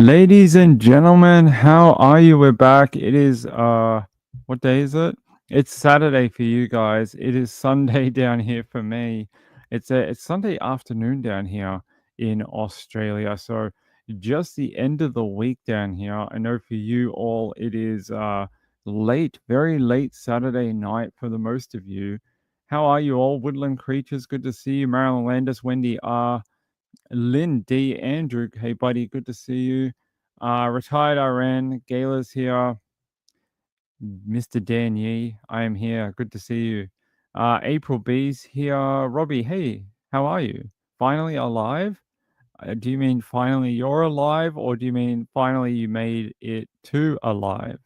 Ladies and gentlemen, how are you? We're back. It is what day is it? It's Saturday for you guys. It is Sunday down here for me. It's Sunday afternoon down here in Australia. So just the end of the week down here. I know for you all it is late, very late Saturday night for the most of you. How are you all? Woodland creatures, good to see you. Marilyn Landis, Wendy R. Lynn D. Andrew, hey buddy, good to see you. Retired RN, Gala's here. Mr. Dan Yee, I am here. Good to see you. April B's here. Robbie, hey, how are you? Finally alive? Do you mean finally you're alive, or do you mean finally you made it to alive?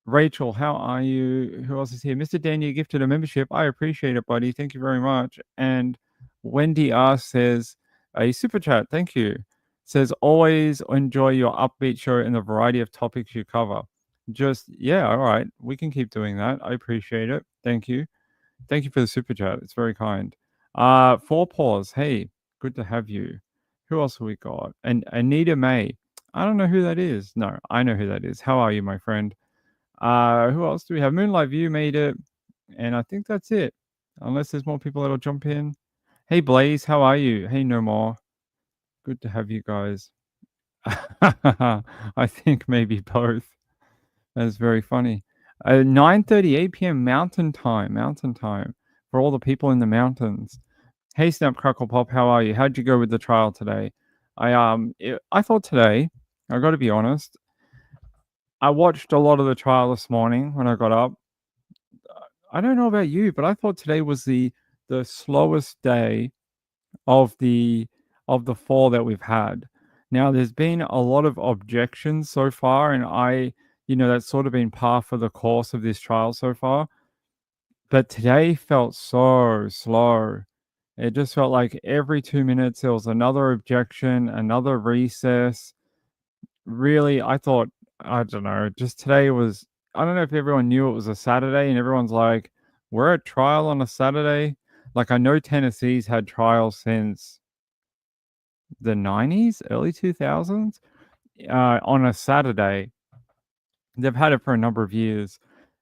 Rachel, how are you? Who else is here? Mr. Daniel gifted a membership. I appreciate it, buddy. Thank you very much. And Wendy R says, a super chat. Thank you. Says, always enjoy your upbeat show and the variety of topics you cover. Yeah, all right. We can keep doing that. I appreciate it. Thank you. Thank you for the super chat. It's very kind. Four Paws. Hey, good to have you. Who else have we got? And Anita May. I don't know who that is. No, I know who that is. How are you, my friend? Who else do we have? Moonlight View made it, and I think that's it. Unless there's more people that'll jump in. Hey Blaze, how are you? Hey No More. Good to have you guys. I think maybe both. That's very funny. 9:38 p.m. Mountain Time for all the people in the mountains. Hey Snap Crackle Pop, how are you? How'd you go with the trial today? I thought today, I got to be honest, I watched a lot of the trial this morning when I got up. I don't know about you, but I thought today was the slowest day of the 4 that we've had. Now, there's been a lot of objections so far, and that's sort of been par for the course of this trial so far. But today felt so slow. It just felt like every 2 minutes there was another objection, another recess. Really, I don't know, just today was I don't know if everyone knew it was a Saturday and everyone's like, "We're at trial on a Saturday?" Like, I know Tennessee's had trials since the 90s, early 2000s, on a Saturday. They've had it for a number of years,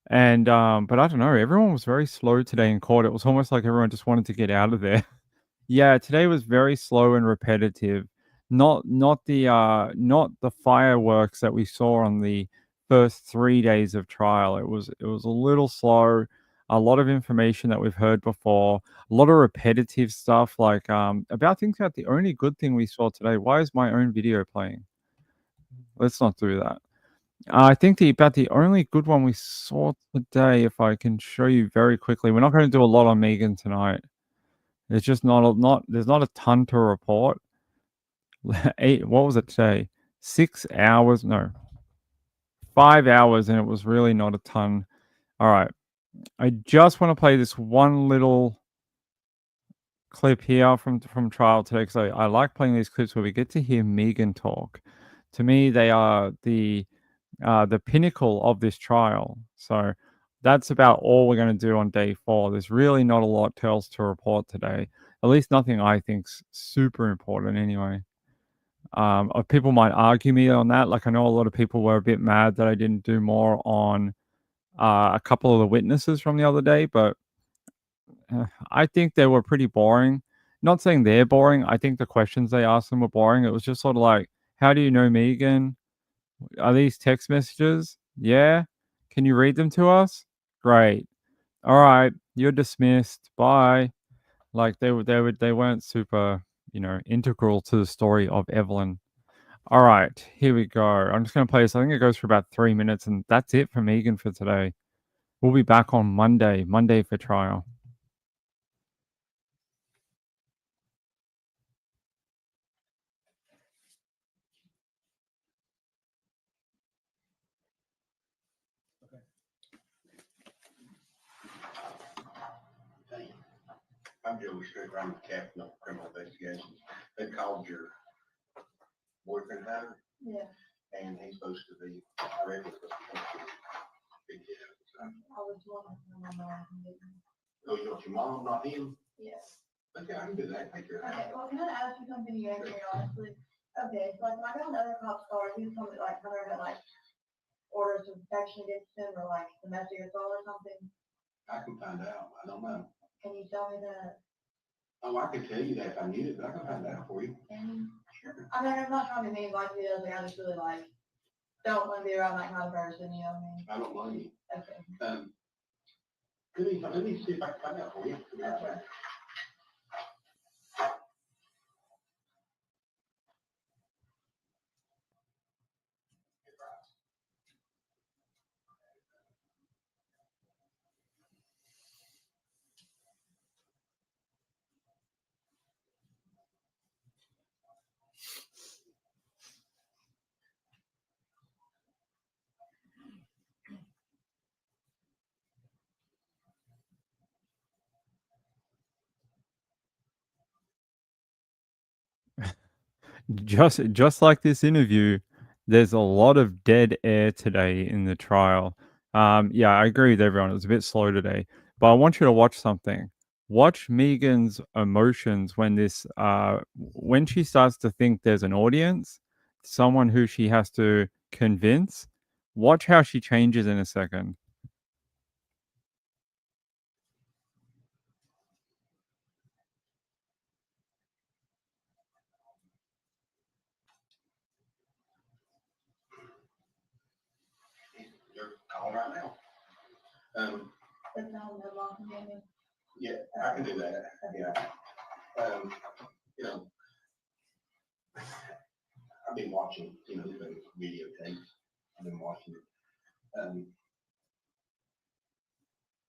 and, but I don't know, everyone was very slow today in court. It was almost like everyone just wanted to get out of there. Yeah, today was very slow and repetitive. Not the fireworks that we saw on the first 3 days of trial. It was a little slow, a lot of information that we've heard before, a lot of repetitive stuff like about things that the only good thing we saw today. Why is my own video playing? Let's not do that. I think about the only good one we saw today, if I can show you very quickly. We're not going to do a lot on Megan tonight. There's just there's not a ton to report. What was it today? 6 hours? No, 5 hours, and it was really not a ton. All right. I just want to play this one little clip here from trial today because I like playing these clips where we get to hear Megan talk. To me, they are the pinnacle of this trial. So that's about all we're going to do on day 4. There's really not a lot else to report today. At least nothing I think's super important anyway. People might argue me on that. Like, I know a lot of people were a bit mad that I didn't do more on a couple of the witnesses from the other day, but I think they were pretty boring. Not saying they're boring. I think the questions they asked them were boring. It was just sort of like, how do you know Megan? Are these text messages? Yeah. Can you read them to us? Great. All right. You're dismissed. Bye. Like, they weren't super, integral to the story of Evelyn. All right, here we go. I'm just going to play this. I think it goes for about 3 minutes, and that's it for Megan for today. We'll be back on Monday for trial. I'm Joe Strick. I'm the captain of criminal investigations. They called your boyfriend Hunter. Yeah. And he's supposed to be ready for big deal. I was wondering when my mom didn't. Oh, you want your mom, not him? Yes. Okay, I can do that. Take care of Okay, that. well, can I ask you something you asked me honestly? Okay, so like, when I got another cop's car, he was telling me like, Hunter had like orders of protection against him or like domestic assault or something. I can find out. I don't know. Can you tell me that? Oh, I could tell you that if I knew it, but I can find out for you. And Sure. I mean, I'm not trying to be mean, like, he does, like, I just really like, don't want to be around that kind of person, you know what I mean? I don't blame you. Okay. Let me see if I can find out for you. Okay. Just like this interview, there's a lot of dead air today in the trial. Yeah, I agree with everyone. It was a bit slow today, but I want you to watch something. Watch Megan's emotions when when she starts to think there's an audience, someone who she has to convince. Watch how she changes in a second. You're calling right now. But no, no long meeting. Yeah, I can do that. Yeah. You know, I've been watching, the videotapes. I've been watching it.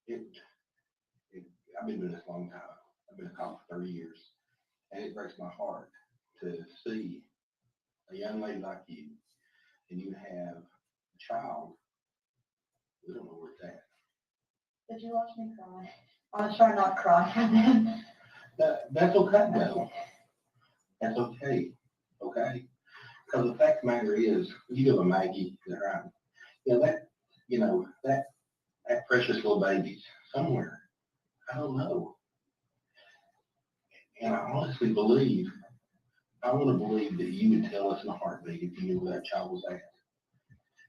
It, I've been doing this a long time. I've been a cop for 30 years, and it breaks my heart to see a young lady like you, and you have a child. We don't know where it's at. Did you watch me cry? I was trying not to cry for them. That's okay, though. That's okay. Okay? Because the fact of the matter is, you go to Maggie, right? That precious little baby somewhere. I don't know. And I honestly believe, I want to believe that you would tell us in a heartbeat if you knew where that child was at.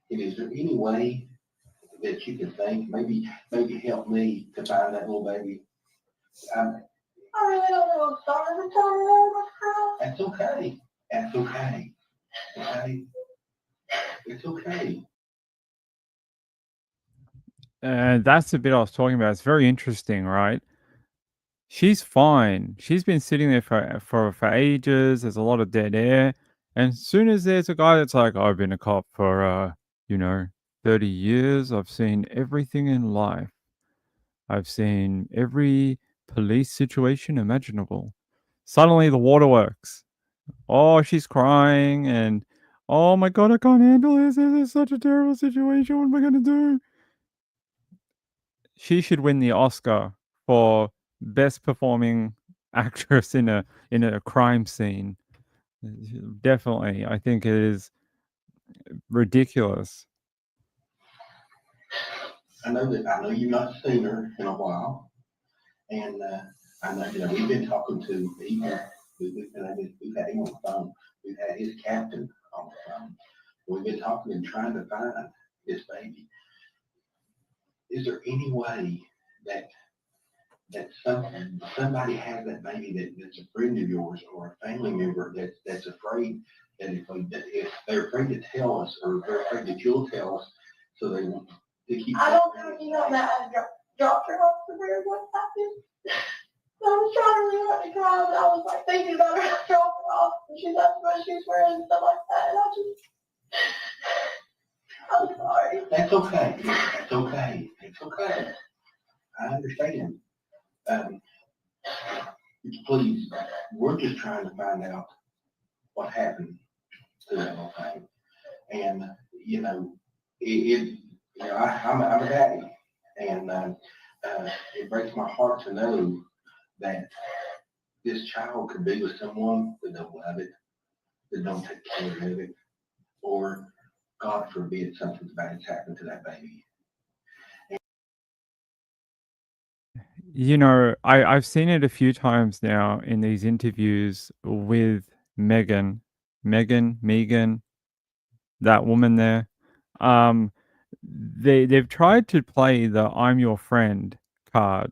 And is there any way that you can think, maybe help me to find that little baby? I really don't know what stars are telling me about cry. That's okay. That's okay. Okay? It's okay. That's the bit I was talking about. It's very interesting, right? She's fine. She's been sitting there for ages. There's a lot of dead air. And as soon as there's a guy that's like, I've been a cop for, 30 years. I've seen everything in life. I've seen every police situation imaginable. Suddenly the waterworks. Oh, she's crying and, oh my God, I can't handle this. This is such a terrible situation. What am I going to do? She should win the Oscar for best performing actress in a crime scene. Definitely, I think it is ridiculous. I know you've not seen her in a while, and I know we've been talking to even we've had him on the phone. We've had his captain on the phone. We've been talking and trying to find this baby. Is there any way that somebody has that baby that's a friend of yours or a family member that's afraid that if they're afraid to tell us or they're afraid that you'll tell us, so they want to keep. I don't know, that I dropped her off the weird what happened. I was trying really hard to cry, but I was like thinking about her dropping her off, and she's asking what she's wearing and stuff like that, and I'm sorry. That's okay. That's okay. It's okay. I understand. Please, we're just trying to find out what happened to that little thing. And, I'm a daddy, and it breaks my heart to know that this child could be with someone that don't love it, that don't take care of it, or God forbid something bad's happened to that baby. I've seen it a few times now in these interviews with Megan, Megan, that woman there. Um, they've tried to play the "I'm your friend" card.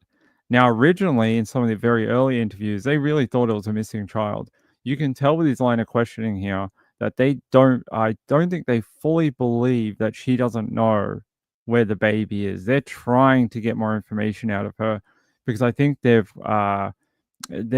Now, originally, in some of the very early interviews, they really thought it was a missing child. You can tell with his line of questioning here that I don't think they fully believe that she doesn't know where the baby is. They're trying to get more information out of her because I think they're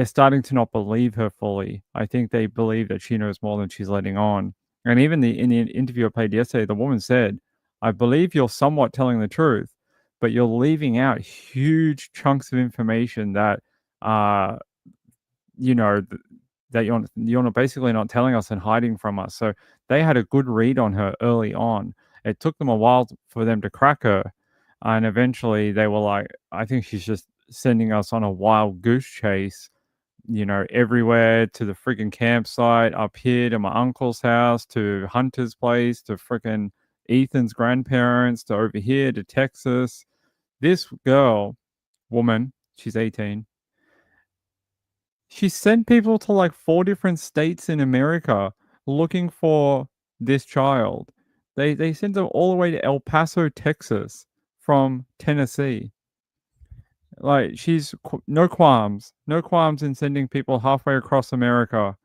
starting to not believe her fully. I think they believe that she knows more than she's letting on. And even in the interview I played yesterday, the woman said, "I believe you're somewhat telling the truth, but you're leaving out huge chunks of information that, uh, you know, that you're not basically not telling us and hiding from us." So they had a good read on her early on. It took them a while for them to crack her, and eventually they were like, "I think she's just sending us on a wild goose chase, everywhere, to the freaking campsite, up here to my uncle's house, to Hunter's place, to freaking Ethan's grandparents, to over here to Texas." This woman, she's 18. She sent people to like 4 different states in America looking for this child. They sent them all the way to El Paso, Texas from Tennessee. Like, she's no qualms in sending people halfway across America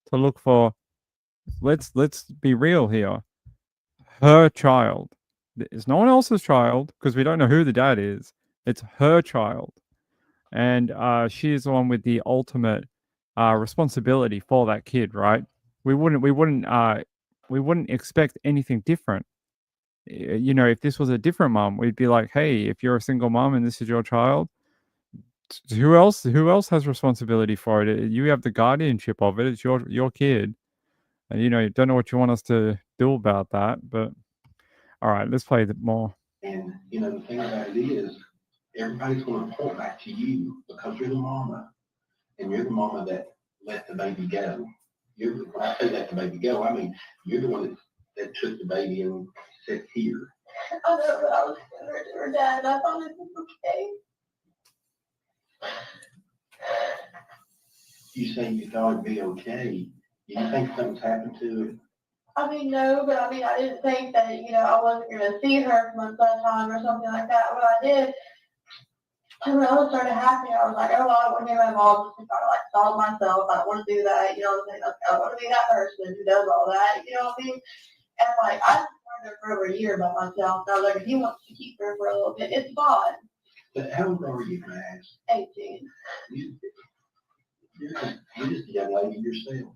to look for, let's be real here, her child. It's no one else's child because we don't know who the dad is. It's her child. And she is the one with the ultimate responsibility for that kid, right? We wouldn't expect anything different. If this was a different mom, we'd be like, hey, if you're a single mom and this is your child, who else has responsibility for it? You have the guardianship of it. It's your kid. And you don't know what you want us to do about that, but all right, let's play more. And, the thing about it is, everybody's going to point back to you because you're the mama, and you're the mama that let the baby go. When I say let the baby go, I mean, you're the one that took the baby and said, here. I know, but I was scared to her dad. I thought it was okay. You say you thought it'd be okay. Do you think something's happened to it? I mean, no, but I didn't think that, I wasn't going to see her for months at a time or something like that. What I did, when I was started happening, I was like, oh, well, I don't want to hear my mom just try to like solve myself. I don't want to do that. You know what I'm saying? I don't want to be that person who does all that. You know what I mean? And like, I learned her for over a year by myself. And I was like, if he wants to keep her for a little bit, it's fine. But how old are you, Max? 18. You're just a young lady yourself.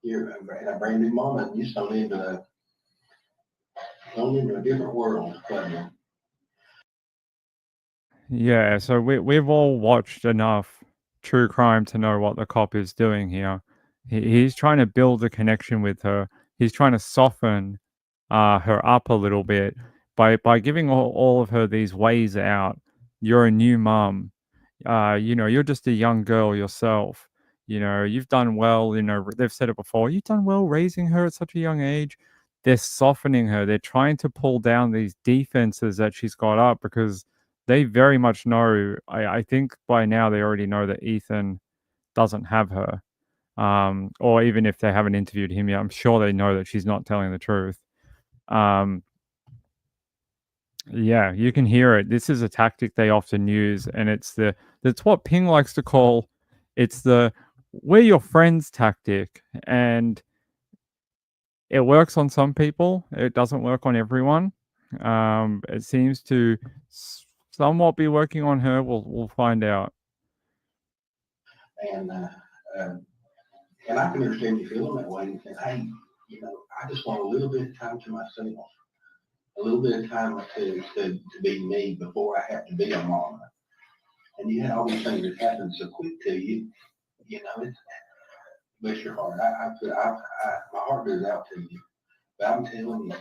You're a brand new mama, and you're going into a different world. Yeah, so we've all watched enough true crime to know what the cop is doing here. He's trying to build a connection with her. He's trying to soften her up a little bit by giving all of her these ways out. You're a new mum. You're just a young girl yourself. You've done well. They've said it before. You've done well raising her at such a young age. They're softening her. They're trying to pull down these defenses that she's got up because they very much know. I think by now they already know that Ethan doesn't have her. Or even if they haven't interviewed him yet, I'm sure they know that she's not telling the truth. Yeah, you can hear it. This is a tactic they often use, and it's what Ping likes to call, it's the "we're your friends" tactic, and it works on some people. It doesn't work on everyone. It seems to somewhat be working on her. We'll find out. And I can understand you feeling that way and saying, hey, I just want a little bit of time to myself, a little bit of time to be me before I have to be a mama. And you had all these things that happen so quick to you, it's bless your heart. My heart goes out to you. But I'm telling you,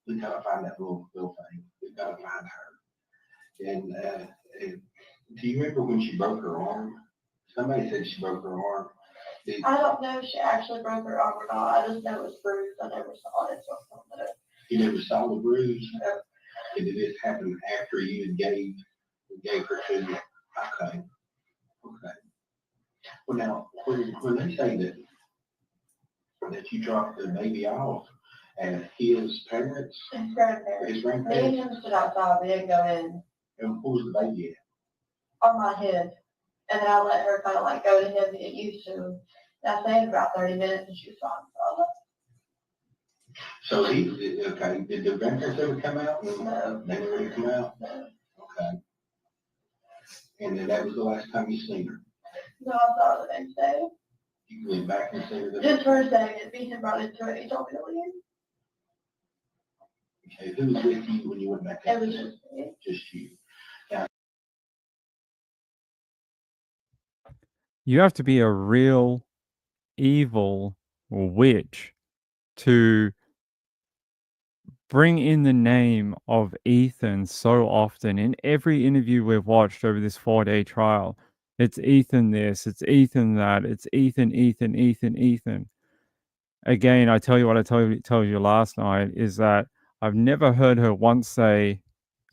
we gotta find that little thing. We gotta find her. And do you remember when she broke her arm? Somebody said she broke her arm. I don't know if she actually broke her arm or not. I just know it was bruised. I never saw it. So you never saw the bruise? No. And did this happen after you gave her to you? Okay. Okay. Well, now, when they say that that you dropped the baby off at his parents, His grandparents. his Me grandparents, and him stood outside, we didn't go in and what was the baby on my head. And then I let her kind of like go to him to get used to him. And I stayed about 30 minutes and she was fine. So I left. at? So okay, did the grandparents ever come out? No. They never really come out? No. Okay. And then that was the last time you seen her? No, I saw her the next day. You went back and seen her? Just for a second, Ethan brought it to it, he told me to leave. Okay, who was with you when you went back? It was just me. Just you. You have to be a real evil witch to bring in the name of Ethan so often. In every interview we've watched over this 4-day trial, it's Ethan this, it's Ethan that, it's Ethan, Ethan, Ethan, Ethan. Again, I tell you what I told you last night is that I've never heard her once say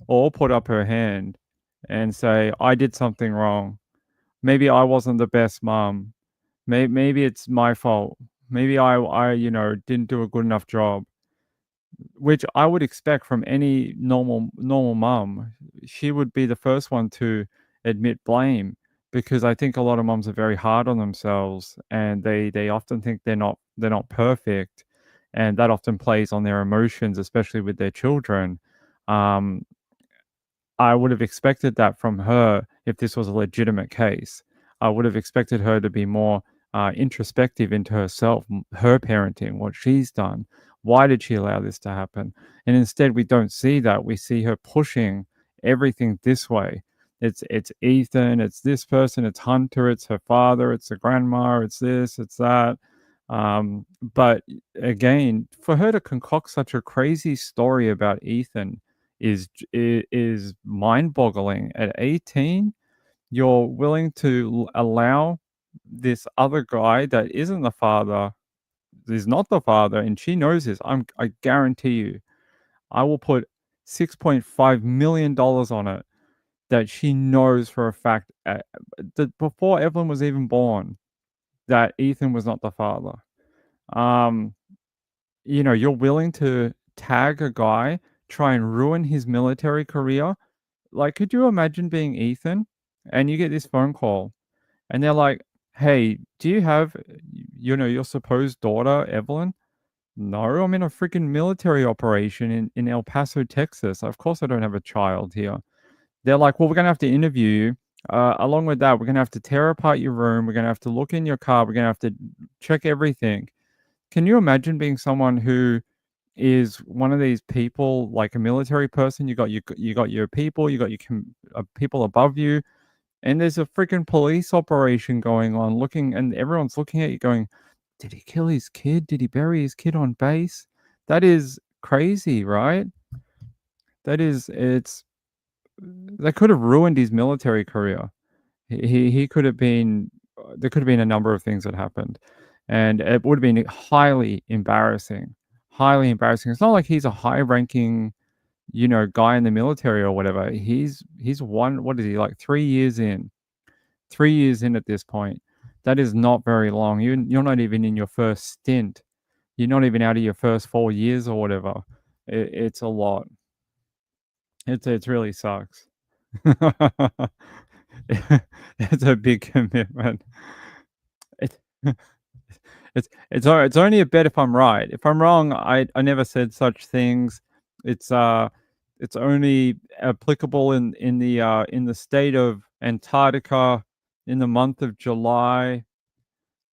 or put up her hand and say, I did something wrong. Maybe I wasn't the best mom. Maybe it's my fault. Maybe I didn't do a good enough job, which I would expect from any normal mom. She would be the first one to admit blame because I think a lot of moms are very hard on themselves and they often think they're not perfect, and that often plays on their emotions, especially with their children. Um, I would have expected that from her if this was a legitimate case. I would have expected her to be more introspective into herself, her parenting, what she's done. Why did she allow this to happen? And instead, we don't see that. We see her pushing everything this way. It's Ethan, it's this person, it's Hunter, it's her father, it's the grandma, it's this, it's that. But again, for her to concoct such a crazy story about Ethan is mind-boggling. At 18, you're willing to allow this other guy that isn't the father, is not the father, and she knows this. I guarantee you, I will put $6.5 million on it that she knows for a fact that before Evelyn was even born, that Ethan was not the father. Um, you're willing to tag a guy, try and ruin his military career. Like, could you imagine being Ethan and you get this phone call and they're like, hey, do you have, your supposed daughter, Evelyn? No, I'm in a freaking military operation in El Paso, Texas. Of course, I don't have a child here. They're like, well, we're going to have to interview you. Along with that, we're going to have to tear apart your room. We're going to have to look in your car. We're going to have to check everything. Can you imagine being someone who is one of these people, like a military person? You got your people, you got your people above you, and there's a freaking police operation going on, and everyone's looking at you, going, "Did he kill his kid? Did he bury his kid on base?" That is crazy, right? That could have ruined his military career. He could have been. There could have been a number of things that happened, and it would have been highly embarrassing. Highly embarrassing. It's not like he's a high-ranking, guy in the military or whatever. He's one. What is he, like 3 years in? 3 years in at this point. That is not very long. You're not even in your first stint. You're not even out of your first 4 years or whatever. It's a lot. It really sucks. It's a big commitment. It, it's only a bet if I'm right. If I'm wrong, I never said such things. It's only applicable in the state of Antarctica in the month of July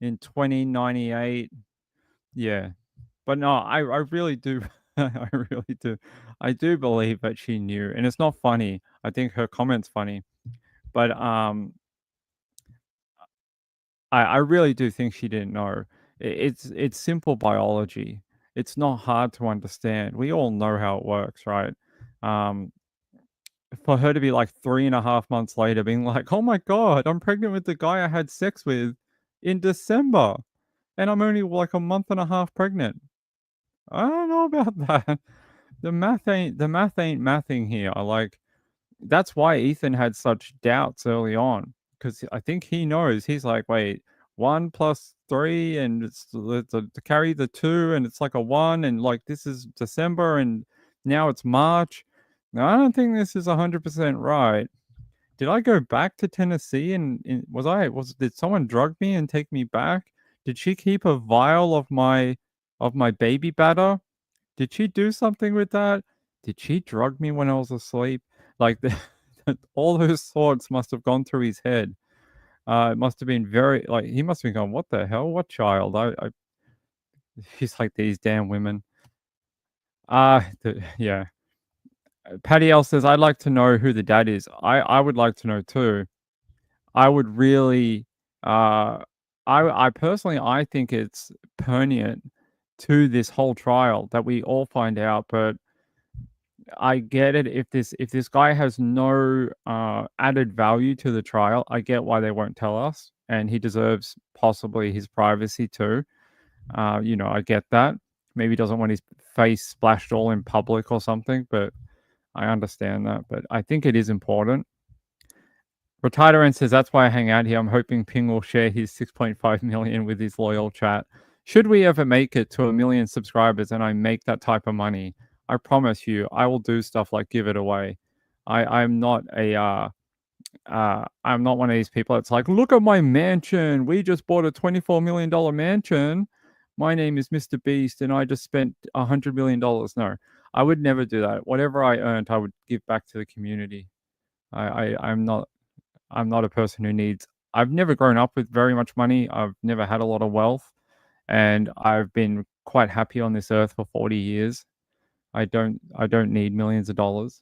in 2098. Yeah. But no, I really do I really do. I do believe that she knew, and it's not funny. I think her comment's funny. But I really do think she didn't know. It's simple biology. It's not hard to understand. We all know how it works, right? Um, for her to be like 3.5 months later being like, "Oh my god, I'm pregnant with the guy I had sex with in December, and I'm only like a month and a half pregnant." I don't know about that. The math ain't mathing here. That's why Ethan had such doubts early on, because I think he knows. He's like, "Wait, 1 plus 3, and it's to carry the 2, and it's like a 1, and like this is December, and now it's March. Now, I don't think this is 100% right. Did I go back to Tennessee and did someone drug me and take me back? Did she keep a vial of my baby batter? Did she do something with that? Did she drug me when I was asleep? Like all those thoughts must have gone through his head. It must have been very like he must have been going, "What the hell? What child?" He's like these damn women. Yeah. Patty L says, "I'd like to know who the dad is." I would like to know too. I would really, uh, I personally, I think it's pertinent to this whole trial that we all find out. But I get it if this guy has no added value to the trial. I get why they won't tell us, and he deserves possibly his privacy too. I get that. Maybe he doesn't want his face splashed all in public or something, but I understand that. But I think it is important. Retired says that's why I hang out here. I'm hoping Ping will share his 6.5 million with his loyal chat. Should we ever make it to 1 million subscribers and I make that type of money, I promise you, I will do stuff like give it away. I'm not I'm not one of these people that's like, look at my mansion. We just bought a $24 million mansion. My name is Mr. Beast and I just spent $100 million. No, I would never do that. Whatever I earned, I would give back to the community. I'm not a person who needs. I've never grown up with very much money. I've never had a lot of wealth, and I've been quite happy on this earth for 40 years. I don't need millions of dollars.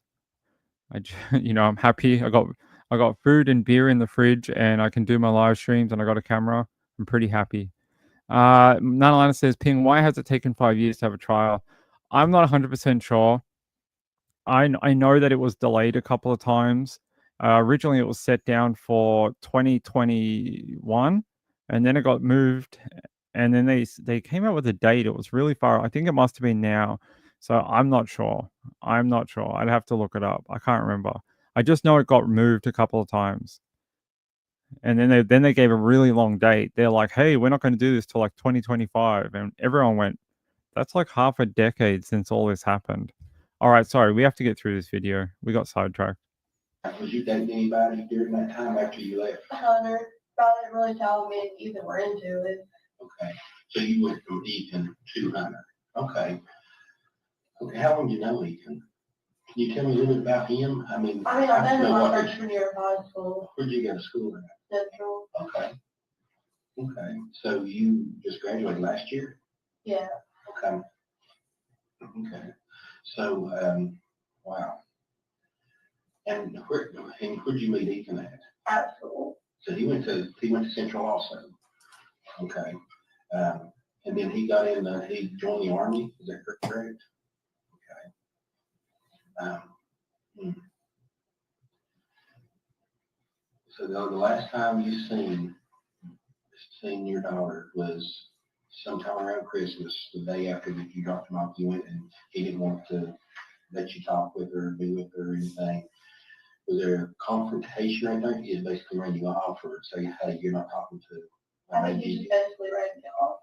I'm happy. I got food and beer in the fridge, and I can do my live streams, and I got a camera. I'm pretty happy. Nana says, "Ping, why has it taken 5 years to have a trial?" I'm not 100% sure. I know that it was delayed a couple of times. Originally, it was set down for 2021, and then it got moved, and then they came out with a date. It was really far. I think it must have been now. So I'm not sure. I'm not sure. I'd have to look it up. I can't remember. I just know it got moved a couple of times, and then they gave a really long date. They're like, "Hey, we're not going to do this till like 2025," and everyone went, "That's like half a decade since all this happened." All right, sorry, we have to get through this video. We got sidetracked. Was you dating anybody during that time after you left? Hunter, God didn't really tell me if either were into it. Okay, so you went from Ethan to Hunter. Okay. Okay, how long do you know Ethan? Can you tell me a little bit about him? I mean, I met him my freshman year of high school. Where'd you go to school at? Central. Okay. Okay, so you just graduated last year? Yeah. Okay. Okay. So, wow. And where'd you meet Ethan at? At school. So he went to Central also. Okay. And then he got in. He joined the Army. Is that correct? Okay. So the last time you seen your daughter was sometime around Christmas, the day after that you dropped him off. You went and he didn't want to let you talk with her, be with her, or anything. Was there a confrontation right there? He just basically ran you off, or say, "Hey, you're not talking to." I think he just basically ran me off.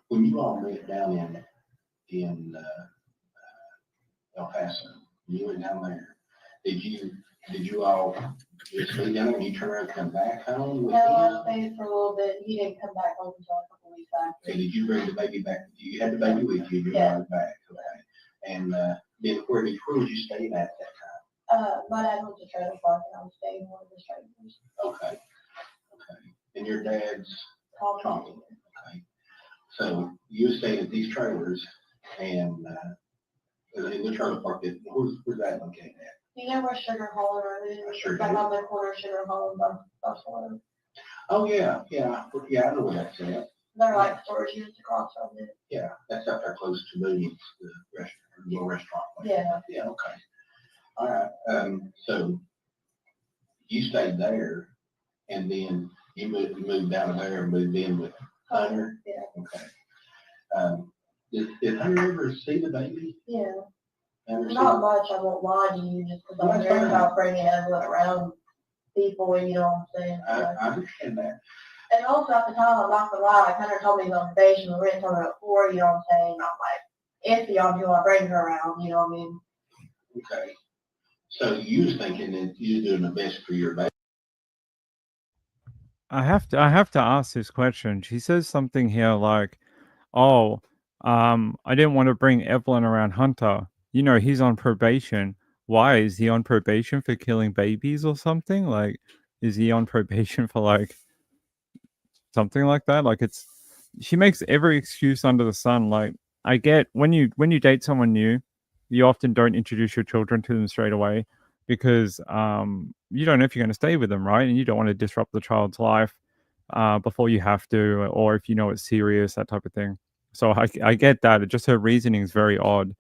When you all met down in El Paso, you went down there. Did you all just stay down there and you turn around and come back home with him? No, I stayed for a little bit. He didn't come back home until a couple weeks after. Okay, did you bring the baby back? You had the baby with you, you brought it back, okay. And then where would you stay at that time? My dad went to trailer park and I was staying in one of his trailers. Okay, okay. And your dad's Tommy. Okay. So you stayed at these trailers and in the trailer park, where's that located at? You know where Sugar Hall Road is? Sure like on the corner of Sugar Hall and Buffalo. Oh, yeah, yeah, I know where that's at. They're like storage units across from it. Yeah, that's up there close to Mooney's, the restaurant, little restaurant. Yeah. Yeah, okay. All right, so you stayed there and then you moved down there and moved in with Hunter? Yeah. Okay. Did Hunter ever see the baby? Yeah. Not much, I won't lie to you, just because I'm Well, that's nervous fine. about bringing Evelyn around people, you know what I'm saying? I understand that. And also at the time, I'm not gonna lie, I kind of told me he's on probation, we were talking about before, you know what I'm saying? I'm like, iffy on who I bring her around, you know what I mean? Okay. So you was thinking that you're doing the best for your baby. I have to ask this question. She says something here like, "Oh, I didn't want to bring Evelyn around Hunter. You know, he's on probation. Why is he on probation for killing babies or something? Like, is he on probation for like something like that? Like, it's she makes every excuse under the sun. Like, I get when you date someone new, you often don't introduce your children to them straight away because you don't know if you're going to stay with them, right? And you don't want to disrupt the child's life before you have to, or if you know it's serious, that type of thing. So I get that. Just her reasoning is very odd.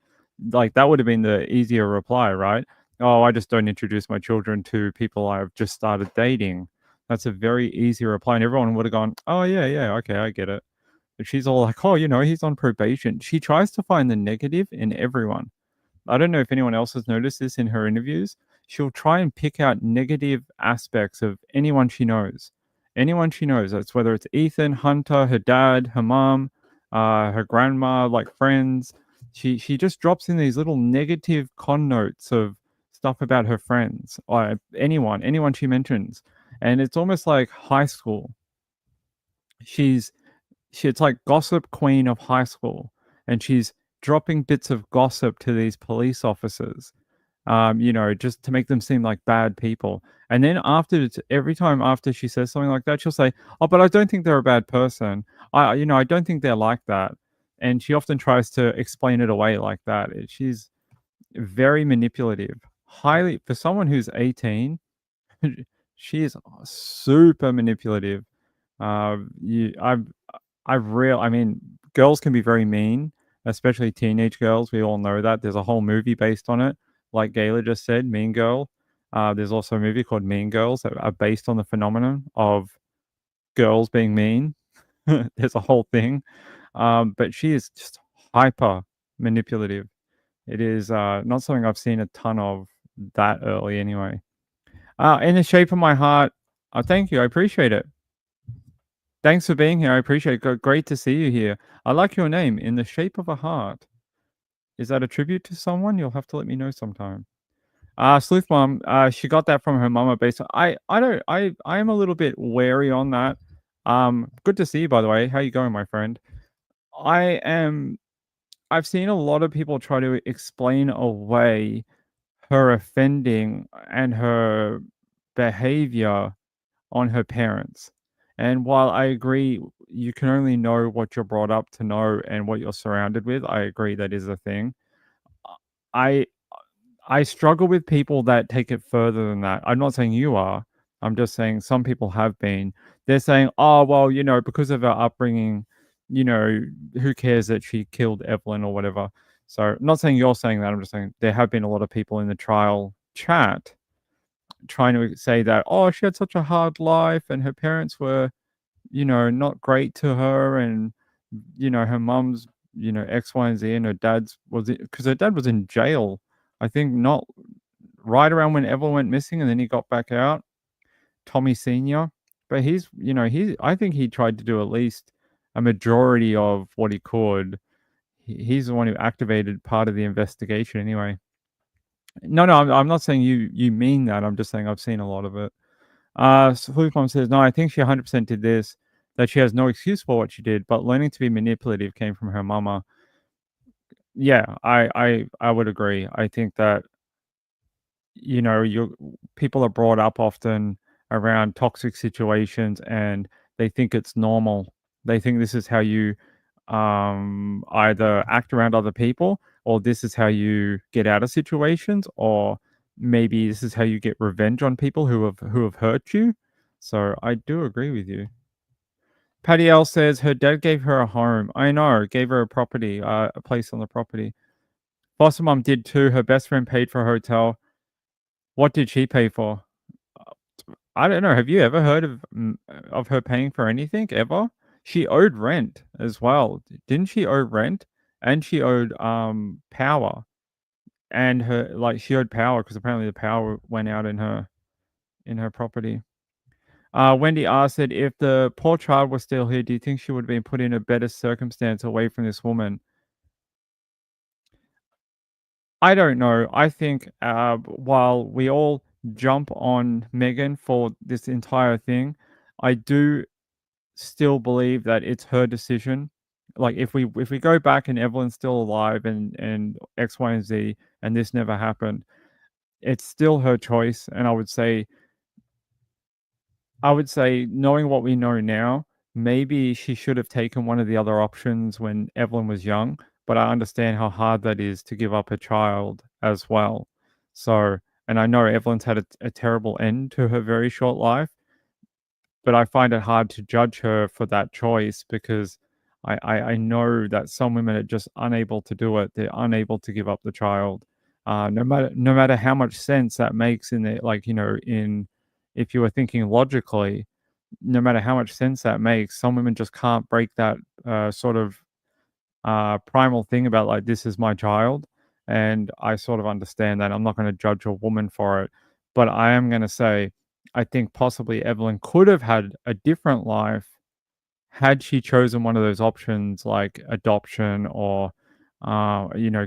Like that would have been the easier reply, right? Oh, I just don't introduce my children to people I've just started dating. That's a very easy reply, and everyone would have gone, "Oh yeah, yeah, okay, I get it." But she's all like, "Oh, you know, he's on probation." She tries to find the negative in everyone. I don't know if anyone else has noticed this in her interviews. She'll try and pick out negative aspects of anyone she knows. Anyone she knows. That's whether it's Ethan, Hunter, her dad, her mom, her grandma, like friends. She just drops in these little negative connotes of stuff about her friends or anyone she mentions, and it's almost like high school. She's it's like gossip queen of high school, and she's dropping bits of gossip to these police officers, you know, just to make them seem like bad people. And then every time after she says something like that, she'll say, "Oh, but I don't think they're a bad person. I don't think they're like that." And she often tries to explain it away like that. She's very manipulative, highly for someone who's 18. She is super manipulative. You, I mean, girls can be very mean, especially teenage girls. We all know that. There's a whole movie based on it. Like Gayla just said, Mean Girl. There's also a movie called Mean Girls that are based on the phenomenon of girls being mean. There's a whole thing. But she is just hyper manipulative. It is not something I've seen a ton of that early anyway. In the shape of my heart, thank you. I appreciate it. Thanks for being here. I appreciate it. Great to see you here. I like your name, In the Shape of a Heart. Is that a tribute to someone? You'll have to let me know sometime. Sleuth Mom, she got that from her mama based on I am a little bit wary on that. Good to see you by the way. How you going, my friend? I am I've seen a lot of people try to explain away her offending and her behavior on her parents. And while I agree you can only know what you're brought up to know and what you're surrounded with, I agree that is a thing. I I struggle with people that take it further than that. I'm not saying you are. I'm just saying some people have been. They're saying, "Oh, well, you know, because of her upbringing, you know, who cares that she killed Evelyn or whatever." So, I'm not saying you're saying that. I'm just saying there have been a lot of people in the trial chat trying to say that, "Oh, she had such a hard life and her parents were, you know, not great to her and you know, her mum's, you know, X, Y, and Z and her dad's was it because her dad was in jail. I think not right around when Evelyn went missing and then he got back out, Tommy Senior. But he's, you know, I think he tried to do at least a majority of what he could. He's the one who activated part of the investigation anyway. No, no, I'm not saying you mean that. I'm just saying I've seen a lot of it. Flupom says, no, I think she 100% did this, that she has no excuse for what she did, but learning to be manipulative came from her mama. Yeah, I would agree. I think that, you know, people are brought up often around toxic situations and they think it's normal. They think this is how you either act around other people or this is how you get out of situations or maybe this is how you get revenge on people who have hurt you. So I do agree with you. Patty L says her dad gave her a home. I know, gave her a property, a place on the property. Foster mom did too. Her best friend paid for a hotel. What did she pay for? I don't know. Have you ever heard of her paying for anything ever? She owed rent as well. Didn't she owe rent? And she owed power. and her, like, she owed power because apparently the power went out in her property. Wendy asked that if the poor child was still here, do you think she would have been put in a better circumstance away from this woman? I don't know. I think while we all jump on Megan for this entire thing, I do still believe that it's her decision. Like if we go back and Evelyn's still alive and X, Y, and Z, and this never happened, it's still her choice. And I would say, knowing what we know now, maybe she should have taken one of the other options when Evelyn was young. But I understand how hard that is to give up a child as well. So, and I know Evelyn's had a terrible end to her very short life, but I find it hard to judge her for that choice because I know that some women are just unable to do it. They're unable to give up the child, no matter how much sense that makes in it. Like, in if you were thinking logically, no matter how much sense that makes, some women just can't break that sort of primal thing about like this is my child, and I sort of understand that. I'm not going to judge a woman for it, but I am going to say I think possibly Evelyn could have had a different life had she chosen one of those options like adoption or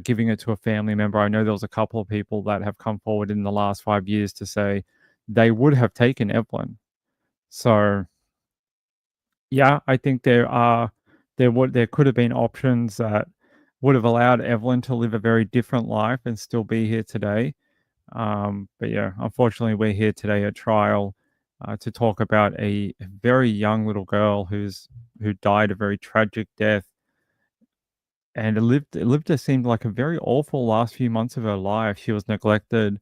giving it to a family member. I know there was a couple of people that have come forward in the last 5 years to say they would have taken Evelyn. So yeah, I think there could have been options that would have allowed Evelyn to live a very different life and still be here today. But yeah, unfortunately, we're here today at trial to talk about a very young little girl who died a very tragic death, and it seemed like a very awful last few months of her life. She was neglected,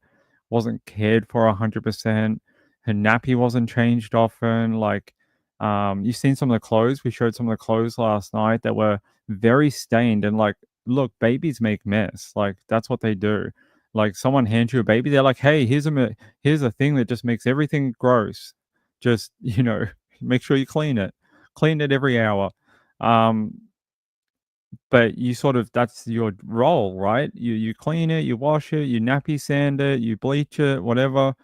wasn't cared for 100%. Her nappy wasn't changed often. Like, you've seen some of the clothes. We showed some of the clothes last night that were very stained. And like, look, babies make mess. Like, that's what they do. Like, someone hands you a baby, they're like, "Hey, here's a thing that just makes everything gross. Just make sure you clean it every hour." Um, but you sort of that's your role, right? You clean it, you wash it, you nappy sand it, you bleach it, whatever.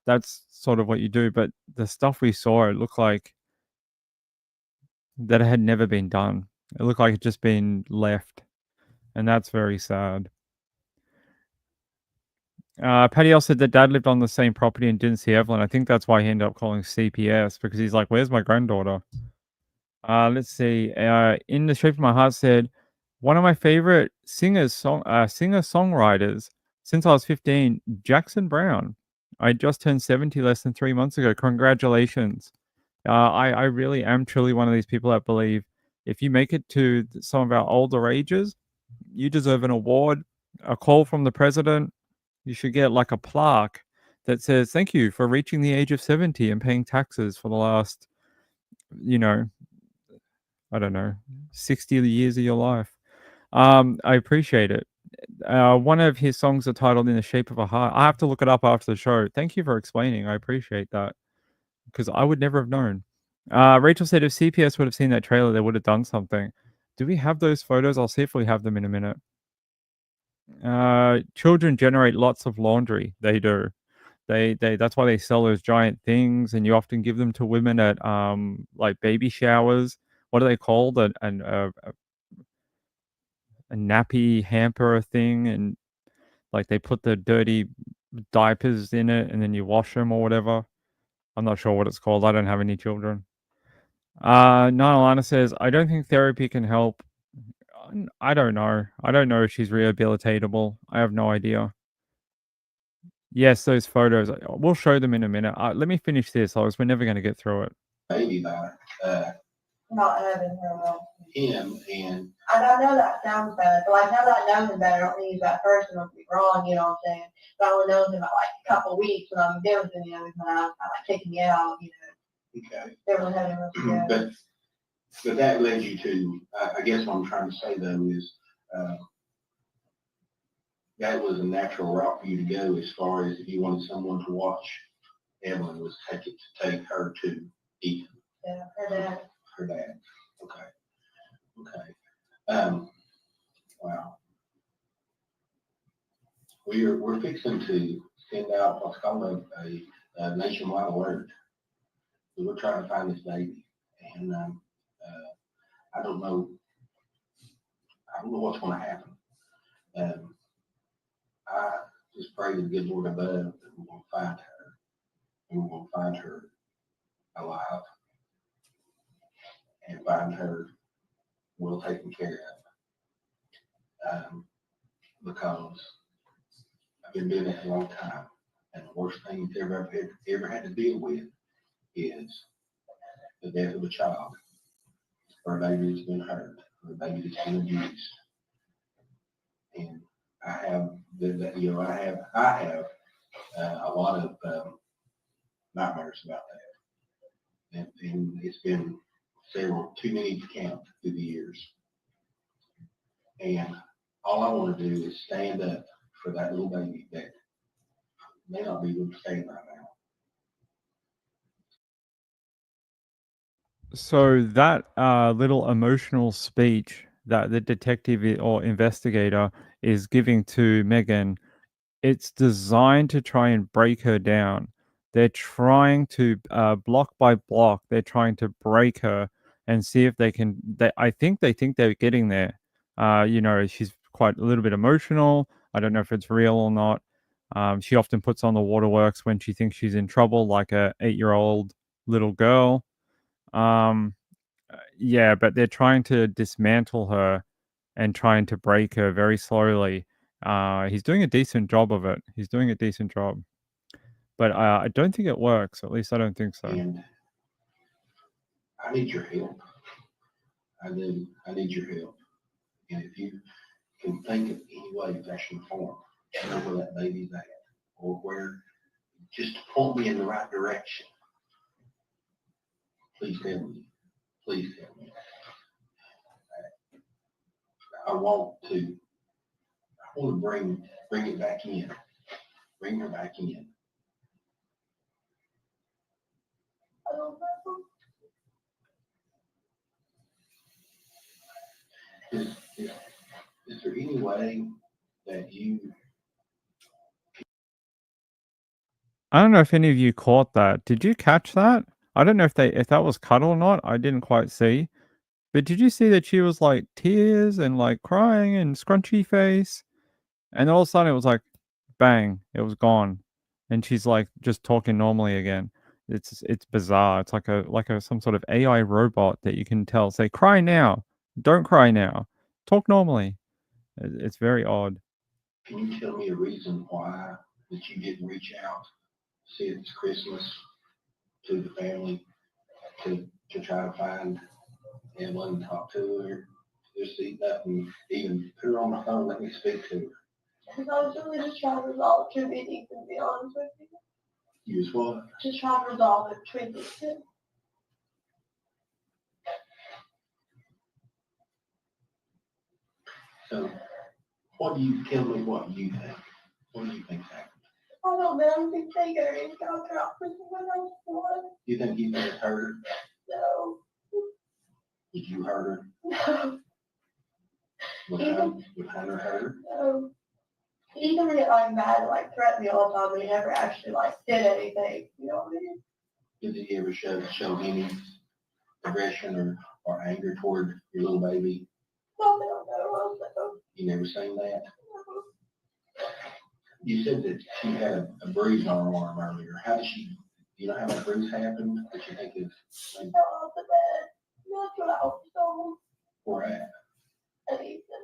That's sort of what you do. But the stuff we saw, it looked like that it had never been done. It looked like it just been left, and that's very sad. Patty L said that dad lived on the same property and didn't see Evelyn. I think that's why he ended up calling CPS because he's like, "Where's my granddaughter?" Let's see. In the Shape of My Heart said, one of my favorite singer-songwriters since I was 15, Jackson Brown. I just turned 70 less than 3 months ago. Congratulations. I really am truly one of these people that believe if you make it to some of our older ages, you deserve an award, a call from the president. You should get like a plaque that says, "Thank you for reaching the age of 70 and paying taxes for the last, you know, I don't know, 60 years of your life." I appreciate it. One of his songs are titled "In the Shape of a Heart." I have to look it up after the show. Thank you for explaining. I appreciate that because I would never have known. Rachel said if CPS would have seen that trailer, they would have done something. Do we have those photos? I'll see if we have them in a minute. Children generate lots of laundry. They do. They that's why they sell those giant things, and you often give them to women at like baby showers. What are they called? A nappy hamper thing, and like they put the dirty diapers in it, and then you wash them or whatever. I'm not sure what it's called. I don't have any children. Nana says, I don't think therapy can help. I don't know. I don't know if she's rehabilitatable. I have no idea. Yes, those photos. We'll show them in a minute. Let me finish this, otherwise we're never going to get through it. Baby by Not having her well. him, and I know that sounds bad, but like now that I know him better, I don't use that person or be wrong, you know what I'm saying? But I only know him about like a couple of weeks when I'm there with him, when I like taking me out, okay. They really having us together. But that led you to, I guess what I'm trying to say though is, that was a natural route for you to go as far as if you wanted someone to watch Evelyn was take her to Ethan. Yeah, her dad. Her dad. Okay. Wow. we're fixing to send out what's called a nationwide alert. So we're trying to find this baby, and I don't know. I don't know what's going to happen. I just pray to the good Lord above that we're going to find her, and we're going to find her alive, and find her well taken care of. Because I've been doing it a long time, and the worst thing you've ever had to deal with is the death of a child, or a baby that's been hurt, or a baby that's been abused. And I have I have a lot of nightmares about that, and it's been too many to count through the years. And all I want to do is stand up for that little baby that may not be able to stand right now. So that little emotional speech that the detective or investigator is giving to Megan, it's designed to try and break her down. They're trying to block by block. They're trying to break her and see if they can. I think they think they're getting there. She's quite a little bit emotional. I don't know if it's real or not. She often puts on the waterworks when she thinks she's in trouble, like a 8-year-old little girl. Um, yeah, but they're trying to dismantle her and trying to break her very slowly. He's doing a decent job of it. He's doing a decent job. But I don't think it works. At least I don't think so. And I need your help. I need your help. And if you can think of any way, fashion, form, to know where that baby's at, or where, just point me in the right direction. Please help me. Please help me. I want to bring it back in. Bring her back in. I don't know. Is there any way that you? I don't know if any of you caught that. Did you catch that? I don't know if that was cut or not. I didn't quite see. But did you see that she was like tears and like crying and scrunchy face? And all of a sudden it was like bang, it was gone. And she's like just talking normally again. It's bizarre. It's like a some sort of AI robot that you can tell, say, cry now. Don't cry now. Talk normally. It's very odd. Can you tell me a reason why that you didn't reach out, see if it's Christmas, to the family to try to find Evelyn and talk to her, just see nothing, even put her on the phone, let me speak to her. Because I was really just trying to resolve two meetings, to be honest with you. You just what? Just trying to resolve it between these two. So, tell me what you think? What do you think happened? I don't know, I think they got her out for someone else for. You think you may have hurt her? No. Did you hurt her? No. Would Hunter hurt her? No. He doesn't get like mad, like threaten me all the time, but he never actually like did anything. You know what I mean? Did he ever show any aggression or anger toward your little baby? No, they don't know. So. You never seen that? You said that she had a bruise on her arm earlier. How did she, do you know how that bruise happened that you think is? She fell off the bed. That's what I was told. Where at? And he said,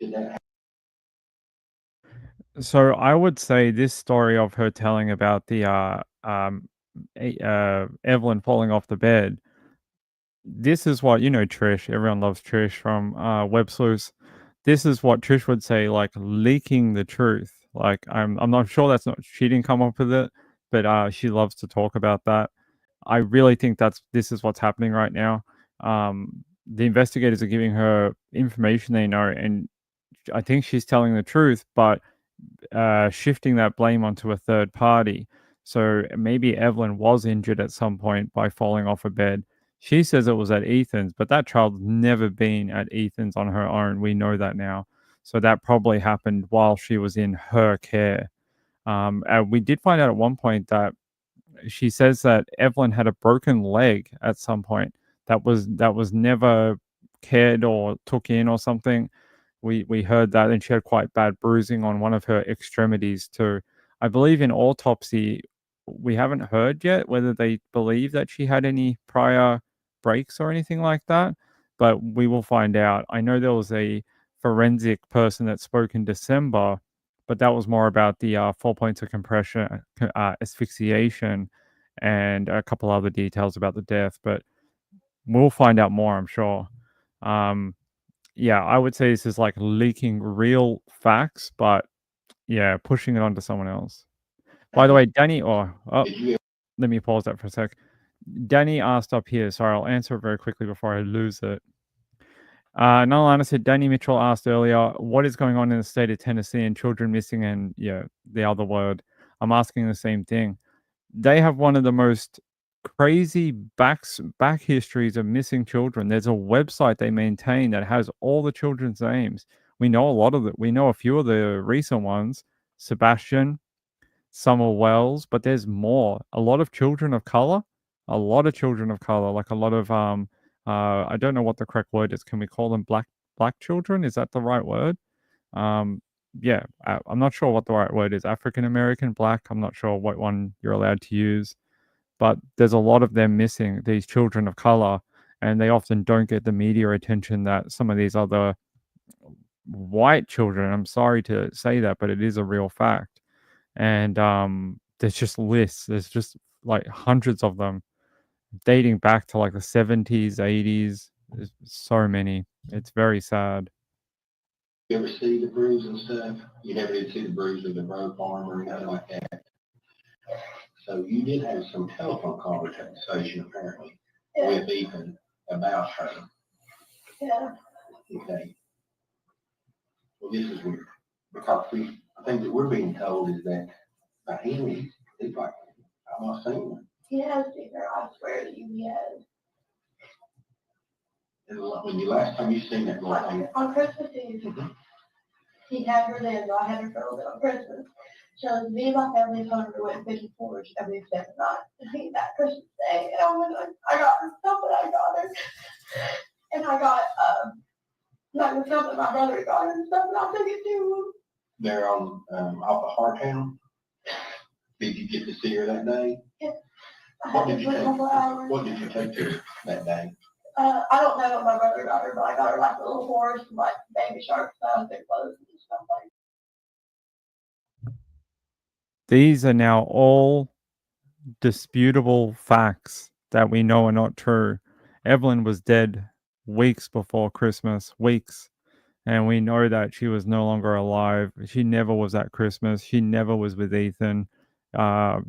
Did that happen? So I would say this story of her telling about the Evelyn falling off the bed. This is what Trish. Everyone loves Trish from Web Sleuths. This is what Trish would say, like leaking the truth. Like I'm not sure that's not she didn't come up with it, but she loves to talk about that. I really think this is what's happening right now. The investigators are giving her information they know, and I think she's telling the truth, but shifting that blame onto a third party. So maybe Evelyn was injured at some point by falling off a bed. She says it was at Ethan's, but that child's never been at Ethan's on her own. We know that now. So that probably happened while she was in her care. And we did find out at one point that she says that Evelyn had a broken leg at some point that was never cared or took in or something. We heard that, and she had quite bad bruising on one of her extremities too. I believe in autopsy, we haven't heard yet whether they believe that she had any prior breaks or anything like that, but we will find out. I know there was a forensic person that spoke in December, but that was more about the 4 points of compression, asphyxiation, and a couple other details about the death. But we'll find out more, I'm sure. Yeah, I would say this is like leaking real facts, but yeah, pushing it onto someone else. By the way, Danny, Did you let me pause that for a sec. Danny asked up here, sorry, I'll answer it very quickly before I lose it. Nolana said, Danny Mitchell asked earlier, what is going on in the state of Tennessee and children missing and, yeah, the other word. I'm asking the same thing. They have one of the most crazy back histories of missing children. There's a website they maintain that has all the children's names. We know a lot of it. We know a few of the recent ones, Sebastian, Summer Wells, but there's more. A lot of children of color, like a lot of I don't know what the correct word is. Can we call them black children? Is that the right word? Yeah, I'm not sure what the right word is. African American, black. I'm not sure what one you're allowed to use, but there's a lot of them missing. These children of color, and they often don't get the media attention that some of these other white children. I'm sorry to say that, but it is a real fact. And there's just lists. There's just like hundreds of them dating back to like the 70s, 80s. There's so many. It's very sad. ever see the bruise and stuff? You never did see the bruise of the road farm or anything like that. So you did have some telephone conversation apparently Yeah, with Ethan about her. yeah, Okay. Well, this is weird because I think that we're being told is that by him, he's like, I've not seen one. he has seen her, I swear to you, he has. And when you last time you seen that little thing, On Christmas Eve, Mhm. he had her then, but I had her for a little bit on Christmas. So me and my family told her we went fishing for and we spent the night. And he that Christmas Day, and I got her stuff that I got her. And I got, like the stuff that my brother got her and stuff, and I took it to him. They're on off of Hartown. Did you get to see her that day? I What had did to you put a take? couple hours. What did you take to her that day? I don't know what my brother got her, but I got her like a little horse, and, like baby shark stuff, and clothes and stuff like that. These are now all disputable facts that we know are not true. Evelyn was dead weeks before Christmas, weeks. And we know that she was no longer alive. She never was at Christmas. She never was with Ethan. Uh,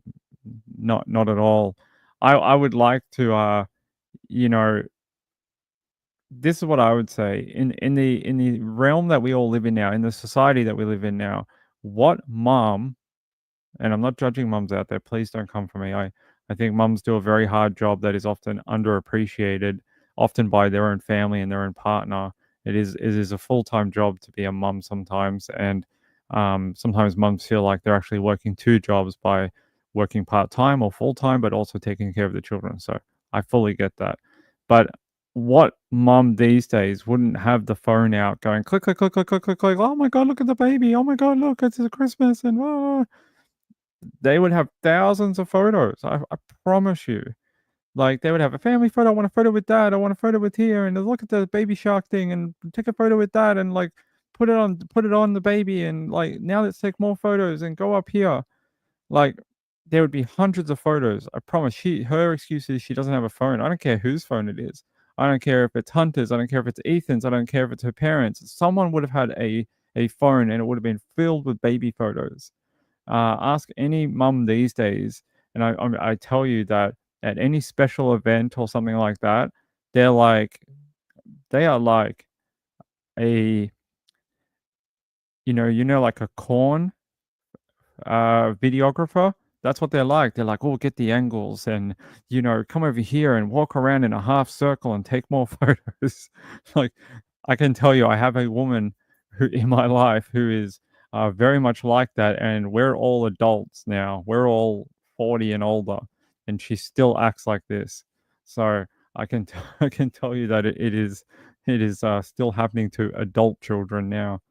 not at all. I would like to you know, this is what I would say in the realm that we all live in now, in the society that we live in now. What mom, and I'm not judging mums out there. Please don't come for me. I think mums do a very hard job that is often underappreciated, often by their own family and their own partner. It is a full-time job to be a mum sometimes, and sometimes mums feel like they're actually working two jobs by working part-time or full-time, but also taking care of the children. So I fully get that. But what mum these days wouldn't have the phone out going click click click click click click click? Oh my god, look at the baby! Oh my god, look, it's Christmas and they would have thousands of photos. I promise you. Like they would have a family photo. I want a photo with dad. I want a photo with here, and look at the baby shark thing, and take a photo with that, and like put it on the baby, and like now let's take more photos and go up here. Like there would be hundreds of photos. I promise. Her excuse is she doesn't have a phone. I don't care whose phone it is. I don't care if it's Hunter's. I don't care if it's Ethan's. I don't care if it's her parents. Someone would have had a phone, and it would have been filled with baby photos. Ask any mum these days, and I tell you that at any special event or something like that, they're like they are like a like a corn videographer. That's what they're like. They're like, oh, get the angles and, come over here and walk around in a half circle and take more photos. Like, I can tell you, I have a woman who in my life who is very much like that. And we're all adults now. We're all 40 and older. And she still acts like this. So I can, I can tell you that it is still happening to adult children now.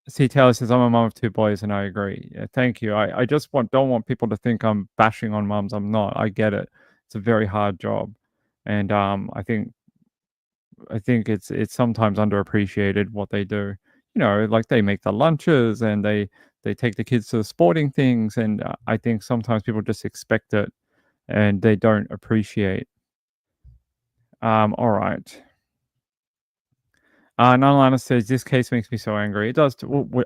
See, Taylor says, I'm a mom of 2 boys, and I agree. Yeah, thank you. I just don't want people to think I'm bashing on moms. I'm not. I get it. It's a very hard job. And I think it's sometimes underappreciated what they do. Like they make the lunches and they take the kids to the sporting things, and I think sometimes people just expect it and they don't appreciate. All right. Nonalana says, this case makes me so angry. It does.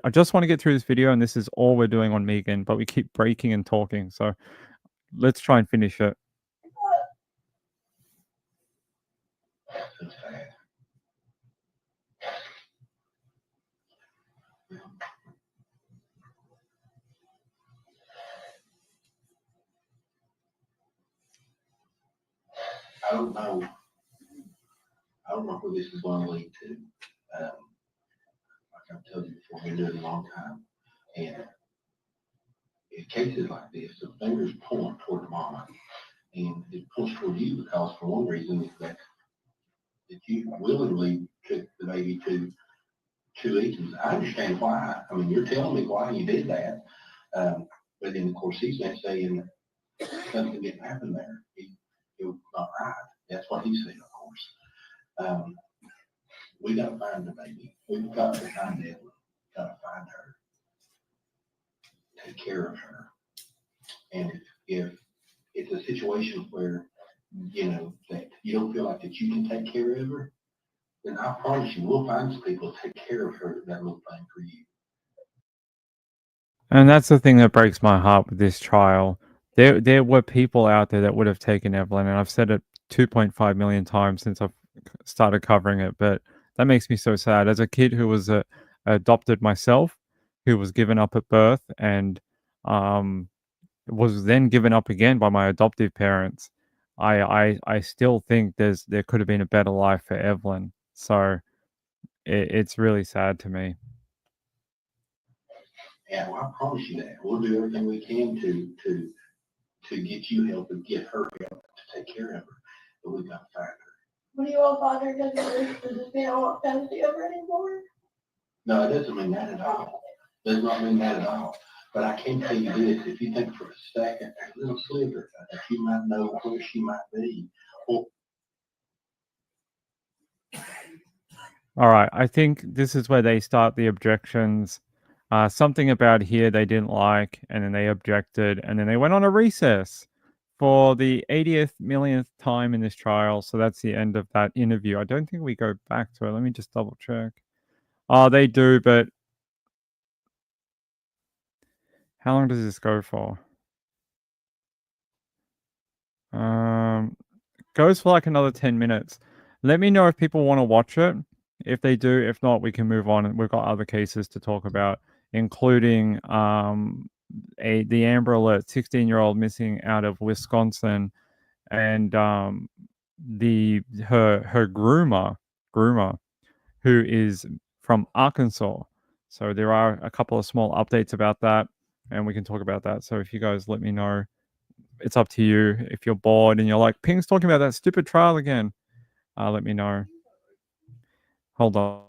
I just want to get through this video, and this is all we're doing on Megan, but we keep breaking and talking. So let's try and finish it. It's sad. I don't know. I don't know where this is going to lead to. Like I've told you before, I've been doing it a long time. And in cases like this, the fingers point toward the mama. And it points toward you because for one reason is that you willingly took the baby to agencies. I understand why. I mean, you're telling me why you did that. But then, of course, he's not saying that something didn't happen there. It was not right. That's what he said, of course. We got to find the baby. We've got to find Evelyn. Got to find her. Take care of her. And if it's a situation where, that you don't feel like that you can take care of her, then I promise you, we'll find some people to take care of her, that little thing for you. And that's the thing that breaks my heart with this trial. There were people out there that would have taken Evelyn, and I've said it 2.5 million times since I've started covering it, but that makes me so sad. As a kid who was adopted myself, who was given up at birth, and was then given up again by my adoptive parents, I still think there could have been a better life for Evelyn. So it's really sad to me. Yeah, well, I promise you that. We'll do everything we can to get you help and get her help to take care of her. But we've got to find her. What do you all bother because does this mean I won't fantasy over anymore? No, it doesn't mean that at all. Does not mean that at all. But I can tell you this, if you think for a second, that little sliver that you might know where she might be. Well, All right, I think this is where they start the objections. Something about here they didn't like, and then they objected, and then they went on a recess for the 80th millionth time in this trial. So that's the end of that interview. I don't think we go back to it. Let me just double check. Oh, they do, but how long does this go for? Goes for like another 10 minutes. Let me know if people want to watch it. If they do, if not, we can move on. We've got other cases to talk about, including the Amber Alert 16-year-old missing out of Wisconsin, and her groomer who is from Arkansas. So there are a couple of small updates about that, and we can talk about that. So if you guys let me know, it's up to you. If you're bored and you're like, Ping's talking about that stupid trial again, let me know. Hold on.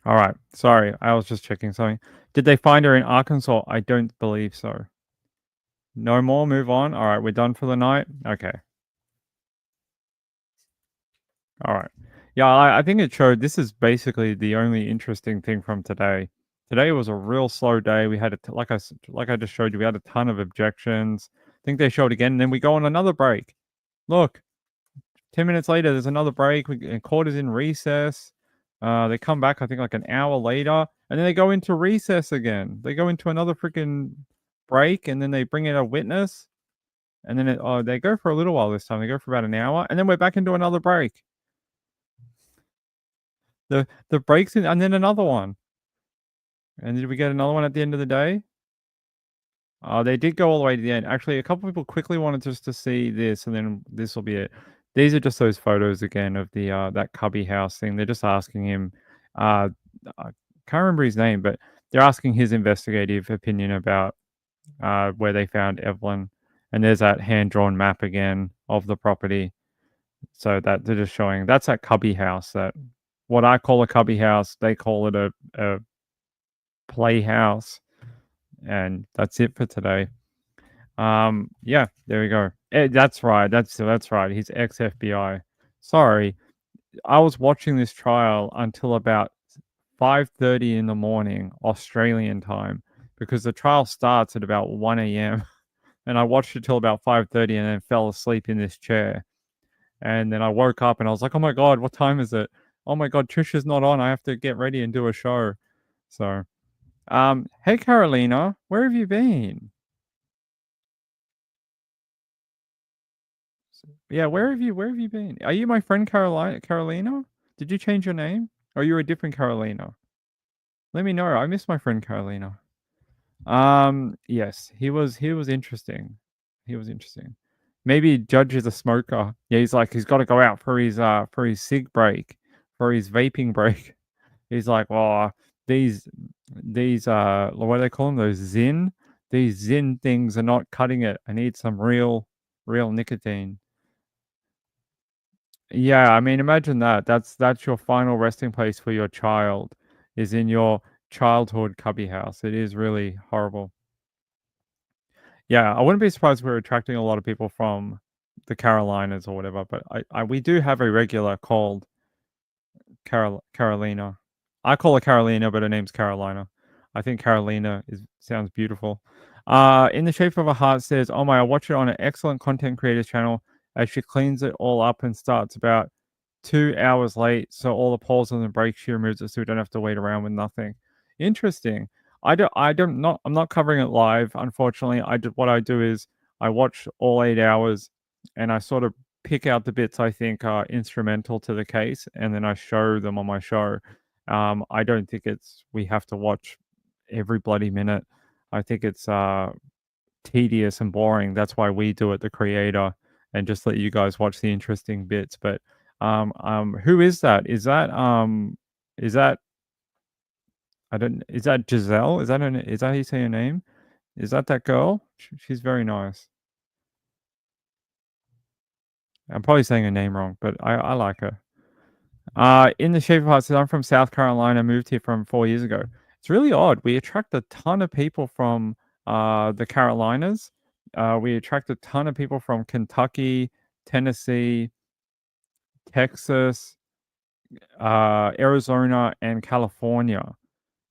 All right. Sorry, I was just checking something. Did they find her in Arkansas? I don't believe so. No more? Move on? All right, we're done for the night? Okay. All right. Yeah, I think it showed this is basically the only interesting thing from today. Today was a real slow day. We had like I just showed you, we had a ton of objections. I think they showed again, and then we go on another break. Look, 10 minutes later, there's another break. Court is in recess. They come back, I think, like an hour later, and then they go into recess again. They go into another freaking break, and then they bring in a witness, and then they go for a little while this time. They go for about an hour, and then we're back into another break. The breaks in, and then another one. And did we get another one at the end of the day? They did go all the way to the end. Actually, a couple people quickly wanted just to see this, and then this will be it. These are just those photos again of the that cubby house thing. They're just asking him. I can't remember his name, but they're asking his investigative opinion about where they found Evelyn. And there's that hand drawn map again of the property. So that they're just showing that's that cubby house. That what I call a cubby house, they call it a playhouse. And that's it for today. Yeah, there we go. That's right. That's right. He's ex FBI. Sorry, I was watching this trial until about 5:30 in the morning Australian time because the trial starts at about 1 a.m. and I watched it till about 5:30 and then fell asleep in this chair. And then I woke up and I was like, "Oh my god, what time is it? Oh my god, Trisha's not on. I have to get ready and do a show." So, hey Carolina, where have you been? Yeah, where have you been? Are you my friend Carolina? Did you change your name? Or are you a different Carolina? Let me know. I miss my friend Carolina. Yes, he was interesting. He was interesting. Maybe Judge is a smoker. Yeah, he's got to go out for his cig break, for his vaping break. He's like, "Oh, these what do they call them? Those Zyn? These Zyn things are not cutting it. I need some real nicotine." Yeah, I mean, imagine that. That's your final resting place for your child, is in your childhood cubby house. It is really horrible. Yeah, I wouldn't be surprised if we're attracting a lot of people from the Carolinas or whatever, but we do have a regular called Carolina. I call her Carolina, but her name's Carolina. I think Carolina sounds beautiful. In the Shape of a Heart says, "Oh my, I watch it on an excellent content creators channel as she cleans it all up and starts about 2 hours late. So all the pause and the breaks she removes it so we don't have to wait around with nothing." Interesting. I'm not covering it live, unfortunately. What I do is I watch all 8 hours and I sort of pick out the bits I think are instrumental to the case, and then I show them on my show. I don't think we have to watch every bloody minute. I think it's tedious and boring. That's why we do it, the creator, and just let you guys watch the interesting bits. But who is that? Is that I don't is that Giselle? Is that how you say her name? Is that girl? She's very nice. I'm probably saying her name wrong, but I like her. In the Shape of Heart says, "I'm from South Carolina, moved here from 4 years ago." It's really odd. We attract a ton of people from the Carolinas. We attract a ton of people from Kentucky, Tennessee, Texas, Arizona, and California.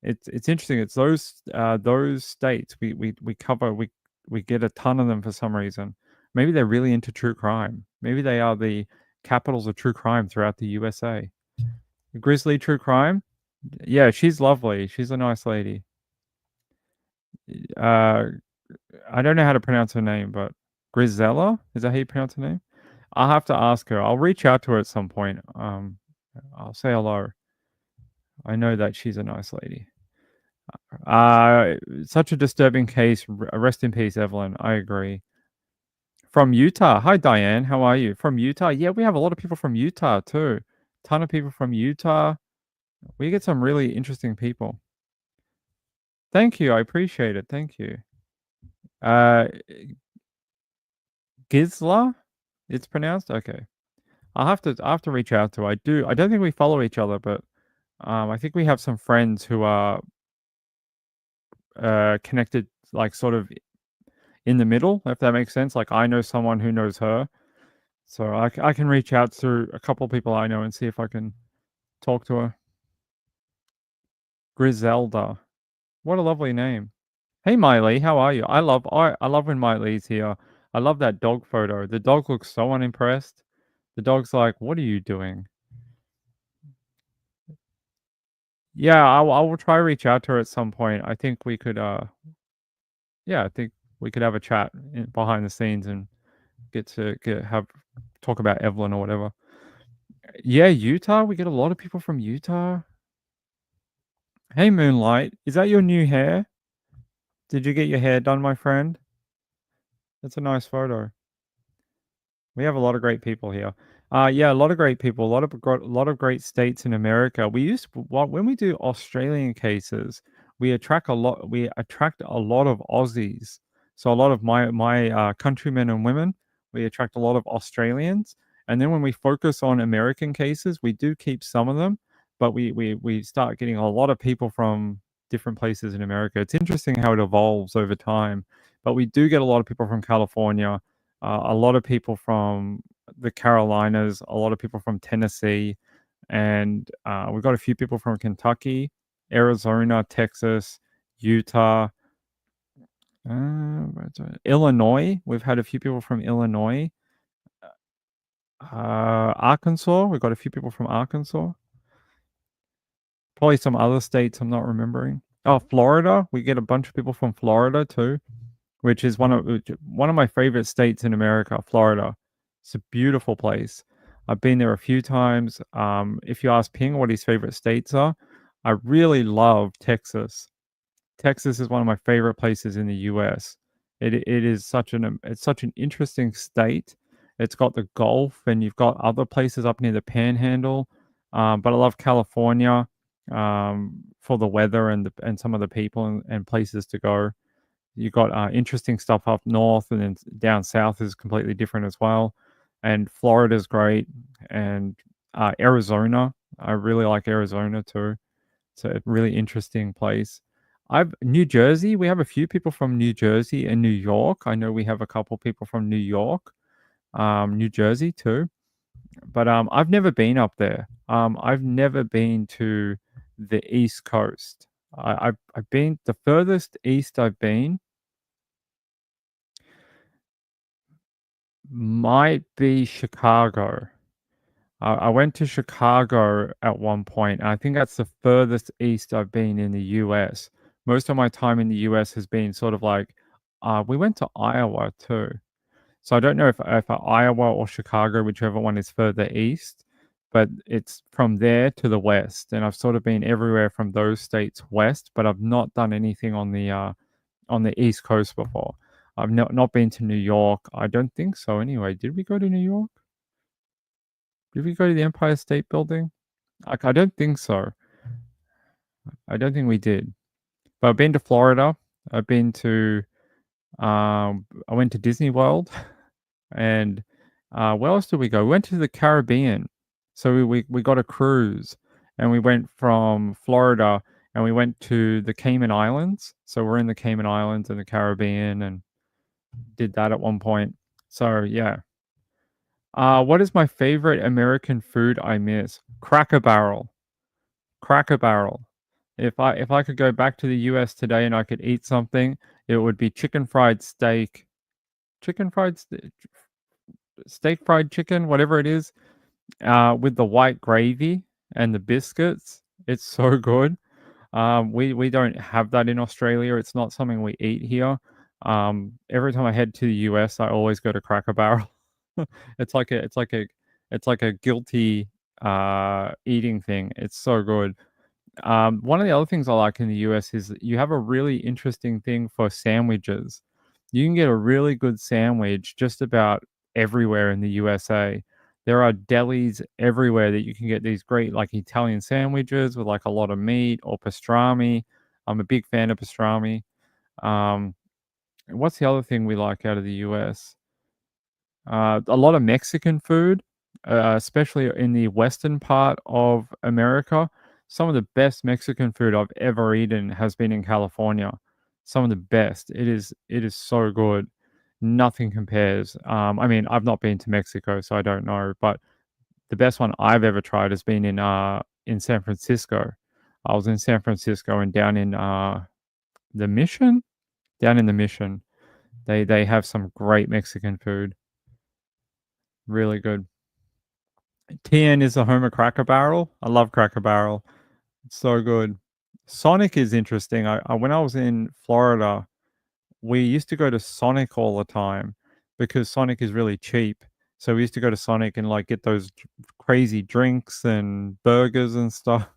It's interesting. It's those states we cover. We get a ton of them for some reason. Maybe they're really into true crime. Maybe they are the capitals of true crime throughout the USA. Grizzly True Crime. Yeah, she's lovely. She's a nice lady. Uh, I don't know how to pronounce her name, but Grisella? Is that how you pronounce her name? I'll have to ask her. I'll reach out to her at some point. I'll say hello. I know that she's a nice lady. Such a disturbing case. Rest in peace, Evelyn. I agree. From Utah. Hi, Diane. How are you? From Utah? Yeah, we have a lot of people from Utah too. Ton of people from Utah. We get some really interesting people. Thank you. I appreciate it. Thank you. Uh, Gizla, it's pronounced? Okay. I'll have to reach out to her. I don't think we follow each other, but I think we have some friends who are connected, like sort of in the middle, if that makes sense. Like I know someone who knows her. So I can reach out to a couple of people I know and see if I can talk to her. Griselda. What a lovely name. Hey Miley, how are you? I love when Miley's here. I love that dog photo. The dog looks so unimpressed. The dog's like, "What are you doing?" Yeah, I will try reach out to her at some point. I think we could, yeah, I think we could have a chat behind the scenes and talk about Evelyn or whatever. Yeah, Utah. We get a lot of people from Utah. Hey, Moonlight, is that your new hair? Did you get your hair done, my friend? That's a nice photo. We have a lot of great people here. Yeah, a lot of great people, a lot of great states in America. When we do Australian cases, we attract a lot. We attract a lot of Aussies. So a lot of my countrymen and women, we attract a lot of Australians. And then when we focus on American cases, we do keep some of them, but we start getting a lot of people from different places in America. It's interesting how it evolves over time, but we do get a lot of people from California, a lot of people from the Carolinas, a lot of people from Tennessee, and we've got a few people from Kentucky, Arizona, Texas, Utah, Illinois. We've had a few people from Illinois, Arkansas. We've got a few people from Arkansas. Probably some other states I'm not remembering. Oh, Florida. We get a bunch of people from Florida too, which is one of my favorite states in America, Florida. It's a beautiful place. I've been there a few times. If you ask Ping what his favorite states are, I really love Texas. Texas is one of my favorite places in the US. It is it's such an interesting state. It's got the Gulf, and you've got other places up near the Panhandle. But I love California for the weather and some of the people and places to go. You got interesting stuff up north, and then down south is completely different as well. And Florida's great, and Arizona. I really like Arizona too. It's a really interesting place. I've New Jersey. We have a few people from New Jersey and New York. I know we have a couple people from New York, New Jersey too. But I've never been up there. I've never been to the East Coast. I've been the furthest east I've been might be Chicago. I went to Chicago at one point, and I think that's the furthest east I've been in the US. Most of my time in the US has been sort of like, we went to Iowa too. So I don't know if Iowa or Chicago, whichever one is further east, but it's from there to the west, and I've sort of been everywhere from those states west, but I've not done anything on the East Coast before. I've not been to New York. I don't think so. Anyway, did we go to New York? Did we go to the Empire State Building? Like, I don't think so. I don't think we did. But I've been to Florida. I've been to. I went to Disney World, and where else did we go? We went to the Caribbean. So we got a cruise, and we went from Florida, and we went to the Cayman Islands. So we're in the Cayman Islands in the Caribbean, and did that at one point. So yeah. What is my favorite American food I miss? Cracker Barrel. Cracker Barrel. If I could go back to the US today and I could eat something, it would be chicken fried steak. Chicken fried steak fried chicken, whatever it is, with the white gravy and the biscuits. It's so good. We don't have that in Australia. It's not something we eat here. Every time I head to the US, I always go to Cracker Barrel. It's like a guilty eating thing. It's so good. One of the other things I like in the US is that you have a really interesting thing for sandwiches. You can get a really good sandwich just about everywhere in the USA. There are delis everywhere that you can get these great like Italian sandwiches with like a lot of meat or pastrami. I'm a big fan of pastrami. Um, what's the other thing we like out of the US? A lot of Mexican food, especially in the western part of America. Some of the best Mexican food I've ever eaten has been in California. Some of the best. It is so good. Nothing compares. I mean, I've not been to Mexico, so I don't know, but the best one I've ever tried has been in San Francisco. I was in San Francisco and down in the Mission. Down in the Mission, they have some great Mexican food. Really good. TN is the home of Cracker Barrel. I love Cracker Barrel. It's so good. Sonic is interesting. I when I was in Florida, we used to go to Sonic all the time because Sonic is really cheap. So we used to go to Sonic and like get those crazy drinks and burgers and stuff.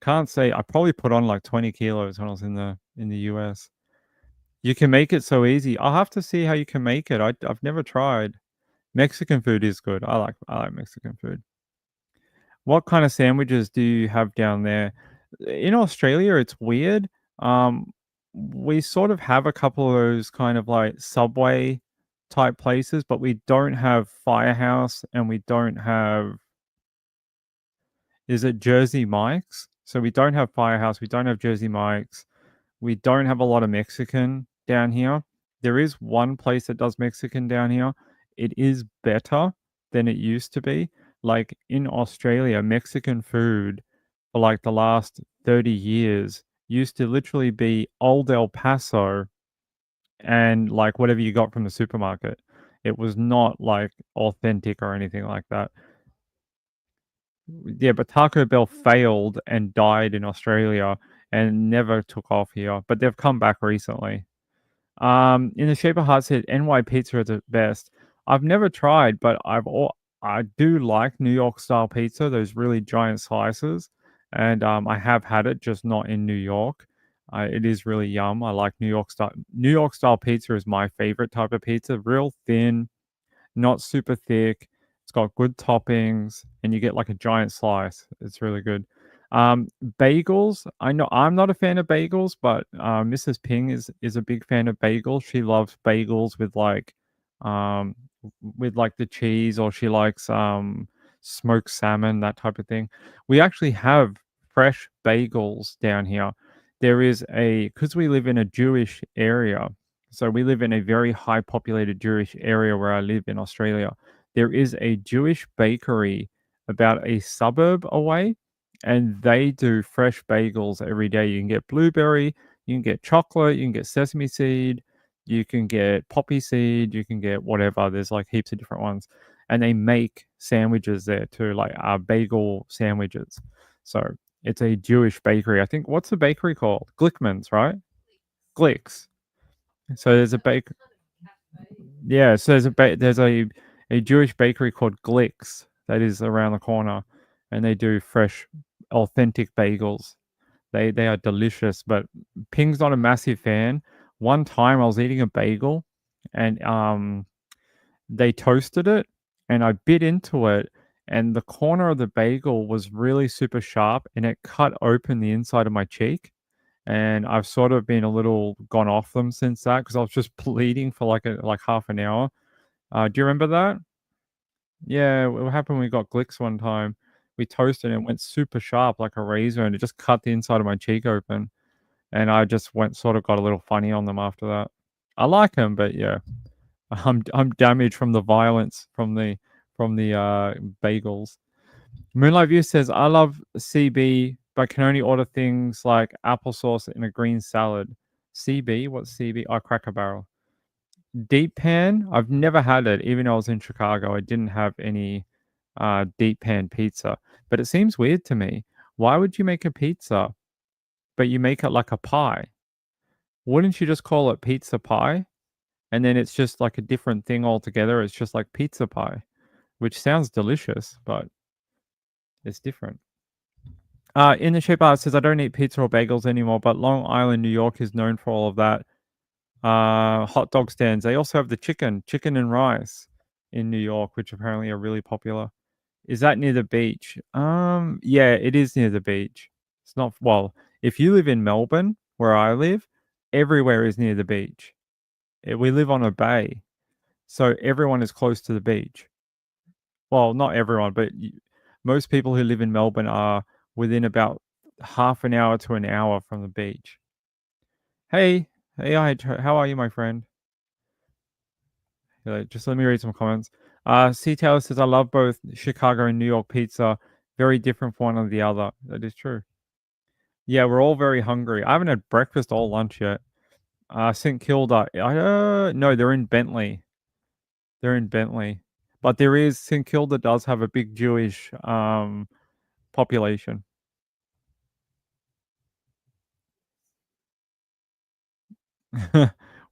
Can't say I probably put on like 20 kilos when I was in the US. You can make it so easy. I'll have to see how you can make it. I've never tried. Mexican food is good. I like Mexican food. What kind of sandwiches do you have down there? In Australia, it's weird. Um, we sort of have a couple of those kind of like Subway type places, but we don't have Firehouse and we don't have, is it Jersey Mike's? So we don't have Firehouse, we don't have Jersey Mike's. We don't have a lot of Mexican down here. There is one place that does Mexican down here. It is better than it used to be. Like in Australia, Mexican food for like the last 30 years used to literally be Old El Paso and like whatever you got from the supermarket. It was not like authentic or anything like that. Yeah, but Taco Bell failed and died in Australia and never took off here, but they've come back recently. In the Shape of Heart said NY pizza is the best. I've never tried, but I do like New York style pizza, those really giant slices, and I have had it, just not in New York. It is really yum. I like New York style. New York style pizza is my favorite type of pizza. Real thin, not super thick. It's got good toppings, and you get like a giant slice. It's really good. Bagels. I know I'm not a fan of bagels, but Mrs. Ping is a big fan of bagels. She loves bagels um, with like the cheese, or she likes smoked salmon, that type of thing. We actually have fresh bagels down here. There is a because we live in a Jewish area, so we live in a very high populated Jewish area where I live in Australia. There is a Jewish bakery about a suburb away, and they do fresh bagels every day. You can get blueberry, you can get chocolate, you can get sesame seed, you can get poppy seed, you can get whatever. There's like heaps of different ones. And they make sandwiches there too, like bagel sandwiches. So it's a Jewish bakery. I think what's the bakery called? Glickman's, right? Glicks. So there's a bake. Yeah, so there's a Jewish bakery called Glicks that is around the corner, and they do fresh, authentic bagels. They are delicious, but Ping's not a massive fan. One time I was eating a bagel, and they toasted it, and I bit into it, and the corner of the bagel was really super sharp, and it cut open the inside of my cheek. And I've sort of been a little gone off them since that because I was just bleeding for like half an hour. Do you remember that? Yeah, what happened when we got Glicks one time? We toasted and it went super sharp like a razor, and it just cut the inside of my cheek open. And I just sort of got a little funny on them after that. I like them, but yeah, I'm damaged from the violence from the bagels. Moonlight View says I love CB, but can only order things like applesauce in a green salad. CB, what's CB? Oh, Cracker Barrel. Deep pan, I've never had it. Even though I was in Chicago, I didn't have any deep pan pizza. But it seems weird to me. Why would you make a pizza, but you make it like a pie? Wouldn't you just call it pizza pie? And then it's just like a different thing altogether. It's just like pizza pie, which sounds delicious, but it's different. In the shape art says I don't eat pizza or bagels anymore, but Long Island, New York is known for all of that. Hot dog stands. They also have the chicken and rice in New York, which apparently are really popular. Is that near the beach? Yeah, it is near the beach. It's not, well, if you live in Melbourne, where I live, everywhere is near the beach. We live on a bay, so everyone is close to the beach. Well, not everyone, but most people who live in Melbourne are within about half an hour to an hour from the beach. Hey, hey, how are you, my friend? Just let me read some comments. C. Taylor says, I love both Chicago and New York pizza. Very different from one or the other. That is true. Yeah, we're all very hungry. I haven't had breakfast or lunch yet. St. Kilda. No, they're in Bentley. They're in Bentley. But there is St Kilda does have a big Jewish population.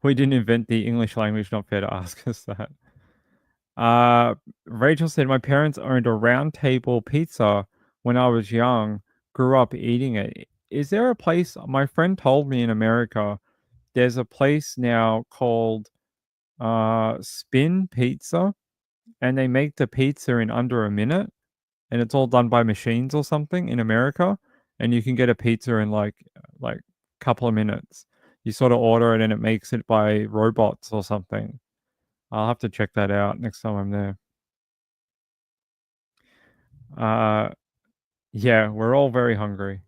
We didn't invent the English language. Not fair to ask us that. Rachel said, my parents owned a round table pizza when I was young, grew up eating it. Is there a place? My friend told me in America, there's a place now called Spin Pizza, and they make the pizza in under a minute, and it's all done by machines or something in America, and you can get a pizza in like couple of minutes. You sort of order it and it makes it by robots or something. I'll have to check that out next time I'm there. Uh, yeah, we're all very hungry.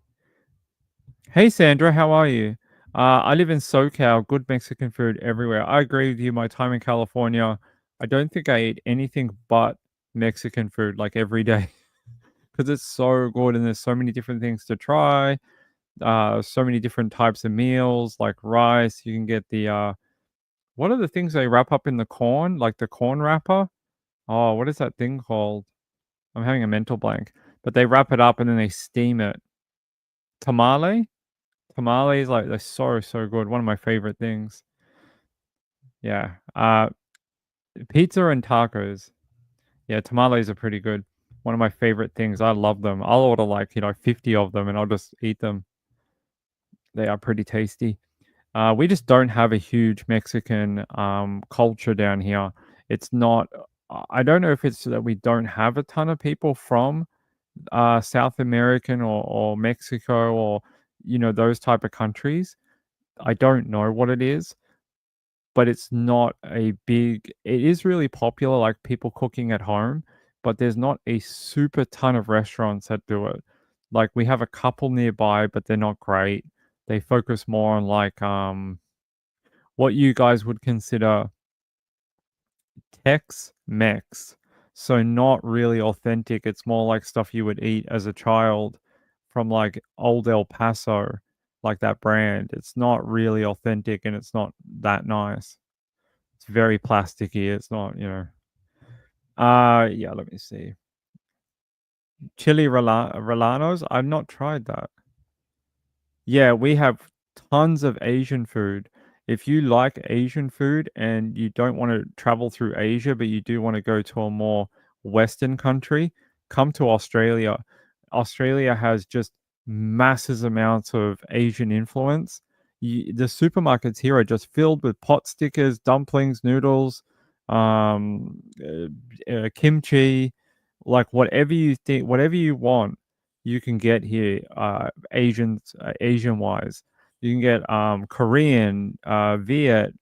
Hey Sandra, how are you? I live in SoCal, good Mexican food everywhere. I agree with you. My time in California, I don't think I ate anything but Mexican food like every day because it's so good and there's so many different things to try. So many different types of meals like rice. You can get the what are the things they wrap up in the corn, like the corn wrapper? Oh, what is that thing called? I'm having a mental blank. But they wrap it up and then they steam it. Tamale? Tamales, like they're so good. One of my favorite things. Yeah. Pizza and tacos. Yeah, tamales are pretty good. One of my favorite things. I love them. I'll order like, 50 of them and I'll just eat them. They are pretty tasty. We just don't have a huge Mexican culture down here. It's not. I don't know if it's that we don't have a ton of people from South American or Mexico or those type of countries. I don't know what it is, but it's not a big. It is really popular, like people cooking at home, but there's not a super ton of restaurants that do it. Like we have a couple nearby, but they're not great. They focus more on like what you guys would consider Tex-Mex. So not really authentic. It's more like stuff you would eat as a child from like old El Paso, like that brand. It's not really authentic and it's not that nice. It's very plasticky. It's not. Yeah, let me see. Chili Relanos. I've not tried that. Yeah, we have tons of Asian food. If you like Asian food and you don't want to travel through Asia, but you do want to go to a more Western country, come to Australia. Australia has just massive amounts of Asian influence. The supermarkets here are just filled with pot stickers, dumplings, noodles, kimchi, like whatever you think, whatever you want you can get here, Asian wise. You can get Korean, Viet,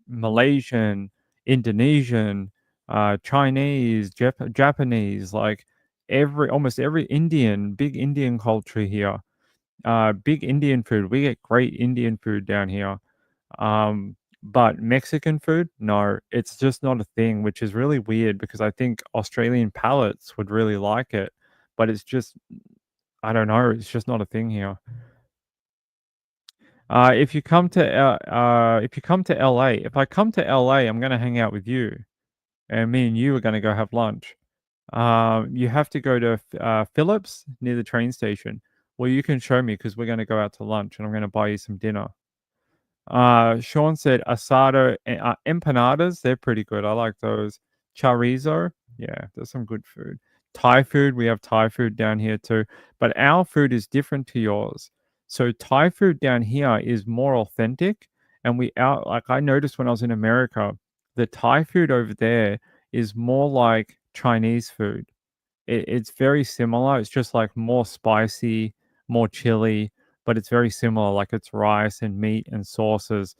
Malaysian, Indonesian, Chinese, Japanese, like almost every big Indian culture here. Big Indian food. We get great Indian food down here. But Mexican food, no, it's just not a thing, which is really weird because I think Australian palates would really like it, but it's just I don't know. It's just not a thing here. If you come to LA, if I come to LA, I'm gonna hang out with you, and me and you are gonna go have lunch. You have to go to Phillips near the train station. Well, you can show me because we're gonna go out to lunch, and I'm gonna buy you some dinner. Sean said asado empanadas. They're pretty good. I like those. Chorizo. Yeah, there's some good food. Thai food. We have Thai food down here too, but our food is different to yours. So Thai food down here is more authentic, and like I noticed when I was in America, the Thai food over there is more like Chinese food. It's very similar. It's just like more spicy, more chili, but it's very similar. Like it's rice and meat and sauces.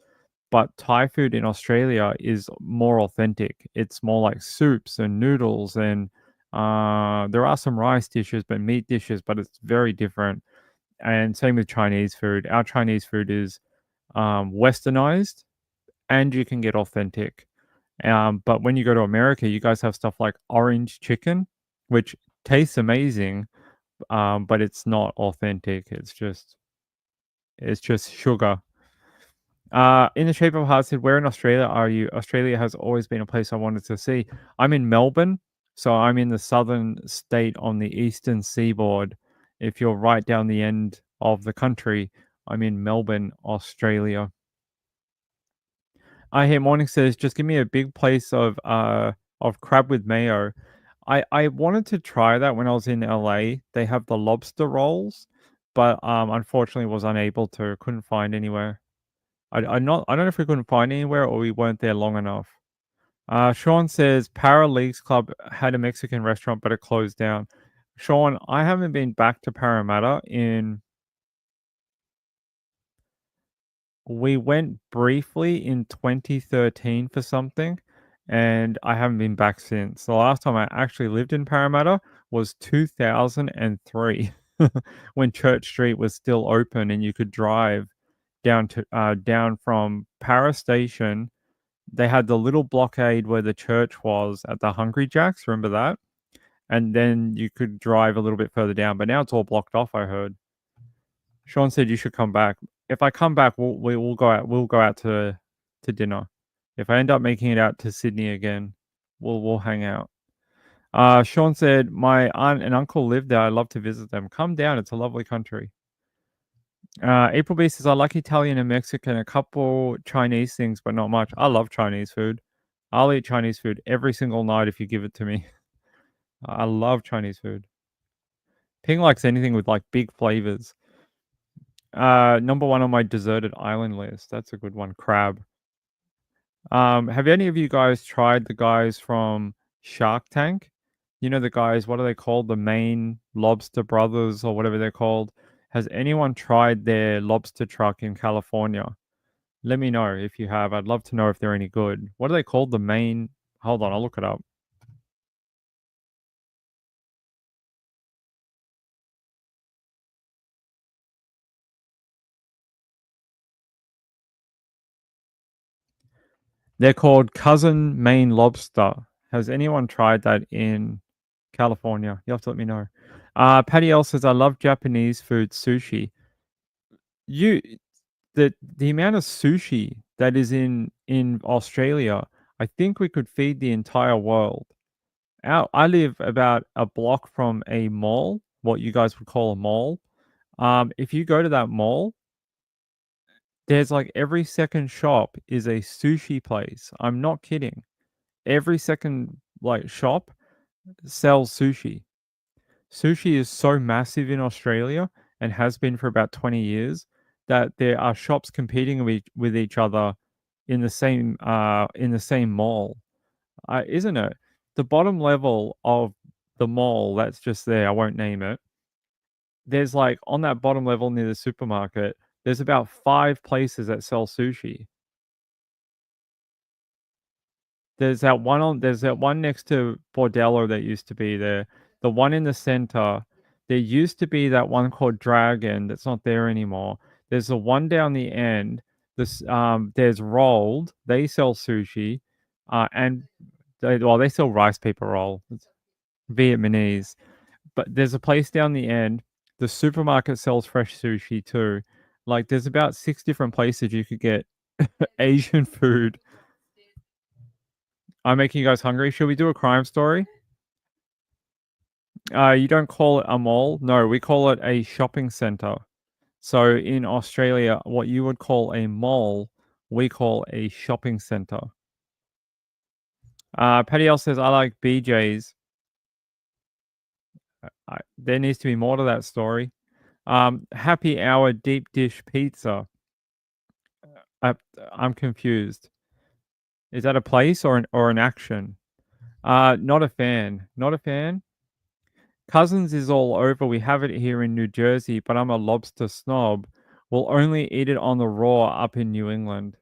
But Thai food in Australia is more authentic. It's more like soups and noodles, and there are some rice dishes, but meat dishes, but it's very different. And same with Chinese food. Our Chinese food is westernized, and you can get authentic. But when you go to America, you guys have stuff like orange chicken, which tastes amazing, but it's not authentic. It's just sugar. In the Shape of Heart said, "Where in Australia are you? Australia has always been a place I wanted to see." I'm in Melbourne, so I'm in the southern state on the eastern seaboard. If you're right down the end of the country, I'm in Melbourne, Australia. I hear Morning says, "Just give me a big place of crab with mayo." I wanted to try that when I was in LA. They have the lobster rolls, but unfortunately was unable to. Couldn't find anywhere. I don't know if we couldn't find anywhere or we weren't there long enough. Sean says Para Leagues Club had a Mexican restaurant, but it closed down. Sean, I haven't been back to Parramatta in. We went briefly in 2013 for something, and I haven't been back since. The last time I actually lived in Parramatta was 2003, when Church Street was still open and you could drive down from Para Station. They had the little blockade where the church was at the Hungry Jacks. Remember that? And then you could drive a little bit further down, but now it's all blocked off. I heard. Sean said you should come back. If I come back, we'll go out. We'll go out to dinner. If I end up making it out to Sydney again, we'll hang out. Sean said my aunt and uncle live there. I'd love to visit them. Come down. It's a lovely country. April B says I like Italian and Mexican, a couple Chinese things, but not much. I love Chinese food. I'll eat Chinese food every single night if you give it to me. I love Chinese food. Ping likes anything with like big flavors. Number one on my deserted island list. That's a good one. Crab. Have any of you guys tried the guys from Shark Tank? You know the guys, what are they called? The Maine Lobster Brothers or whatever they're called. Has anyone tried their lobster truck in California? Let me know if you have. I'd love to know if they're any good. What are they called? The Maine. Hold on, I'll look it up. They're called Cousin Maine Lobster. Has anyone tried that in California? You have to let me know. Patty L says, I love Japanese food, sushi. You the amount of sushi that is in Australia, I think we could feed the entire world. I live about a block from a mall, what you guys would call a mall. If you go to that mall, there's like every second shop is a sushi place. I'm not kidding. Every second like shop sells sushi. Sushi is so massive in Australia and has been for about 20 years that there are shops competing with each other in the same mall. Isn't it? The bottom level of the mall that's just there, I won't name it. There's like on that bottom level near the supermarket, there's about 5 places that sell sushi. There's that one next to Bordello that used to be there. The one in the center. There used to be that one called Dragon that's not there anymore. There's the one down the end. There's Rolled. They sell sushi, and they sell rice paper roll. It's Vietnamese. But there's a place down the end. The supermarket sells fresh sushi too. Like there's about 6 different places you could get Asian food. I'm making you guys hungry. Should we do a crime story? You don't call it a mall. No, we call it a shopping center. So in Australia, what you would call a mall, we call a shopping center. Patty L says, I like BJ's. There needs to be more to that story. Happy Hour deep dish pizza. I'm confused. Is that a place or an action? Not a fan. Not a fan. Cousins is all over. We have it here in New Jersey, but I'm a lobster snob. We'll only eat it on the raw up in New England.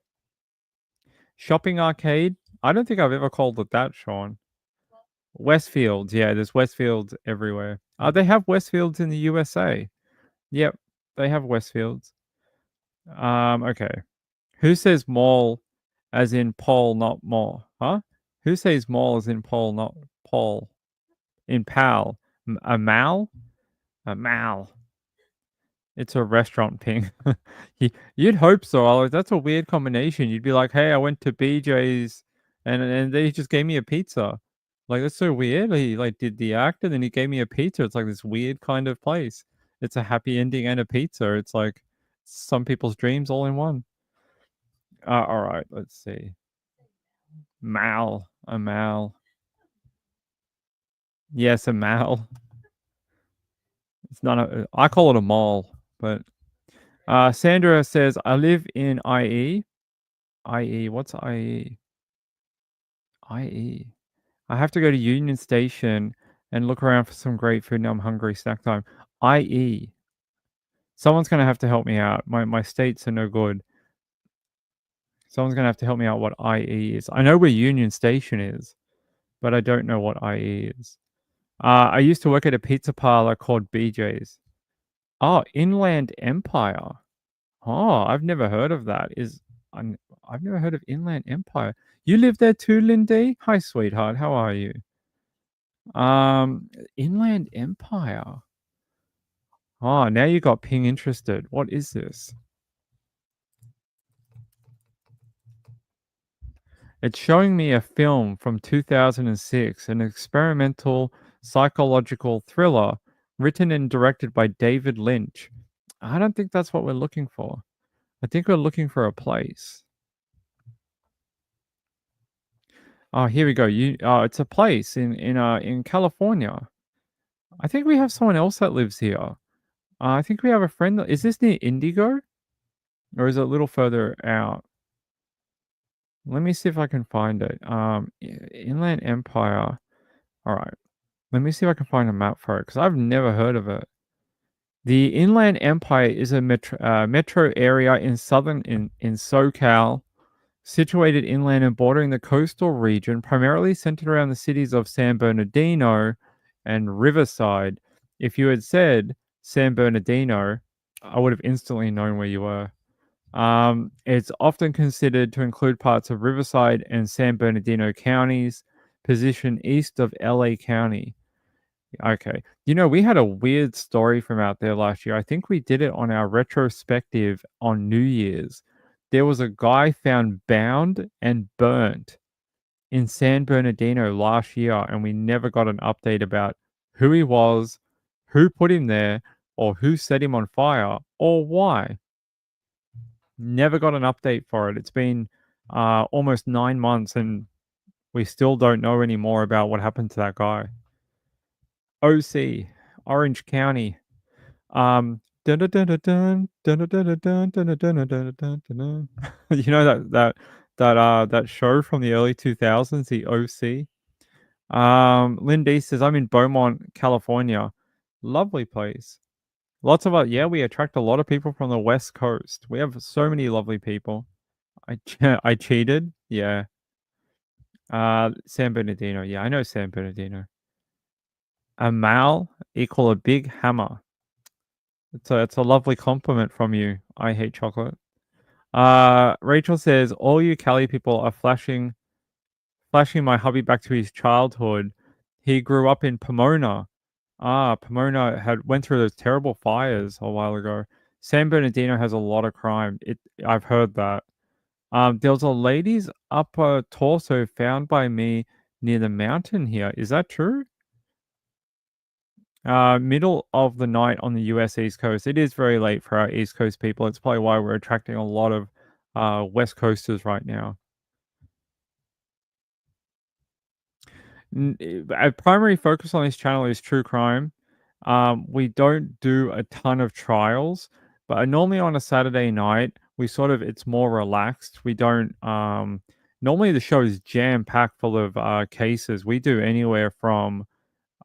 Shopping arcade? I don't think I've ever called it that, Sean. Westfields, yeah, there's Westfields everywhere. They have Westfields in the USA. Yep, they have Westfields. Okay. Who says mall as in Paul, not mall? Huh? Who says mall as in Paul, not Paul? In pal. A mal? A mal. It's a restaurant ping. You'd hope so. That's a weird combination. You'd be like, "Hey, I went to BJ's and they just gave me a pizza." Like, that's so weird. He, like, did the act and then he gave me a pizza. It's like this weird kind of place. It's a happy ending and a pizza. It's like some people's dreams all in one. Alright, let's see. A mal. Yes, a mal. It's not I call it a mall, but Sandra says, "I live in IE." IE, what's IE? IE. I have to go to Union Station and look around for some great food. Now I'm hungry. Snack time. IE. Someone's gonna have to help me out. My states are no good. Someone's gonna have to help me out what IE is. I know where Union Station is, but I don't know what IE is. I used to work at a pizza parlor called BJ's. Oh, Inland Empire. Oh, I've never heard of that. I've never heard of Inland Empire. You live there too, Lindy? Hi, sweetheart. How are you? Inland Empire. Oh, now you got Ping interested. What is this? It's showing me a film from 2006, an experimental psychological thriller written and directed by David Lynch. I don't think that's what we're looking for. I think we're looking for a place. Oh, here we go. It's a place in California. I think we have someone else that lives here. I think we have a friend. Is this near Indigo, or is it a little further out? Let me see if I can find it. Inland Empire. All right. Let me see if I can find a map for it because I've never heard of it. The Inland Empire is a metro area in SoCal, situated inland and bordering the coastal region, primarily centered around the cities of San Bernardino and Riverside. If you had said San Bernardino, I would have instantly known where you were. It's often considered to include parts of Riverside and San Bernardino counties, positioned east of LA County. Okay. We had a weird story from out there last year. I think we did it on our retrospective on New Year's. There was a guy found bound and burnt in San Bernardino last year, and we never got an update about who he was, who put him there, or who set him on fire, or why. Never got an update for it. It's been almost 9 months, and we still don't know any more about what happened to that guy. OC, Orange County. You know that show from the early 2000s, the OC. Lindy says, I'm in Beaumont, California. Lovely place. Lots of we attract a lot of people from the West Coast. We have so many lovely people. I cheated. Yeah. San Bernardino. Yeah, I know San Bernardino. A mal equal a big hammer. It's a lovely compliment from you. I hate chocolate. Rachel says, all you Cali people are flashing my hubby back to his childhood. He grew up in Pomona. Pomona went through those terrible fires a while ago. San Bernardino has a lot of crime. I've heard that. There was a lady's upper torso found by me near the mountain here. Is that true? Middle of the night on the US East Coast. It is very late for our East Coast people. It's probably why we're attracting a lot of West Coasters right now. Our primary focus on this channel is true crime. We don't do a ton of trials, but normally on a Saturday night, it's more relaxed. We don't, normally the show is jam packed full of cases. We do anywhere from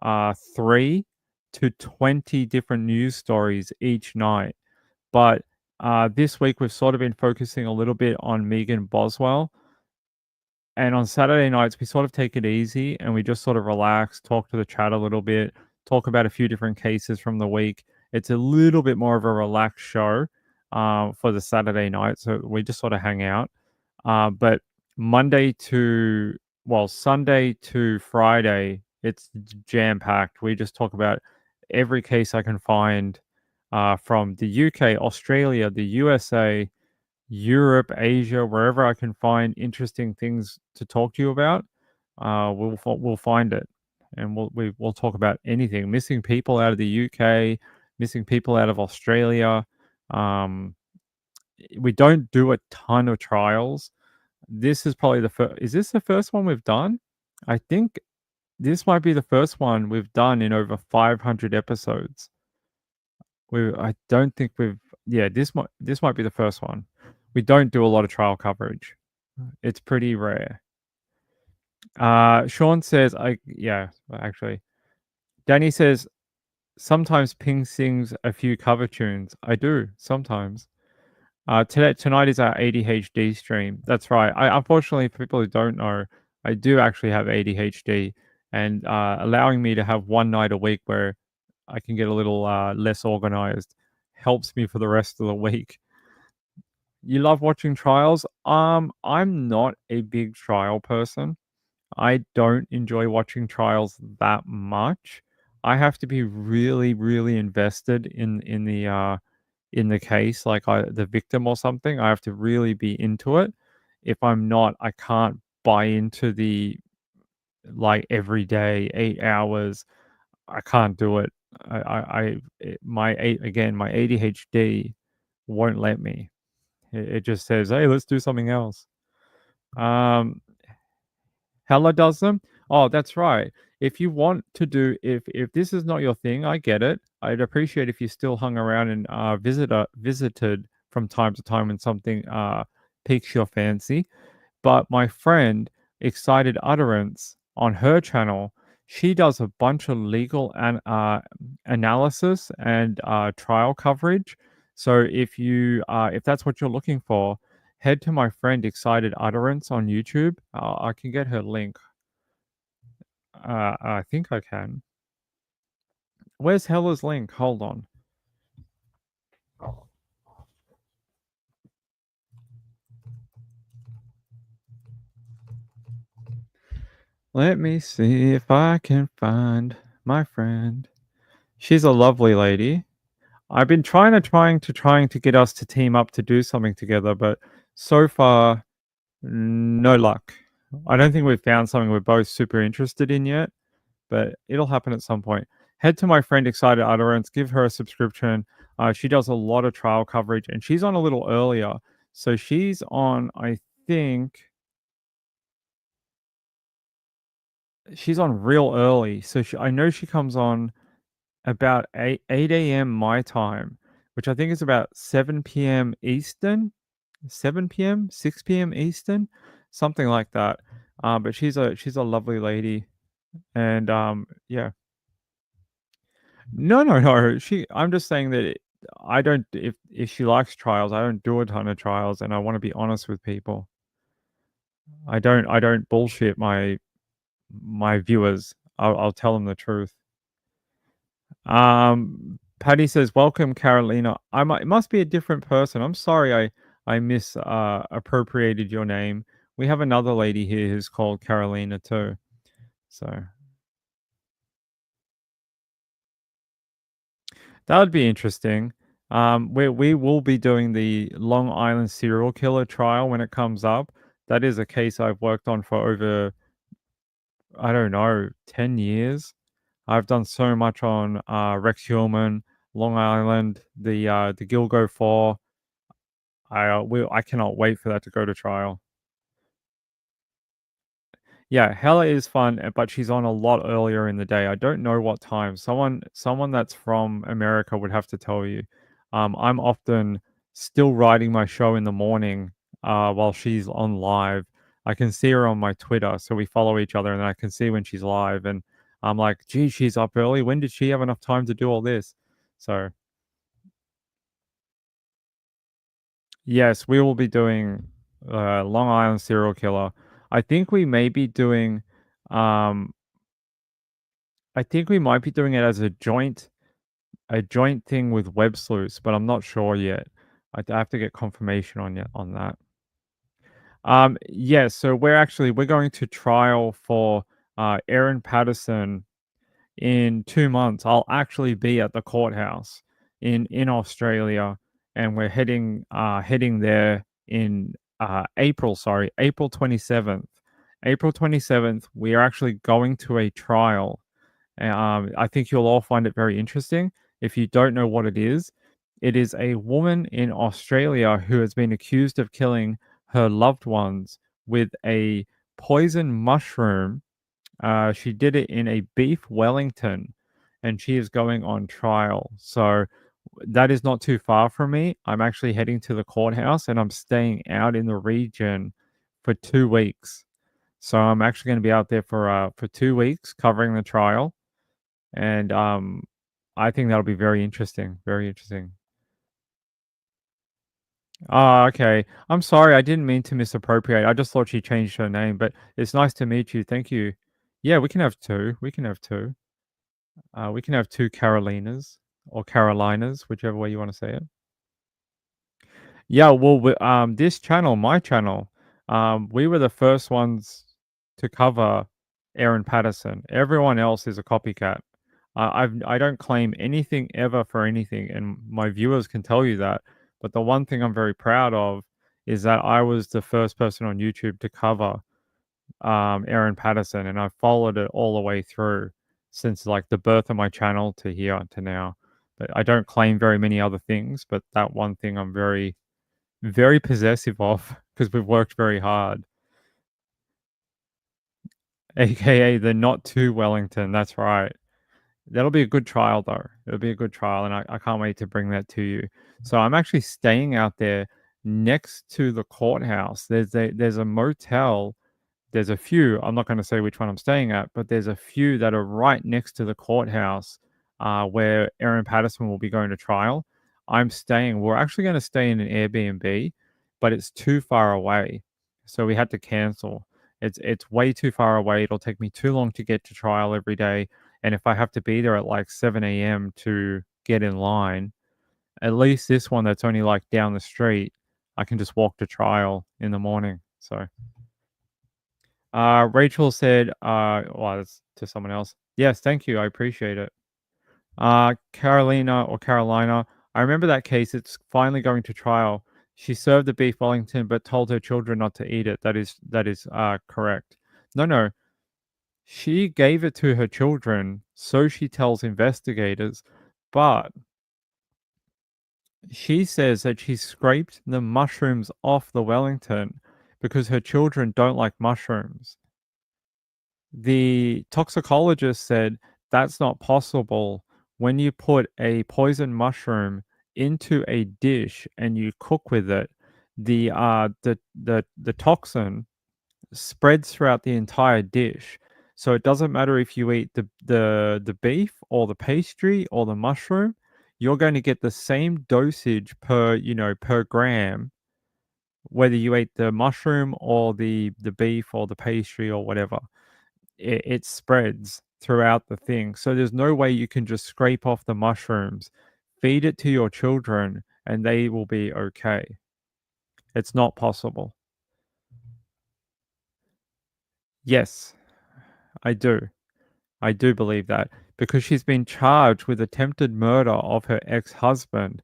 3 to 20 different news stories each night. But this week we've sort of been focusing a little bit on Megan Boswell. And on Saturday nights, we sort of take it easy and we just sort of relax, talk to the chat a little bit, talk about a few different cases from the week. It's a little bit more of a relaxed show for the Saturday night. So we just sort of hang out. But Sunday to Friday, it's jam packed. We just talk about every case I can find from the UK, Australia, the USA, Europe, Asia, wherever I can find interesting things to talk to you about, we'll find it, and we'll talk about anything. Missing people out of the UK, missing people out of Australia. Um, we don't do a ton of trials. This is probably the first. Is this the first one we've done? I think this might be the first one we've done in over 500 episodes. I don't think we've. Yeah, this might be the first one. We don't do a lot of trial coverage. It's pretty rare. Sean says, actually, Danny says sometimes Ping sings a few cover tunes. I do sometimes. Tonight is our ADHD stream. That's right. Unfortunately, for people who don't know, I do actually have ADHD, and allowing me to have one night a week where I can get a little less organized helps me for the rest of the week. You love watching trials? I'm not a big trial person. I don't enjoy watching trials that much. I have to be really, really invested in the case, like the victim or something. I have to really be into it. If I'm not, I can't buy into the like every day 8 hours. I can't do it. My ADHD won't let me. It just says, "Hey, let's do something else." Um, Hella does them. Oh, that's right. If you want to do, if this is not your thing, I get it. I'd appreciate if you still hung around and visited from time to time when something piques your fancy. But my friend, Excited Utterance, on her channel, she does a bunch of legal and analysis and trial coverage. So if that's what you're looking for, head to my friend Excited Utterance on YouTube. I can get her link. I think I can. Where's Hella's link? Hold on. Let me see if I can find my friend. She's a lovely lady. I've been trying to get us to team up to do something together, but so far, no luck. I don't think we've found something we're both super interested in yet, but it'll happen at some point. Head to my friend Excited Utterance, give her a subscription. She does a lot of trial coverage, and she's on a little earlier. So she's on, I think, she's on real early. So I know she comes on about 8 a.m. my time, which I think is about 7 p.m. Eastern, 7 p.m., 6 p.m. Eastern, something like that. But she's a lovely lady, and yeah. No. I'm just saying that I don't. If she likes trials, I don't do a ton of trials, and I want to be honest with people. I don't bullshit my viewers. I'll tell them the truth. Patty says, "Welcome, Carolina. It must be a different person. I'm sorry, I appropriated your name. We have another lady here who's called Carolina too. So that would be interesting. We will be doing the Long Island serial killer trial when it comes up. That is a case I've worked on for over, I don't know, 10 years. I've done so much on Rex Hillman, Long Island, the Gilgo 4. I cannot wait for that to go to trial. Yeah, Hella is fun, but she's on a lot earlier in the day. I don't know what time. Someone that's from America would have to tell you. I'm often still writing my show in the morning while she's on live. I can see her on my Twitter, so we follow each other, and I can see when she's live. And I'm like, gee, she's up early. When did she have enough time to do all this? So yes, we will be doing Long Island serial killer. I think we may be doing um I think we might be doing it as a joint thing with Web Sleuths, but I'm not sure yet. I have to get confirmation on that. Yeah, so we're going to trial for Aaron Patterson in 2 months. I'll actually be at the courthouse. in Australia, and we're heading there in April. Sorry, April 27th. April 27th, we are actually going to a trial. I think you'll all find it very interesting. If you don't know what it is a woman in Australia who has been accused of killing her loved ones with a poison mushroom. She did it in a beef Wellington, and she is going on trial. So that is not too far from me. I'm actually heading to the courthouse, and I'm staying out in the region for 2 weeks. So I'm actually going to be out there for 2 weeks covering the trial, and I think that'll be very interesting. Very interesting. Oh, okay. I'm sorry. I didn't mean to misappropriate. I just thought she changed her name, but it's nice to meet you. Thank you. Yeah, we can have two. We can have two. We can have two Carolinas or Carolinas, whichever way you want to say it. Yeah, well, this channel, my channel, we were the first ones to cover Aaron Patterson. Everyone else is a copycat. I don't claim anything ever for anything, and my viewers can tell you that. But the one thing I'm very proud of is that I was the first person on YouTube to cover Aaron Patterson, and I've followed it all the way through since like the birth of my channel to here to now. But I don't claim very many other things, but that one thing I'm very, very possessive of because we've worked very hard. AKA the not too Wellington. That's right. That'll be a good trial, though. It'll be a good trial, and I can't wait to bring that to you. So I'm actually staying out there next to the courthouse. There's a motel. There's a few. I'm not going to say which one I'm staying at, but there's a few that are right next to the courthouse, where Aaron Patterson will be going to trial. I'm staying. We're actually going to stay in an Airbnb, but it's too far away, so we had to cancel. It's way too far away. It'll take me too long to get to trial every day. And if I have to be there at like 7 a.m. to get in line, at least this one that's only like down the street, I can just walk to trial in the morning. So, Rachel said, well, that's to someone else. Yes, thank you. I appreciate it. Carolina or Carolina, I remember that case. It's finally going to trial. She served the beef Wellington, but told her children not to eat it. That is correct. No. She gave it to her children, so she tells investigators, but she says that she scraped the mushrooms off the Wellington because her children don't like mushrooms. The toxicologist said that's not possible. When you put a poison mushroom into a dish and you cook with it, the toxin spreads throughout the entire dish. So it doesn't matter if you eat the beef or the pastry or the mushroom, you're going to get the same dosage per gram, whether you eat the mushroom or the beef or the pastry or whatever. It spreads throughout the thing. So there's no way you can just scrape off the mushrooms, feed it to your children, and they will be okay. It's not possible. Yes, I do. I do believe that because she's been charged with attempted murder of her ex-husband.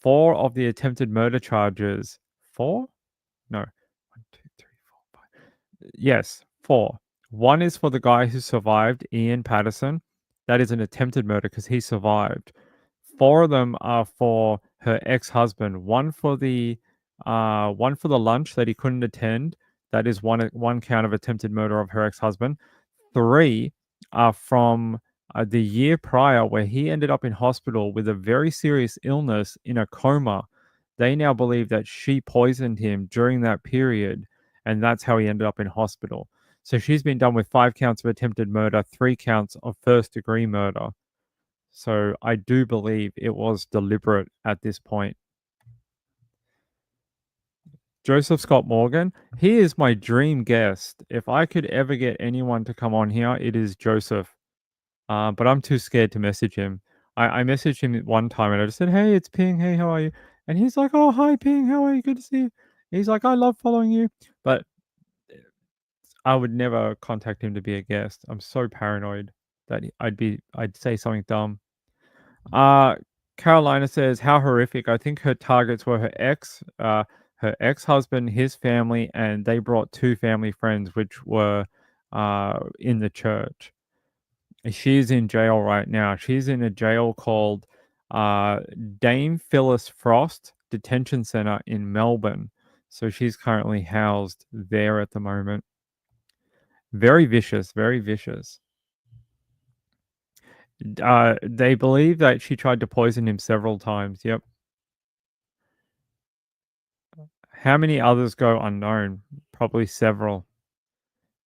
Four of the attempted murder charges. Four? No. 1, 2, 3, 4, 5. Yes, four. One is for the guy who survived, Ian Patterson. That is an attempted murder because he survived. Four of them are for her ex-husband. One for the lunch that he couldn't attend. That is one count of attempted murder of her ex-husband. Three are from the year prior, where he ended up in hospital with a very serious illness in a coma. They now believe that she poisoned him during that period, and that's how he ended up in hospital. So she's been done with 5 counts of attempted murder, 3 counts of first-degree murder. So I do believe it was deliberate at this point. Joseph Scott Morgan, he is my dream guest. If I could ever get anyone to come on here, it is Joseph. But I'm too scared to message him. I messaged him one time and I just said, "Hey, it's Ping. Hey, how are you?" And he's like, "Oh, hi, Ping. How are you? Good to see you." He's like, "I love following you." But I would never contact him to be a guest. I'm so paranoid that I'd say something dumb. Uh, Carolina says, "How horrific! I think her targets were her ex-husband, his family, and they brought 2 family friends, which were in the church." She's in jail right now. She's in a jail called uh, Dame Phyllis Frost Detention Center in Melbourne. So she's currently housed there at the moment. Very vicious, very vicious. They believe that she tried to poison him several times. Yep. How many others go unknown? Probably several.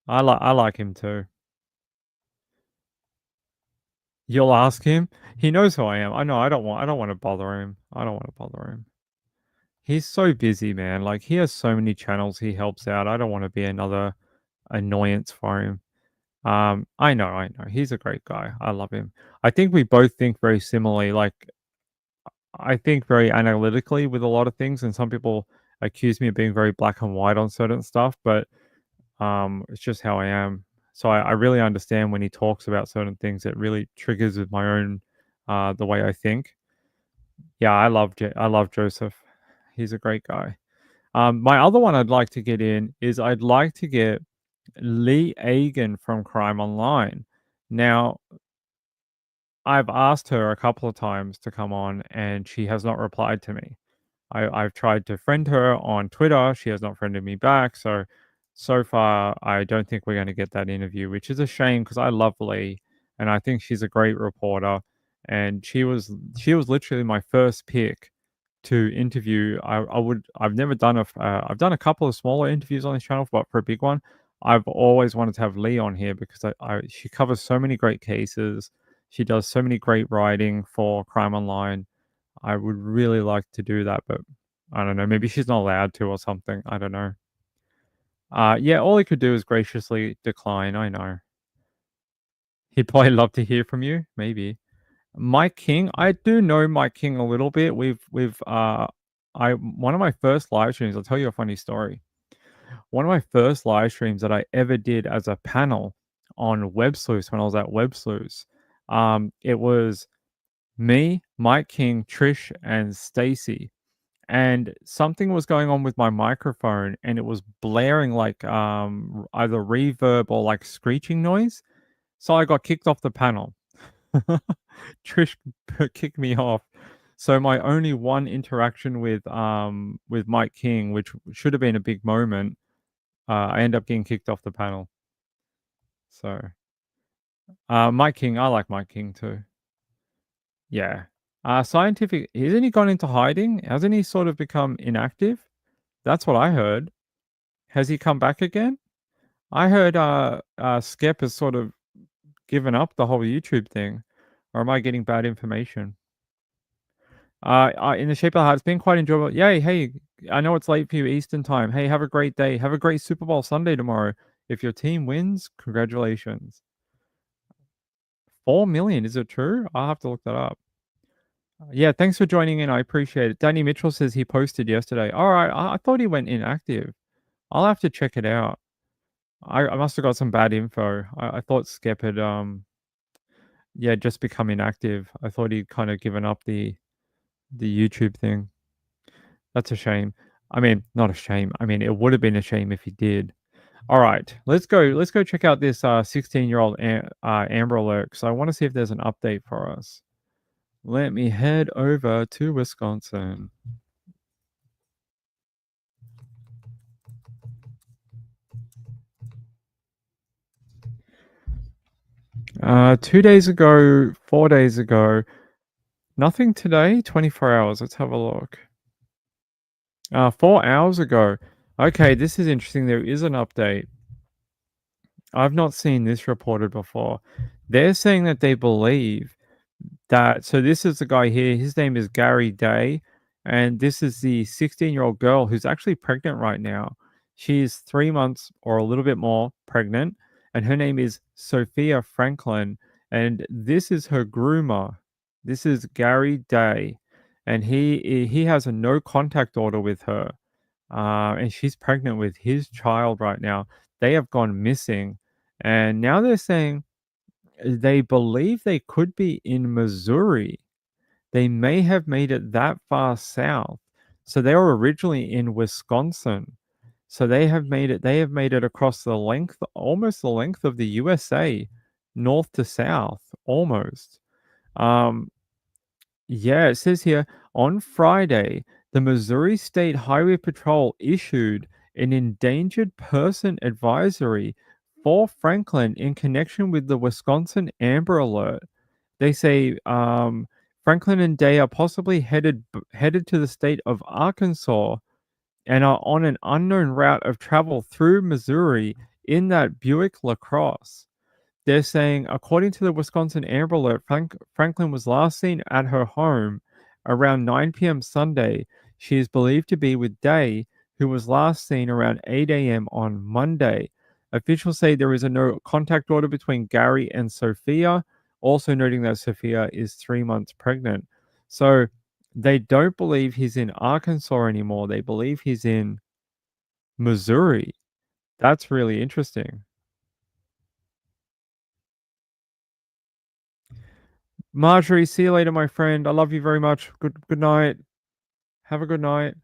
I like him too. You'll ask him. He knows who I am. I know. I don't want to bother him. I don't want to bother him. He's so busy, man. Like he has so many channels he helps out. I don't want to be another annoyance for him. I know. He's a great guy. I love him. I think we both think very similarly. Like I think very analytically with a lot of things, and some people accuse me of being very black and white on certain stuff, but it's just how I am. So I really understand when he talks about certain things. It really triggers with my own the way I think. Yeah, I love Joseph. He's a great guy. My other one I'd like to get in is I'd like to get Lee Agan from Crime Online. Now, I've asked her a couple of times to come on, and she has not replied to me. I've tried to friend her on Twitter. She has not friended me back. So far, I don't think we're going to get that interview, which is a shame because I love Lee, and I think she's a great reporter. And she was literally my first pick to interview. I've never done I've done a couple of smaller interviews on this channel, but for a big one, I've always wanted to have Lee on here because she covers so many great cases. She does so many great writing for Crime Online. I would really like to do that, but I don't know. Maybe she's not allowed to or something. I don't know. Yeah, all he could do is graciously decline. I know. He'd probably love to hear from you. Maybe. Mike King, I do know Mike King a little bit. I one of my first live streams, I'll tell you a funny story. One of my first live streams that I ever did as a panel on Web Sleuths when I was at Web Sleuths, it was me, Mike King, Trish, and Stacy. And something was going on with my microphone and it was blaring like either reverb or like screeching noise. So I got kicked off the panel. Trish kicked me off. So my only one interaction with Mike King, which should have been a big moment, I end up getting kicked off the panel. So Mike King, I like Mike King too. Yeah. Scientific, isn't he gone into hiding? Hasn't he sort of become inactive? That's what I heard. Has he come back again? I heard Skep has sort of given up the whole YouTube thing. Or am I getting bad information? In the shape of the heart, it's been quite enjoyable. Yay, hey, I know it's late for you Eastern time. Hey, have a great day. Have a great Super Bowl Sunday tomorrow. If your team wins, congratulations. 4 million, is it true? I'll have to look that up. Yeah, thanks for joining in. I appreciate it. Danny Mitchell says he posted yesterday. All right, I thought he went inactive. I'll have to check it out. I must have got some bad info. I thought Skep had yeah, just become inactive. I thought he'd kind of given up the YouTube thing. That's a shame. I mean, not a shame. I mean, it would have been a shame if he did. All right, let's go. Let's go check out this 16-year-old Amber Alert. So I want to see if there's an update for us. Let me head over to Wisconsin. Two days ago, 4 days ago, nothing today. 24 hours. Let's have a look. 4 hours ago. Okay, this is interesting. There is an update. I've not seen this reported before. They're saying that they believe that. So this is the guy here. His name is Gary Day, and this is the 16-year-old girl who's actually pregnant right now. She's 3 months or a little bit more pregnant, and her name is Sophia Franklin. And this is her groomer. This is Gary Day, and he has a no contact order with her, and she's pregnant with his child right now. They have gone missing, and now they're saying they believe they could be in Missouri. they may have made it that far south. So they were originally in Wisconsin. So they have made it across the length, almost the length of the USA, north to south, almost. Um, yeah, it says here on Friday, the Missouri State Highway Patrol issued an endangered person advisory for Franklin in connection with the Wisconsin Amber Alert. They say Franklin and Day are possibly headed to the state of Arkansas and are on an unknown route of travel through Missouri in that Buick LaCrosse. They're saying, according to the Wisconsin Amber Alert, Franklin was last seen at her home around 9 p.m. Sunday. She is believed to be with Day, who was last seen around 8 a.m. on Monday. Officials say there is a no contact order between Gary and Sophia, also noting that Sophia is 3 months pregnant. So they don't believe he's in Arkansas anymore. They believe he's in Missouri. That's really interesting. Marjorie, see you later, my friend. I love you very much. Good night. Have a good night.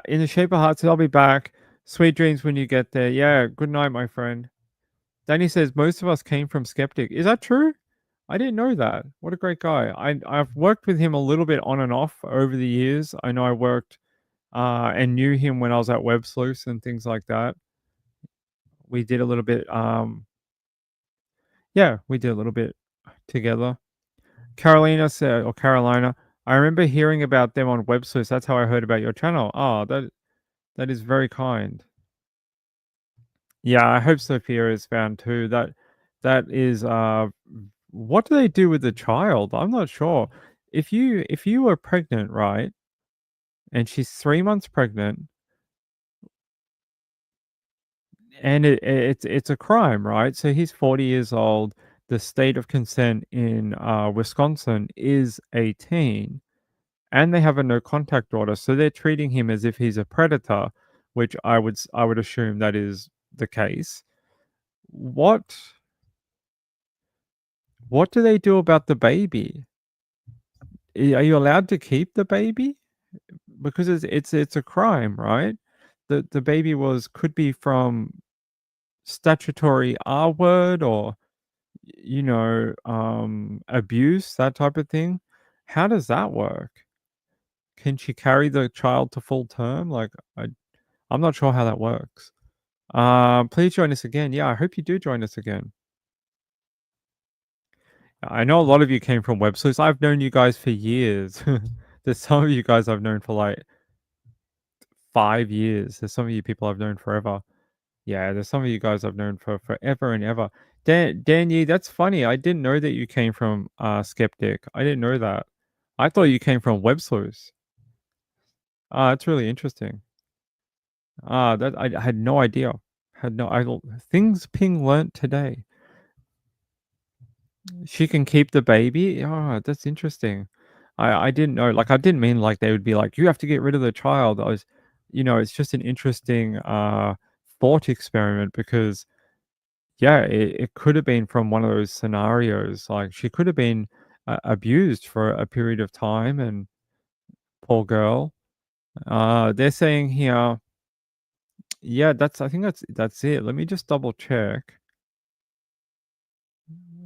In the shape of hearts, I'll be back. Sweet dreams when you get there. Yeah, good night, my friend. Danny says most of us came from Skeptic. Is that true? I didn't know that. What a great guy. I've worked with him a little bit on and off over the years. I know I worked and knew him when I was at Web Sleuths and things like that. We did a little bit yeah, we did a little bit together. Carolina said, or Carolina, I remember hearing about them on Web Sleuths. That's how I heard about your channel. Oh, that is very kind. Yeah, I hope Sophia is found too. That is what do they do with the child? I'm not sure. If you were pregnant, right? And she's 3 months pregnant, and it's a crime, right? So he's 40 years old. The state of consent in Wisconsin is 18, and they have a no contact order, so they're treating him as if he's a predator, which I would assume that is the case. What do they do about the baby? Are you allowed to keep the baby? Because it's a crime, right? The baby could be from statutory R word or abuse, that type of thing. How does that work? Can she carry the child to full term? Like I'm not sure how that works. Please join us again. Yeah, I hope you do join us again. I know a lot of you came from Web Sleuths. I've known you guys for years. There's some of you guys I've known for like 5 years. There's some of you people I've known forever. Yeah, there's some of you guys I've known for forever and ever. Dan Yee, that's funny. I didn't know that you came from Skeptic. I didn't know that. I thought you came from Web Sleuths. It's really interesting. That I had no idea. Things Ping learnt today. She can keep the baby. Oh, that's interesting. I didn't know. Like I didn't mean like they would be like you have to get rid of the child. It's just an interesting thought experiment because yeah, it could have been from one of those scenarios. Like she could have been abused for a period of time, and poor girl. They're saying here, yeah, I think that's it. Let me just double check.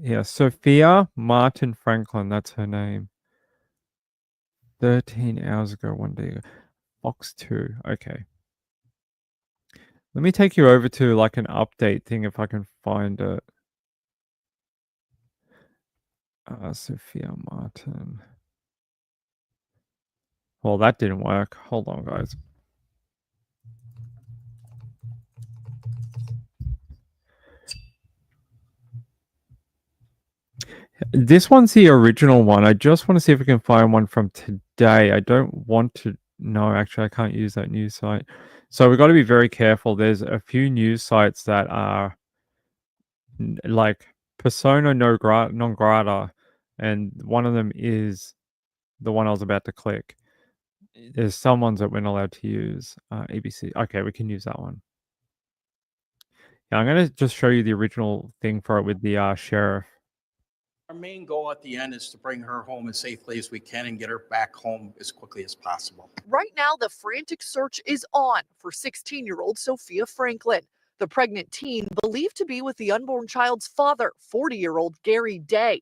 Yeah, Sophia Martin Franklin, that's her name. 13 hours ago, one day ago. Fox 2. Okay. Let me take you over to like an update thing if I can find it. Sophia Martin. Well, that didn't work. Hold on, guys. This one's the original one. I just want to see if we can find one from today. I don't want to. No, actually, I can't use that news site. So we've got to be very careful. There's a few news sites that are like persona non grata, and one of them is the one I was about to click. There's some ones that we're not allowed to use. ABC. Okay, we can use that one. Yeah, I'm gonna just show you the original thing for it with the sheriff. Our main goal at the end is to bring her home as safely as we can and get her back home as quickly as possible. Right now, the frantic search is on for 16-year-old Sophia Franklin, the pregnant teen believed to be with the unborn child's father, 40-year-old Gary Day.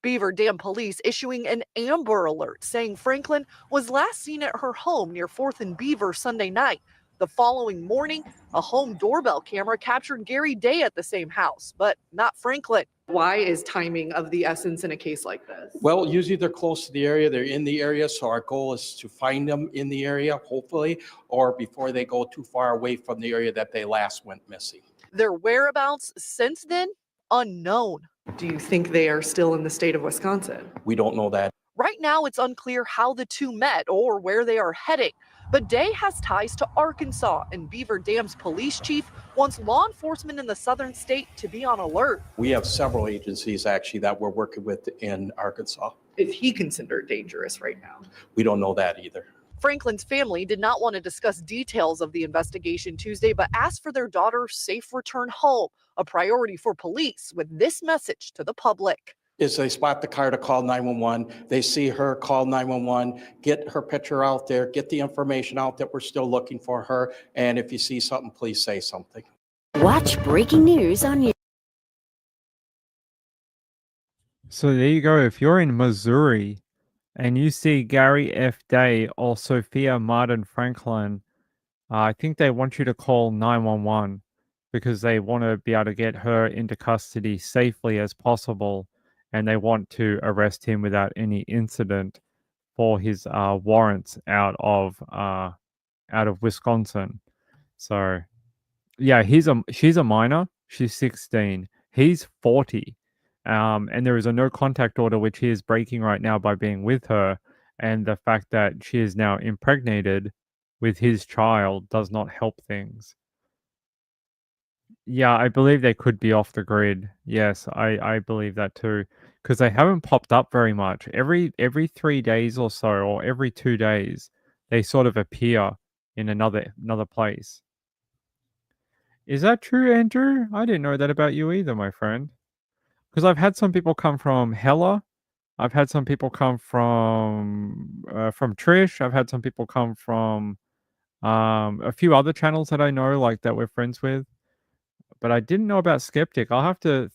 Beaver Dam police issuing an Amber Alert saying Franklin was last seen at her home near 4th and Beaver Sunday night. The following morning, a home doorbell camera captured Gary Day at the same house, but not Franklin. Why is timing of the essence in a case like this? Well, usually they're close to the area, they're in the area, so our goal is to find them in the area, hopefully, or before they go too far away from the area that they last went missing. Their whereabouts since then, unknown. Do you think they are still in the state of Wisconsin? We don't know that. Right now, it's unclear how the two met or where they are heading. But Day has ties to Arkansas, and Beaver Dam's police chief wants law enforcement in the southern state to be on alert. We have several agencies actually that we're working with in Arkansas. Is he considered dangerous right now? We don't know that either. Franklin's family did not want to discuss details of the investigation Tuesday, but asked for their daughter's safe return home, a priority for police, with this message to the public. Is they spot the car to call 911, they see her, call 911, get her picture out there, get the information out that we're still looking for her, and if you see something, please say something. Watch breaking news on YouTube. So there you go. If you're in Missouri and you see Gary F. Day or Sophia Martin Franklin, I think they want you to call 911 because they want to be able to get her into custody safely as possible, and they want to arrest him without any incident for his warrants out of Wisconsin. So yeah, she's a minor. She's 16. He's 40. And there is a no contact order, which he is breaking right now by being with her. And the fact that she is now impregnated with his child does not help things. Yeah, I believe they could be off the grid. Yes, I believe that too. Because they haven't popped up very much. Every 3 days or so, or every 2 days, they sort of appear in another place. Is that true, Andrew? I didn't know that about you either, my friend. Because I've had some people come from Hella. I've had some people come from Trish. I've had some people come from a few other channels that I know, like that we're friends with. But I didn't know about Skeptic. I'll have to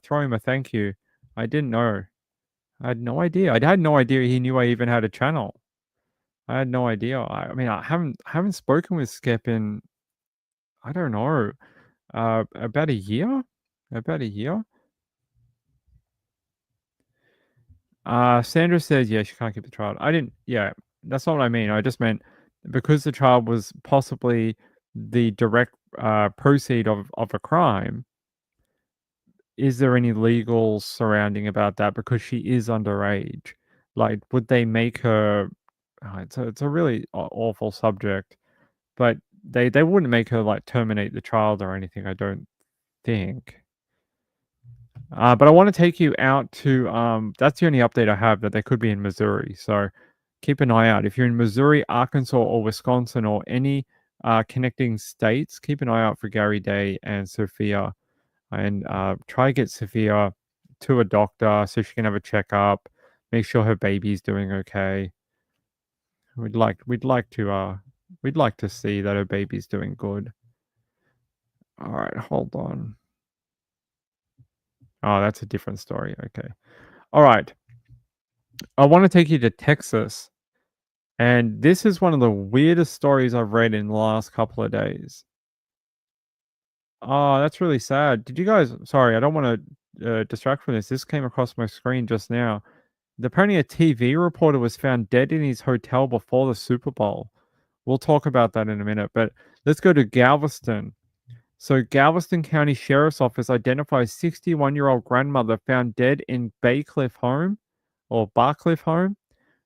throw him a thank you. I didn't know. I had no idea. I had no idea he knew I even had a channel. I had no idea. I mean, I haven't spoken with Skep in, I don't know, about a year. About a year. Sandra says, yeah, she can't keep the child. I didn't, yeah, that's not what I mean. I just meant because the child was possibly the direct proceed of a crime, is there any legal surrounding about that because she is underage? Like, would they make her, it's a really awful subject, but they wouldn't make her like terminate the child or anything, I don't think. But I want to take you out to, that's the only update I have, that they could be in Missouri. So keep an eye out. If you're in Missouri, Arkansas, or Wisconsin, or any connecting states, keep an eye out for Gary Day and Sophia. And try to get Sophia to a doctor so she can have a checkup, make sure her baby's doing okay. We'd like to see that her baby's doing good. All right, hold on. Oh, that's a different story. Okay. All right. I want to take you to Texas. And this is one of the weirdest stories I've read in the last couple of days. Oh, that's really sad. Did you guys... Sorry, I don't want to distract from this. This came across my screen just now. Apparently a TV reporter was found dead in his hotel before the Super Bowl. We'll talk about that in a minute, but let's go to Galveston. So Galveston County Sheriff's Office identifies 61-year-old grandmother found dead in Baycliff home, or Barcliff home,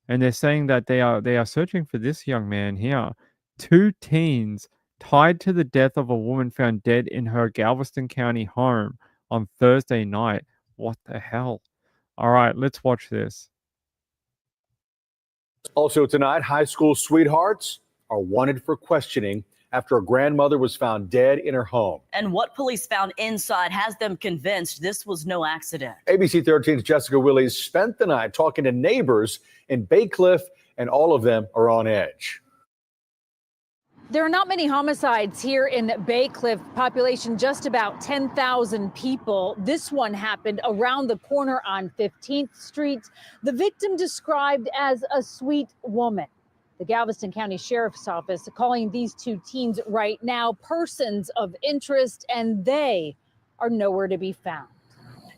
and they're saying that they are searching for this young man here. 2 teens tied to the death of a woman found dead in her Galveston County home on Thursday night. What the hell? All right, let's watch this. Also tonight, high school sweethearts are wanted for questioning after a grandmother was found dead in her home. And what police found inside has them convinced this was no accident. ABC 13's Jessica Willies spent the night talking to neighbors in Bay Cliff, and all of them are on edge. There are not many homicides here in Bay Cliff, population just about 10,000 people. This one happened around the corner on 15th Street. The victim described as a sweet woman. The Galveston County Sheriff's Office calling these two teens right now persons of interest, and they are nowhere to be found.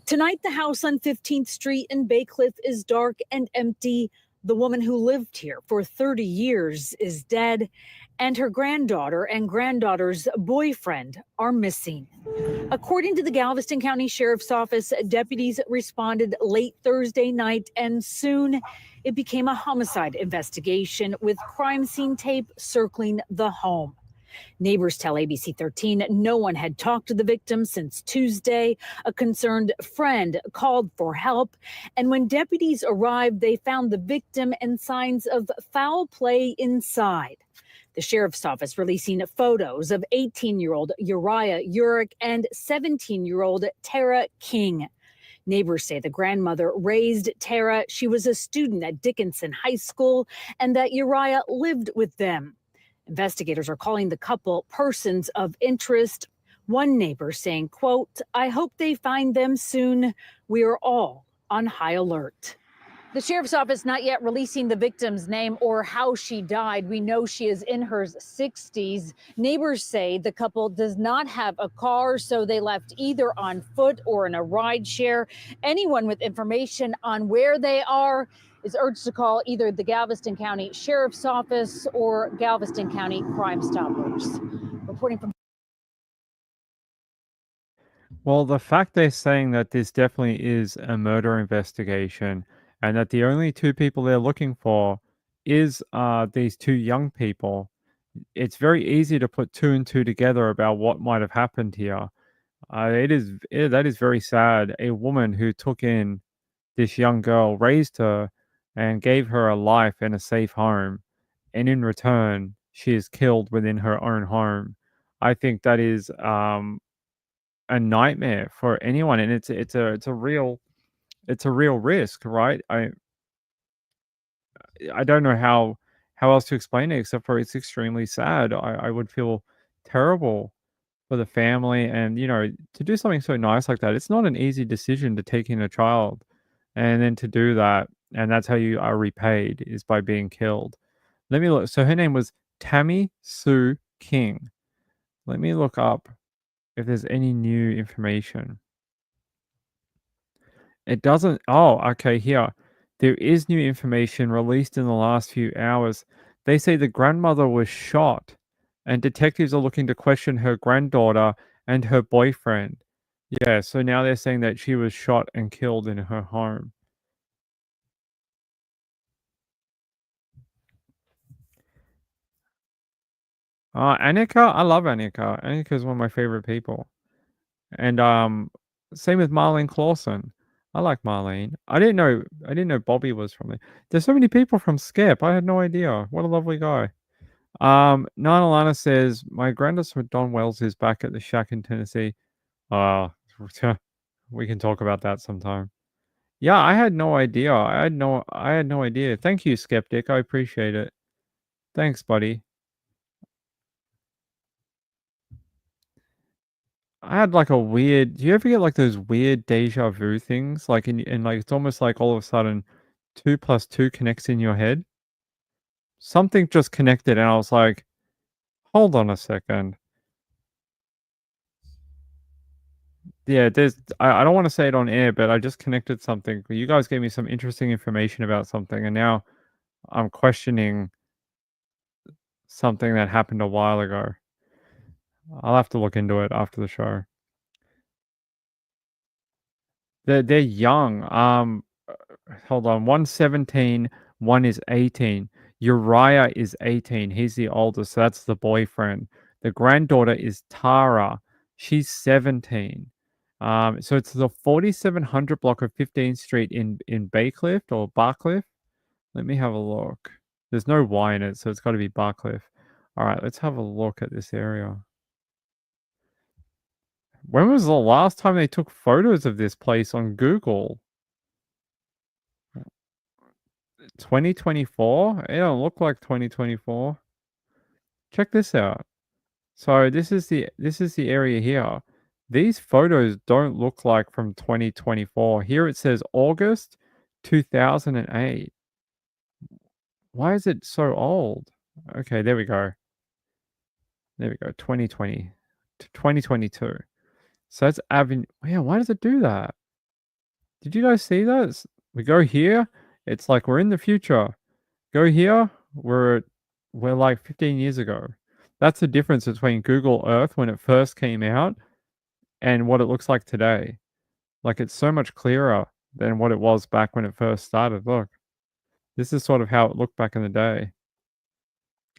Tonight, the house on 15th Street in Bay Cliff is dark and empty. The woman who lived here for 30 years is dead, and her granddaughter and granddaughter's boyfriend are missing. According to the Galveston County Sheriff's Office, deputies responded late Thursday night, and soon it became a homicide investigation with crime scene tape circling the home. Neighbors tell ABC 13 no one had talked to the victim since Tuesday. A concerned friend called for help, and when deputies arrived, they found the victim and signs of foul play inside. The sheriff's office releasing photos of 18-year-old Uriah Urick and 17-year-old Tara King. Neighbors say the grandmother raised Tara. She was a student at Dickinson High School, and that Uriah lived with them. Investigators are calling the couple persons of interest. One neighbor saying, quote, "I hope they find them soon. We are all on high alert." The sheriff's office not yet releasing the victim's name or how she died. We know she is in her 60s. Neighbors say the couple does not have a car, so they left either on foot or in a ride share. Anyone with information on where they are is urged to call either the Galveston County Sheriff's Office or Galveston County Crime Stoppers. Reporting from. Well, the fact they're saying that this definitely is a murder investigation and that the only two people they're looking for is these two young people, it's very easy to put two and two together about what might have happened here. That is very sad. A woman who took in this young girl, raised her, and gave her a life and a safe home, and in return, she is killed within her own home. I think that is a nightmare for anyone, and it's a real risk, right? I don't know how else to explain it except for it's extremely sad. I would feel terrible for the family, and to do something so nice like that, it's not an easy decision to take in a child, and then to do that, and that's how you are repaid, is by being killed. Let me look. So her name was Tammy Sue King. Let me look up if there's any new information. It doesn't. Oh, okay, here. There is new information released in the last few hours. They say the grandmother was shot, and detectives are looking to question her granddaughter and her boyfriend. Yeah, so now they're saying that she was shot and killed in her home. Annika, I love Annika. Annika is one of my favorite people. And same with Marlene Clausen. I like Marlene. I didn't know Bobby was from there. There's so many people from Skip. I had no idea. What a lovely guy. Nine Alana says my granddaughter Don Wells is back at the shack in Tennessee. We can talk about that sometime. Yeah, I had no idea. I had no idea. Thank you, Skeptic. I appreciate it. Thanks, buddy. I had like a weird. Do you ever get like those weird deja vu things? Like in like it's almost like all of a sudden 2 plus 2 connects in your head. Something just connected, and I was like, hold on a second. Yeah, I don't want to say it on air, but I just connected something. You guys gave me some interesting information about something, and now I'm questioning something that happened a while ago. I'll have to look into it after the show. They're young. Hold on. One's 17, one is 18. Uriah is 18. He's the oldest, so that's the boyfriend. The granddaughter is Tara. She's 17. So it's the 4700 block of 15th Street in Baycliff or Barcliff. Let me have a look. There's no Y in it, so it's got to be Barcliff. All right, let's have a look at this area. When was the last time they took photos of this place on Google? 2024? It don't look like 2024. Check this out. So this is the area here. These photos don't look like from 2024. Here it says August 2008. Why is it so old? Okay, there we go. There we go. 2020 to 2022. So that's Avenue. Yeah, why does it do that? Did you guys see that? We go here, it's like we're in the future. Go here, we're like 15 years ago. That's the difference between Google Earth when it first came out and what it looks like today. Like it's so much clearer than what it was back when it first started. Look, this is sort of how it looked back in the day.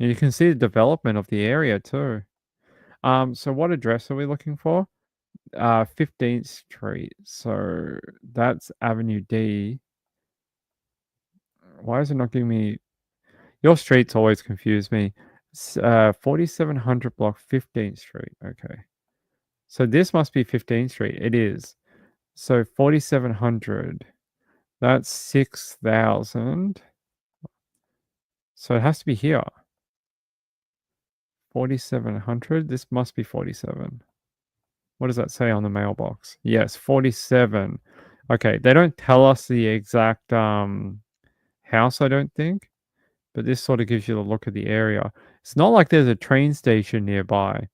And you can see the development of the area too. So what address are we looking for? 15th Street. So that's Avenue D. Why is it not giving me? Your streets always confuse me. 4700 block 15th Street. Okay. So this must be 15th Street. It is. So 4700. That's 6000. So it has to be here. 4700. This must be 47. What does that say on the mailbox? Yes, 47. Okay, they don't tell us the exact house, I don't think, but this sort of gives you the look of the area. It's not like there's a train station nearby.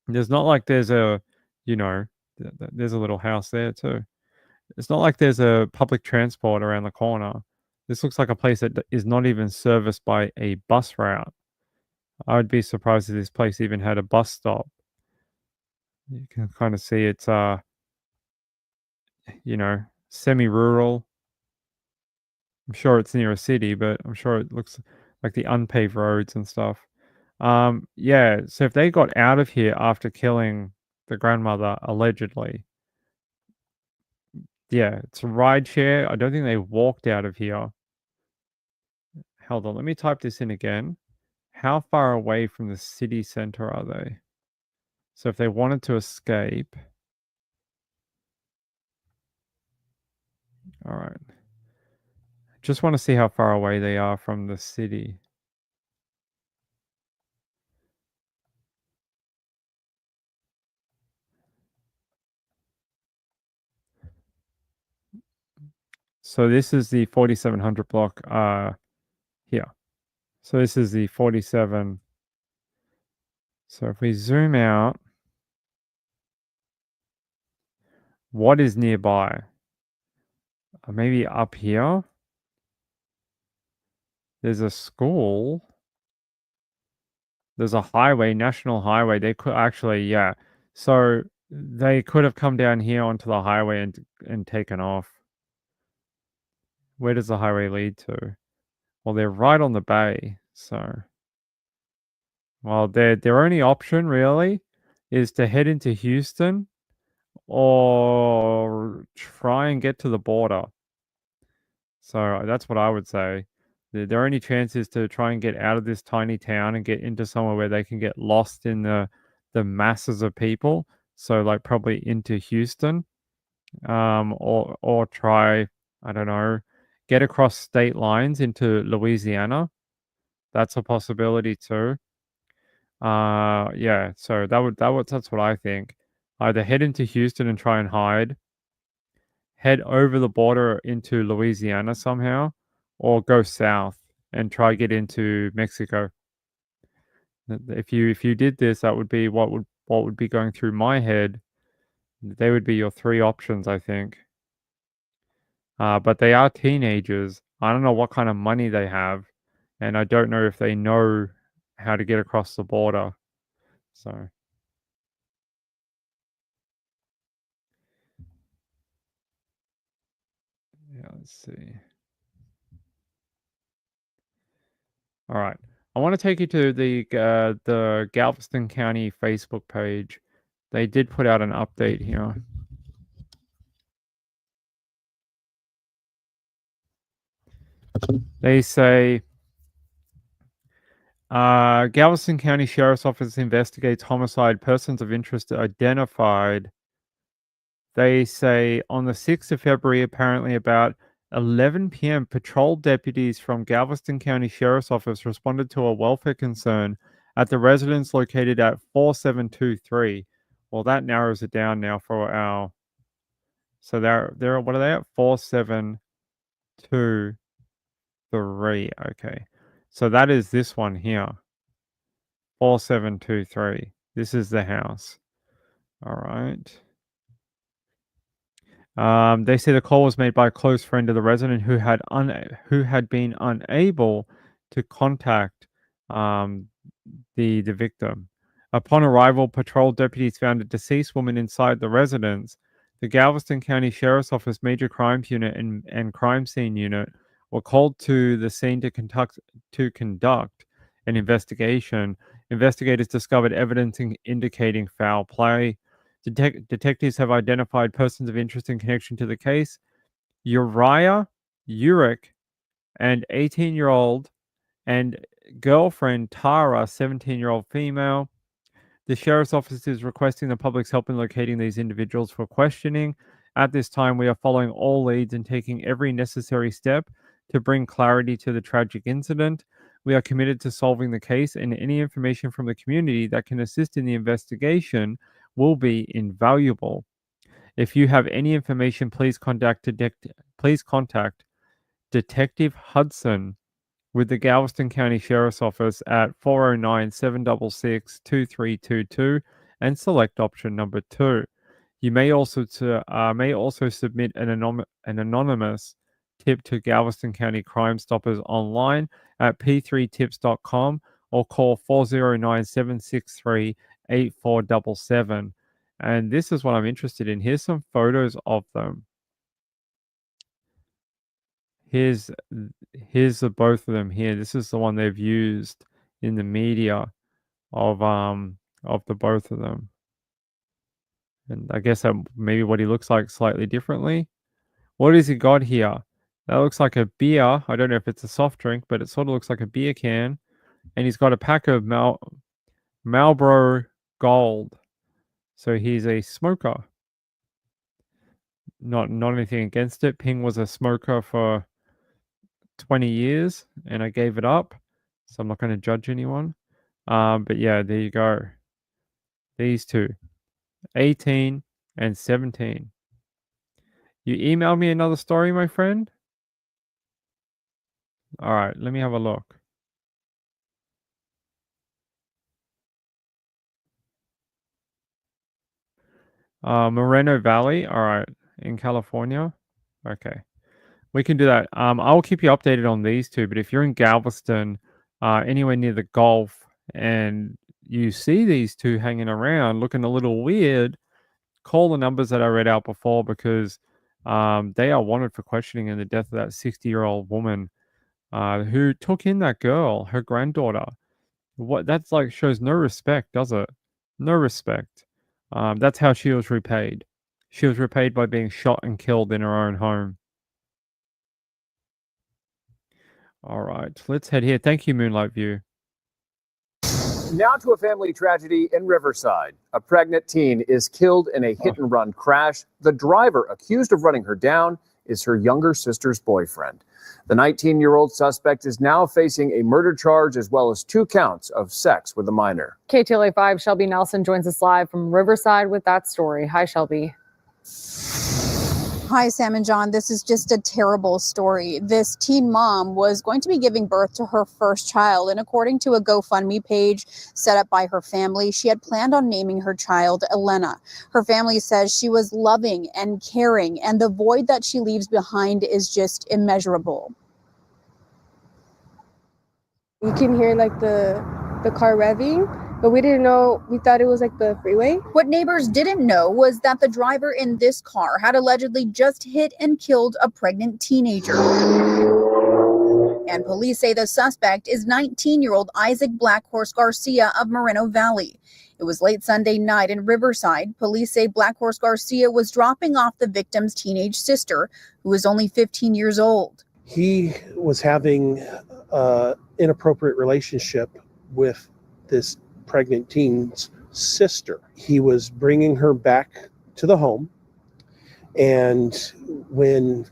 There's not like there's a, there's a little house there too. It's not like there's a public transport around the corner. This looks like a place that is not even serviced by a bus route. I would be surprised if this place even had a bus stop. You can kind of see it's semi-rural. I'm sure it's near a city, but I'm sure it looks like the unpaved roads and stuff. Yeah, so if they got out of here after killing the grandmother, allegedly, yeah, it's a ride share. I don't think they walked out of here. Hold on, let me type this in again. How far away from the city center are they? So if they wanted to escape, all right. Just want to see how far away they are from the city. So this is the 4700 block here. So this is the 47. So if we zoom out, what is nearby? Maybe up here? There's a school. There's a highway, national highway. They could actually, yeah. So they could have come down here onto the highway and taken off. Where does the highway lead to? Well, they're right on the bay. So, well, their only option really is to head into Houston or try and get to the border. So that's what I would say. Their only chance is to try and get out of this tiny town and get into somewhere where they can get lost in the masses of people. So like probably into Houston, or try, I don't know, get across state lines into Louisiana. That's a possibility too. Yeah. So that's what I think. Either head into Houston and try and hide, head over the border into Louisiana somehow, or go south and try get into Mexico. If you did this, that would be what would be going through my head. They would be your three options, I think. But they are teenagers. I don't know what kind of money they have, and I don't know if they know how to get across the border. So. Yeah, let's see. All right. I want to take you to the Galveston County Facebook page. They did put out an update here. They say Galveston County Sheriff's Office investigates homicide. Persons of interest identified. They say on the 6th of February, apparently about 11 p.m., patrol deputies from Galveston County Sheriff's Office responded to a welfare concern at the residence located at 4723. Well, that narrows it down now for our. So they're what are they at? 4723. Okay. So that is this one here. 4723. This is the house. All right. They say the call was made by a close friend of the resident who had been unable to contact the victim. Upon arrival, patrol deputies found a deceased woman inside the residence. The Galveston County Sheriff's Office Major Crimes Unit and Crime Scene Unit were called to the scene to conduct an investigation. Investigators discovered evidence indicating foul play. Detectives have identified persons of interest in connection to the case. Uriah Urich, and 18-year-old, and girlfriend Tara, 17-year-old female. The sheriff's office is requesting the public's help in locating these individuals for questioning. At this time, we are following all leads and taking every necessary step to bring clarity to the tragic incident. We are committed to solving the case, and any information from the community that can assist in the investigation will be invaluable. If you have any information, please contact Detective Hudson with the Galveston County Sheriff's Office at 409-766-2322 and select option number 2. You may also submit an anonymous tip to Galveston County Crime Stoppers online at p3tips.com or call 409-763-8477. And this is what I'm interested in. Here's some photos of them. Here's the both of them here. This is the one they've used in the media of the both of them. And I guess maybe what he looks like slightly differently. What has he got here? That looks like a beer. I don't know if it's a soft drink, but it sort of looks like a beer can. And he's got a pack of Marlboro Gold. So he's a smoker. Not anything against it. Ping was a smoker for 20 years and I gave it up. So I'm not going to judge anyone. But yeah, there you go. These two. 18 and 17. You emailed me another story, my friend? All right, let me have a look. Moreno Valley, all right, in California. Okay, we can do that. I'll keep you updated on these two, but if you're in Galveston, anywhere near the Gulf, and you see these two hanging around looking a little weird, call the numbers that I read out before because they are wanted for questioning in the death of that 60-year-old woman who took in that girl, her granddaughter. What that's like shows no respect, does it? No respect. That's how she was repaid. She was repaid by being shot and killed in her own home. All right, let's head here. Thank you, Moonlight View. Now to a family tragedy in Riverside. A pregnant teen is killed in a hit-and-run crash. The driver accused of running her down is her younger sister's boyfriend. The 19-year-old suspect is now facing a murder charge as well as 2 counts of sex with a minor. KTLA 5 Shelby Nelson joins us live from Riverside with that story. Hi, Shelby. Hi, Sam and John. This is just a terrible story. This teen mom was going to be giving birth to her first child, and according to a GoFundMe page set up by her family, she had planned on naming her child Elena. Her family says she was loving and caring, and the void that she leaves behind is just immeasurable. You can hear like the car revving, but we didn't know, we thought it was like the freeway. What neighbors didn't know was that the driver in this car had allegedly just hit and killed a pregnant teenager. And police say the suspect is 19-year-old Isaac Blackhorse Garcia of Moreno Valley. It was late Sunday night in Riverside. Police say Blackhorse Garcia was dropping off the victim's teenage sister, who was only 15 years old. He was having an inappropriate relationship with this pregnant teen's sister. He was bringing her back to the home, and when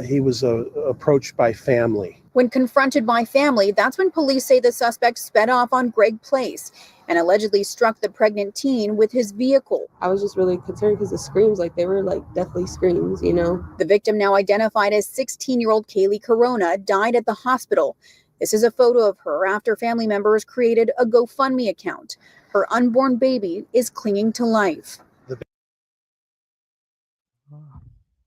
he was approached by family. When confronted by family, that's when police say the suspect sped off on Gregg Place and allegedly struck the pregnant teen with his vehicle. I was just really concerned because the screams, like they were like deathly screams, you know. The victim, now identified as 16-year-old Kaylee Corona, died at the hospital. This is a photo of her after family members created a GoFundMe account. Her unborn baby is clinging to life.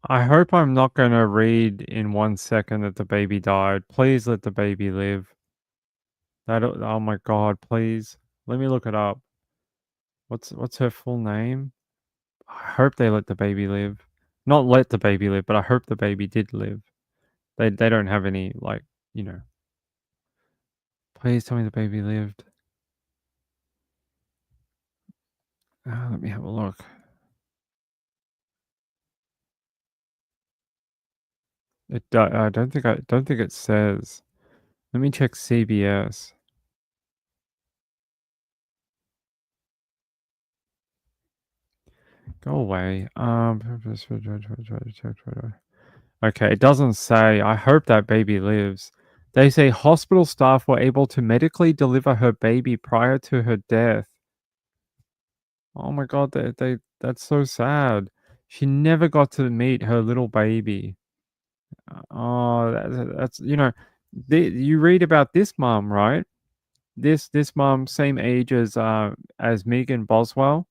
I hope I'm not going to read in 1 second that the baby died. Please let the baby live. Oh my God, please. Let me look it up. What's her full name? I hope they let the baby live. Not let the baby live, but I hope the baby did live. They don't have any, like, you know. Please tell me the baby lived. Let me have a look. I don't think it says. Let me check CBS. Go away. Okay, it doesn't say. I hope that baby lives. They say hospital staff were able to medically deliver her baby prior to her death. Oh my God, that's so sad. She never got to meet her little baby. Oh, that's you read about this mom, right? This mom, same age as Megan Boswell,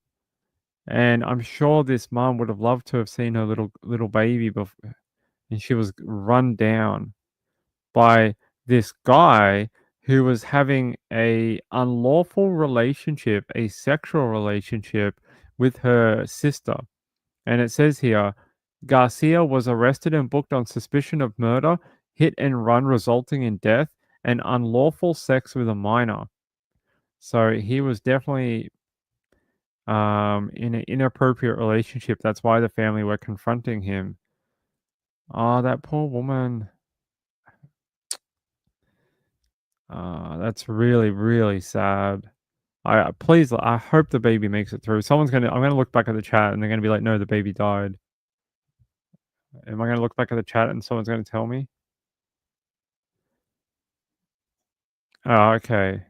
and I'm sure this mom would have loved to have seen her little baby before, and she was run down by this guy who was having a unlawful relationship, a sexual relationship with her sister. And it says here, Garcia was arrested and booked on suspicion of murder, hit and run resulting in death, and unlawful sex with a minor. So he was definitely in an inappropriate relationship. That's why the family were confronting him. Oh, that poor woman. That's really, really sad. I hope the baby makes it through. I'm gonna look back at the chat and they're gonna be like, no, the baby died. Am I gonna look back at the chat and someone's gonna tell me? Oh, okay.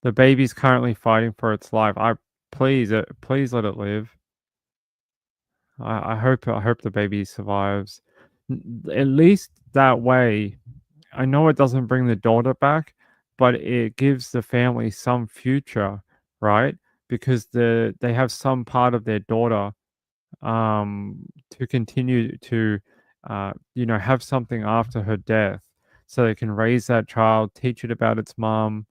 The baby's currently fighting for its life. Please let it live. I hope the baby survives. At least that way, I know it doesn't bring the daughter back, but it gives the family some future, right? Because they have some part of their daughter to continue to have something after her death, so they can raise that child, teach it about its mom,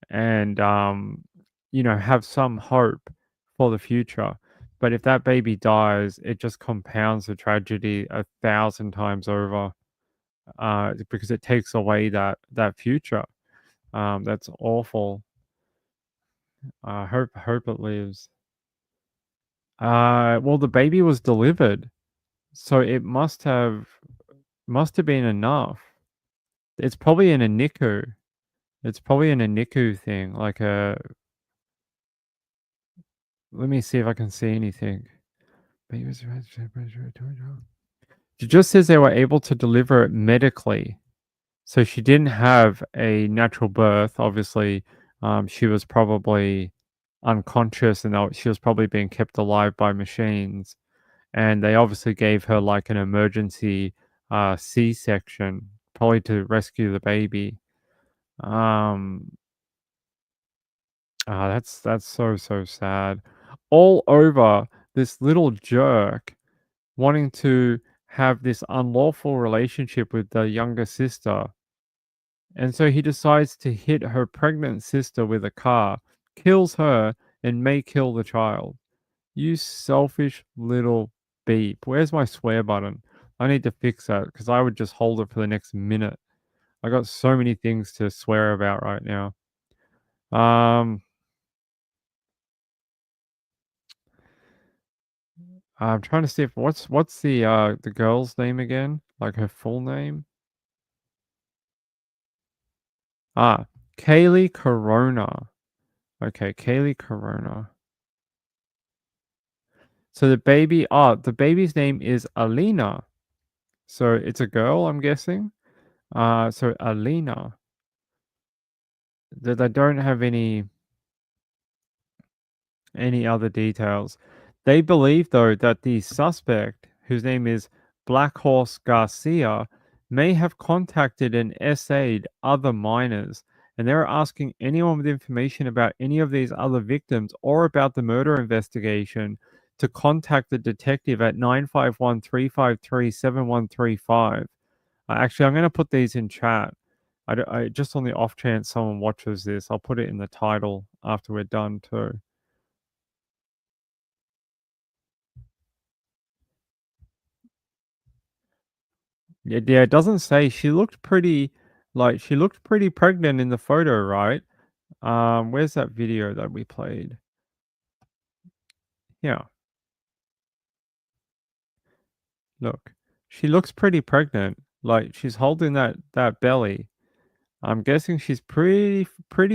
and have some hope for the future. But if that baby dies, it just compounds the tragedy 1,000 times over, because it takes away that future. That's awful. I hope it lives. Well, the baby was delivered, so it must have been enough. It's probably in a NICU. It's probably in a NICU thing, like a. Let me see if I can see anything. It just says they were able to deliver it medically. So she didn't have a natural birth. Obviously, she was probably unconscious and she was probably being kept alive by machines. And they obviously gave her like an emergency C-section, probably to rescue the baby. That's so sad. All over this little jerk wanting to have this unlawful relationship with the younger sister. And so he decides to hit her pregnant sister with a car, kills her, and may kill the child. You selfish little beep. Where's my swear button? I need to fix that because I would just hold it for the next minute. I got so many things to swear about right now. I'm trying to see if what's the girl's name again? Like her full name? Kaylee Corona. Okay, Kaylee Corona. So the baby's name is Alina. So it's a girl, I'm guessing. So Alina. They don't have any other details. They believe, though, that the suspect, whose name is Black Horse Garcia, may have contacted and essayed other minors, and they're asking anyone with information about any of these other victims or about the murder investigation to contact the detective at 951-353-7135. Actually, I'm going to put these in chat. I just on the off chance someone watches this, I'll put it in the title after we're done too. Yeah, it doesn't say. She looked pretty pregnant in the photo, right? Where's that video that we played? Yeah. Look. She looks pretty pregnant. Like she's holding that belly. I'm guessing she's pretty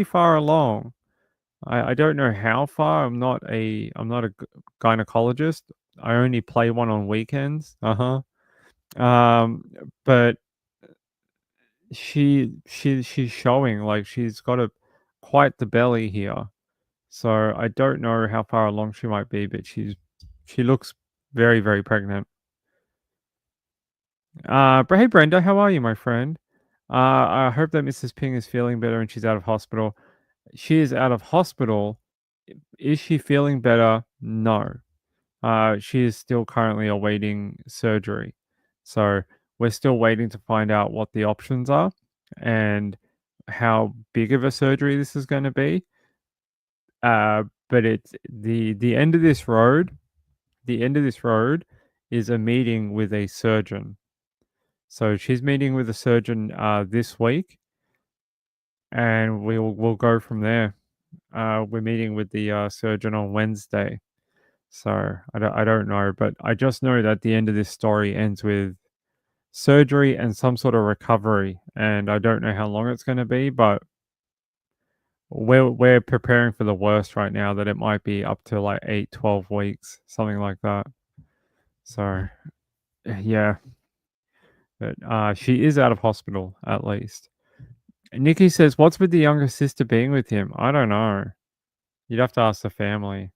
far along. I don't know how far. I'm not a gynecologist. I only play one on weekends. Uh-huh. But she's showing like she's got quite the belly here. So I don't know how far along she might be, but she looks very, very pregnant. But hey Brenda, how are you, my friend? I hope that Mrs. Ping is feeling better and she's out of hospital. She is out of hospital. Is she feeling better? No. She is still currently awaiting surgery. So we're still waiting to find out what the options are and how big of a surgery this is going to be. But it's the end of this road. The end of this road is a meeting with a surgeon. So she's meeting with a surgeon this week, and we'll go from there. We're meeting with the surgeon on Wednesday. So I don't know, but I just know that the end of this story ends with surgery and some sort of recovery, and I don't know how long it's going to be, but we're preparing for the worst right now, that it might be up to like 8-12 weeks, something like that. So yeah, but she is out of hospital at least. Nikki says, what's with the younger sister being with him? I don't know. You'd have to ask the family.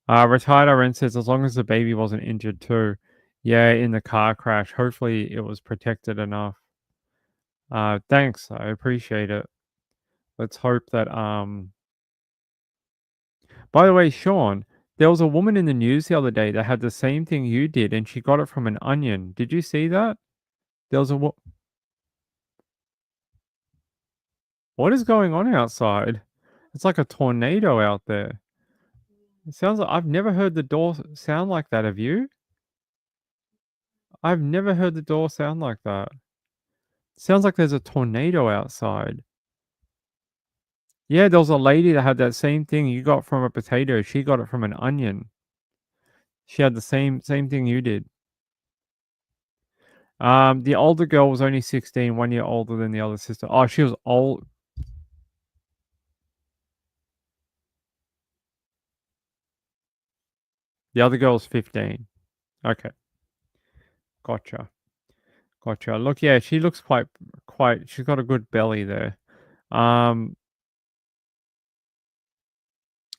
Retired RN says, as long as the baby wasn't injured too. Yeah, in the car crash. Hopefully it was protected enough. Thanks. I appreciate it. Let's hope that By the way, Sean, there was a woman in the news the other day that had the same thing you did, and she got it from an onion. Did you see that? There was a What is going on outside? It's like a tornado out there. It sounds like I've never heard the door sound like that. Have you? I've never heard the door sound like that. It sounds like there's a tornado outside. Yeah, there was a lady that had that same thing you got from a potato. She got it from an onion. She had the same thing you did. The older girl was only 16, 1 year older than the other sister. Oh, she was old. The other girl was 15. Okay. Gotcha. Look, yeah, she looks quite, she's got a good belly there.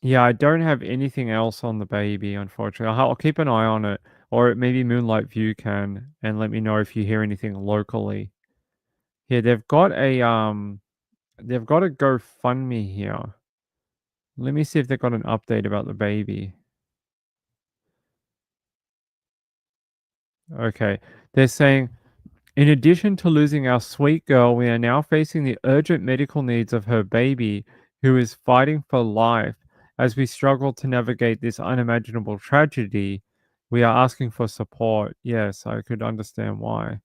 Yeah, I don't have anything else on the baby, unfortunately. I'll keep an eye on it, or maybe Moonlight View can, and let me know if you hear anything locally. Yeah, they've got a GoFundMe here. Let me see if they've got an update about the baby. Okay, they're saying, in addition to losing our sweet girl, we are now facing the urgent medical needs of her baby, who is fighting for life. As we struggle to navigate this unimaginable tragedy, we are asking for support. Yes, I could understand why.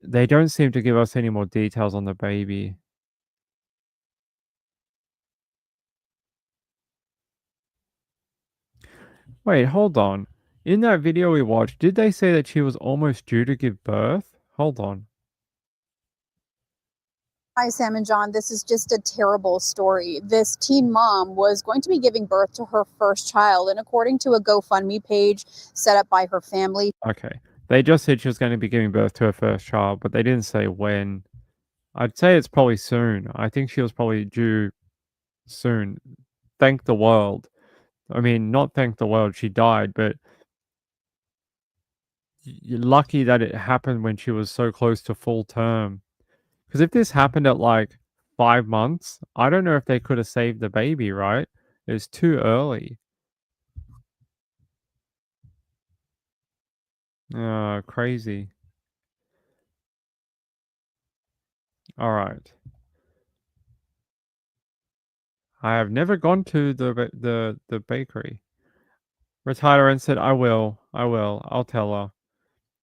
They don't seem to give us any more details on the baby. Wait, hold on. In that video we watched, did they say that she was almost due to give birth? Hold on. Hi, Sam and John. This is just a terrible story. This teen mom was going to be giving birth to her first child, and according to a GoFundMe page set up by her family, Okay. They just said she was going to be giving birth to her first child, but they didn't say when. I'd say it's probably soon. I think she was probably due soon. Thank the world. I mean, not thank the world, she died, but you're lucky that it happened when she was so close to full term. Because if this happened at like 5 months, I don't know if they could have saved the baby, right? It's too early. Crazy. All right. I have never gone to the bakery. Retired and said, I will. I'll tell her.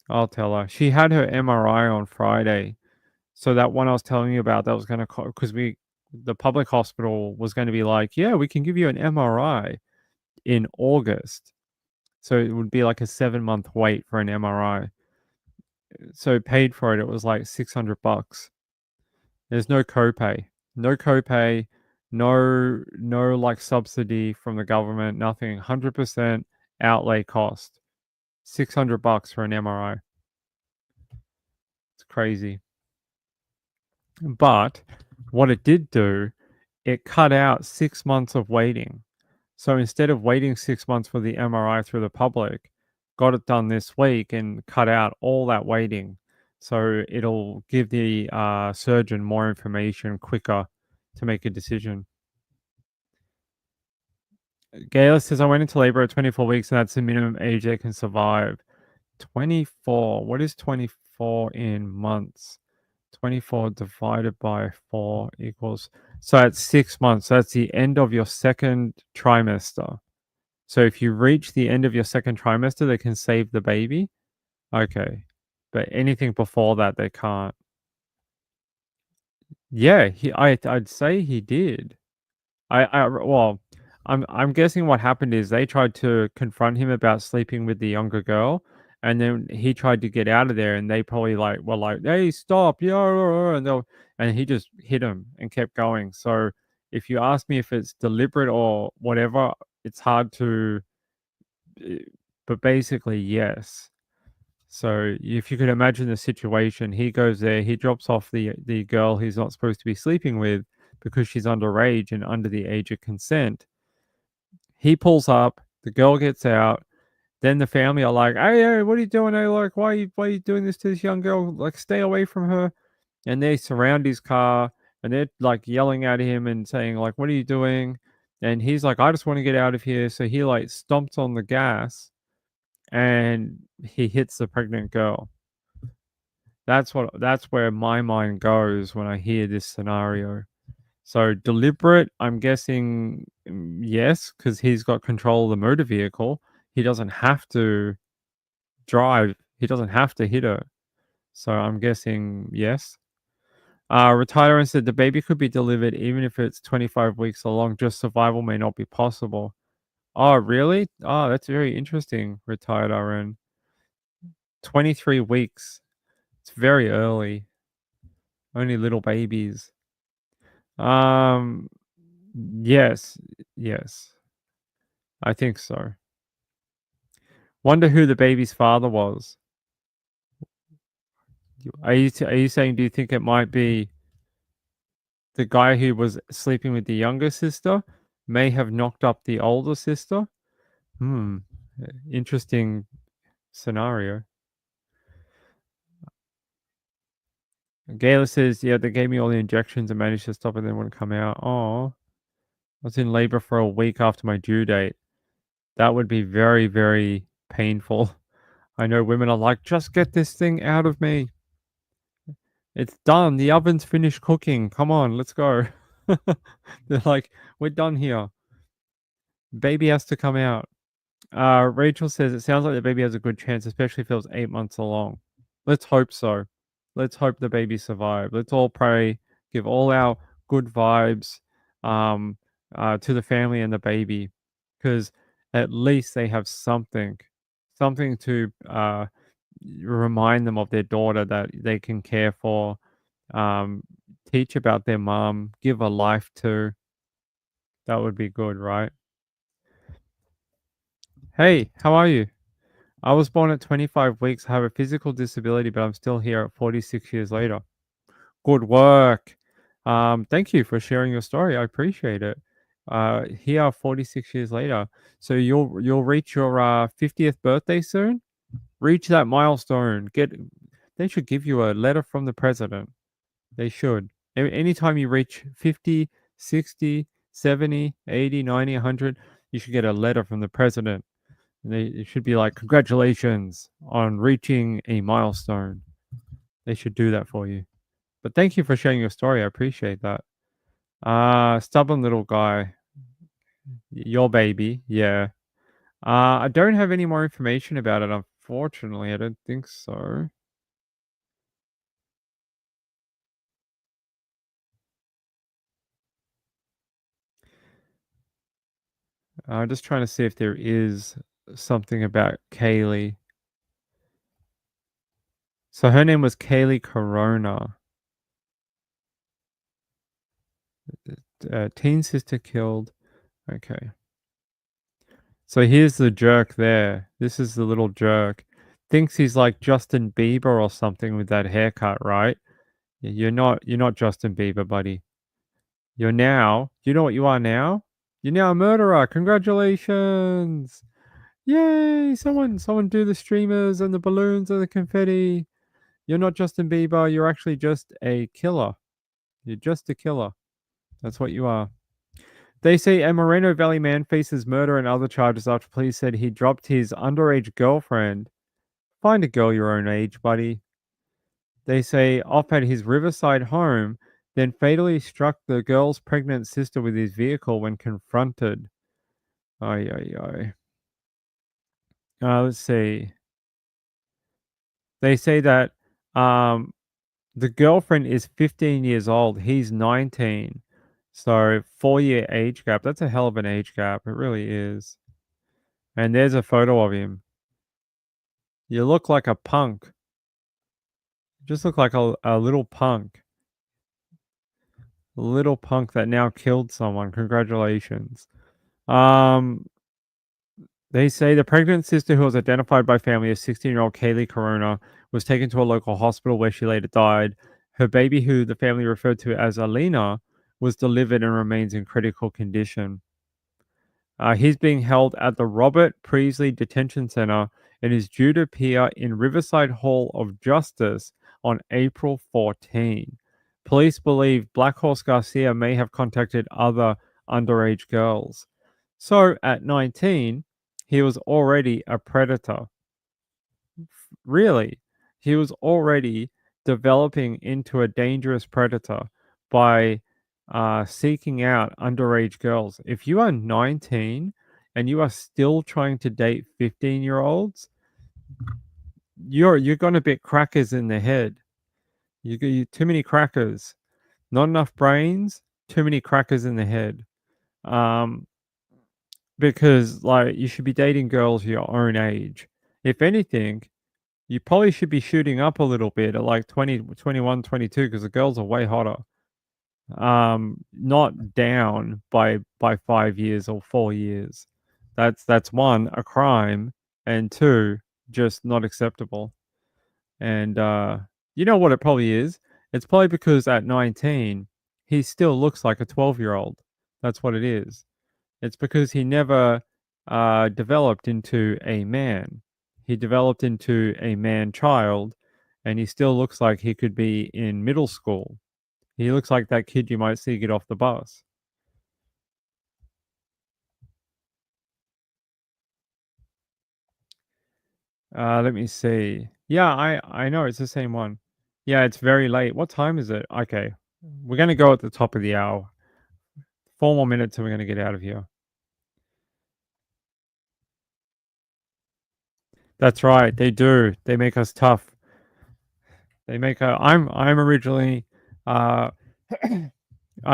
I'll tell her. She had her MRI on Friday. So that one I was telling you about, that was going to, because the public hospital was going to be like, yeah, we can give you an MRI in August. So it would be like a 7-month wait for an MRI. So paid for it, it was like $600. There's no copay. No copay, no like subsidy from the government, nothing. 100% outlay cost. $600 for an MRI. It's crazy. But what it did do, it cut out 6 months of waiting. So instead of waiting 6 months for the MRI through the public, got it done this week and cut out all that waiting. So it'll give the surgeon more information quicker to make a decision. Gayla says, I went into labor at 24 weeks and that's the minimum age they can survive. 24. What is 24 in months? 24 divided by 4 equals. So at 6 months, that's the end of your second trimester. So if you reach the end of your second trimester, they can save the baby. Okay. But anything before that, they can't. Yeah, I'd say he did. Well, I'm guessing what happened is they tried to confront him about sleeping with the younger girl, and then he tried to get out of there, and they probably were like, "Hey, stop!" Yeah, and he just hit him and kept going. So if you ask me if it's deliberate or whatever, it's hard to. But basically, yes. So if you could imagine the situation, he goes there, he drops off the girl he's not supposed to be sleeping with because she's underage and under the age of consent. He pulls up, the girl gets out, then the family are like, hey, what are you doing? Hey, like, why are you doing this to this young girl? Like, stay away from her. And they surround his car and they're like yelling at him and saying, like, what are you doing? And he's like, I just want to get out of here. So he like stomps on the gas and he hits the pregnant girl. That's where my mind goes when I hear this scenario. So deliberate, I'm guessing yes, because he's got control of the motor vehicle. He doesn't have to drive. He doesn't have to hit her. So I'm guessing yes. Retirement said the baby could be delivered even if it's 25 weeks along. Just survival may not be possible. Oh, really? Oh, that's very interesting. Retired RN. 23 weeks. It's very early. Only little babies. Yes, yes. I think so. Wonder who the baby's father was. Are you saying, do you think it might be the guy who was sleeping with the younger sister may have knocked up the older sister? Interesting scenario. Gayla says, yeah, they gave me all the injections and managed to stop it, then wouldn't come out. Oh, I was in labor for a week after my due date. That would be very, very painful. I know women are like, just get this thing out of me. It's done. The oven's finished cooking. Come on, let's go. They're like, we're done here. Baby has to come out. Rachel says it sounds like the baby has a good chance, especially if it was 8 months along. Let's hope so. Let's hope the baby survived. Let's all pray, give all our good vibes to the family and the baby, because at least they have something to remind them of their daughter that they can care for. teach about their mom, give a life to. That would be good, right? Hey, how are you? I was born at 25 weeks. I have a physical disability, but I'm still here at 46 years later. Good work. Thank you for sharing your story. I appreciate it. Here, 46 years later. So you'll reach your 50th birthday soon. Reach that milestone. They should give you a letter from the president. They should. Anytime you reach 50, 60, 70, 80, 90, 100, you should get a letter from the president. It should be like, congratulations on reaching a milestone. They should do that for you. But thank you for sharing your story. I appreciate that. Stubborn little guy. Your baby. Yeah. I don't have any more information about it, unfortunately. I don't think so. I'm just trying to see if there is something about Kaylee. So her name was Kaylee Corona. Teen sister killed. Okay. So here's the jerk there. This is the little jerk. Thinks he's like Justin Bieber or something with that haircut, right? You're not Justin Bieber, buddy. You know what you are now? You're now a murderer. Congratulations. Yay! Someone do the streamers and the balloons and the confetti. You're not Justin Bieber, you're actually just a killer. You're just a killer. That's what you are. They say a Moreno Valley man faces murder and other charges after police said he dropped his underage girlfriend. Find a girl your own age, buddy. They say off at his Riverside home, then fatally struck the girl's pregnant sister with his vehicle when confronted. Ay, ay, ay. Let's see. They say that the girlfriend is 15 years old. He's 19. So 4-year age gap. That's a hell of an age gap. It really is. And there's a photo of him. You look like a punk. You just look like a little punk. A little punk that now killed someone. Congratulations. They say the pregnant sister who was identified by family as 16-year-old Kaylee Corona was taken to a local hospital where she later died. Her baby, who the family referred to as Alina, was delivered and remains in critical condition. He's being held at the Robert Priestley Detention Center and is due to appear in Riverside Hall of Justice on April 14. Police believe Black Horse Garcia may have contacted other underage girls. So at 19, he was already a predator. Really, he was already developing into a dangerous predator by seeking out underage girls. If you are 19 and you are still trying to date 15-year-olds, you're gonna be crackers in the head. You too many crackers, not enough brains, too many crackers in the head. Because like you should be dating girls your own age. If anything, you probably should be shooting up a little bit at like 20, 21, 22 because the girls are way hotter. Not down by 5 years or 4 years. That's one, a crime, and two, just not acceptable. And you know what it probably is? It's probably because at 19 he still looks like a 12-year-old. That's what it is. It's because he never developed into a man. He developed into a man child, and he still looks like he could be in middle school. He looks like that kid you might see get off the bus. Let me see. Yeah, I know it's the same one. Yeah, it's very late. What time is it? Okay, we're gonna go at the top of the hour. 4 more minutes, and we're gonna get out of here. That's right. They do. They make us tough. They make a. I'm originally. I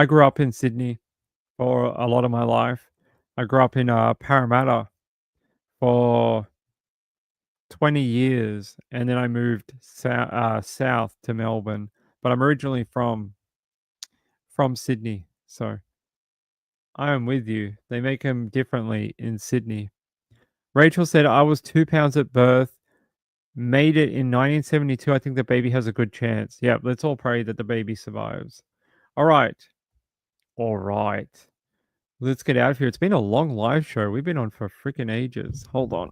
grew up in Sydney for a lot of my life. I grew up in Parramatta for 20 years, and then I moved south to Melbourne. But I'm originally from from Sydney. So I am with you. They make them differently in Sydney. Rachel said, I was 2 pounds at birth, made it in 1972. I think the baby has a good chance. Yeah, let's all pray that the baby survives. All right. All right. Let's get out of here. It's been a long live show. We've been on for freaking ages. Hold on.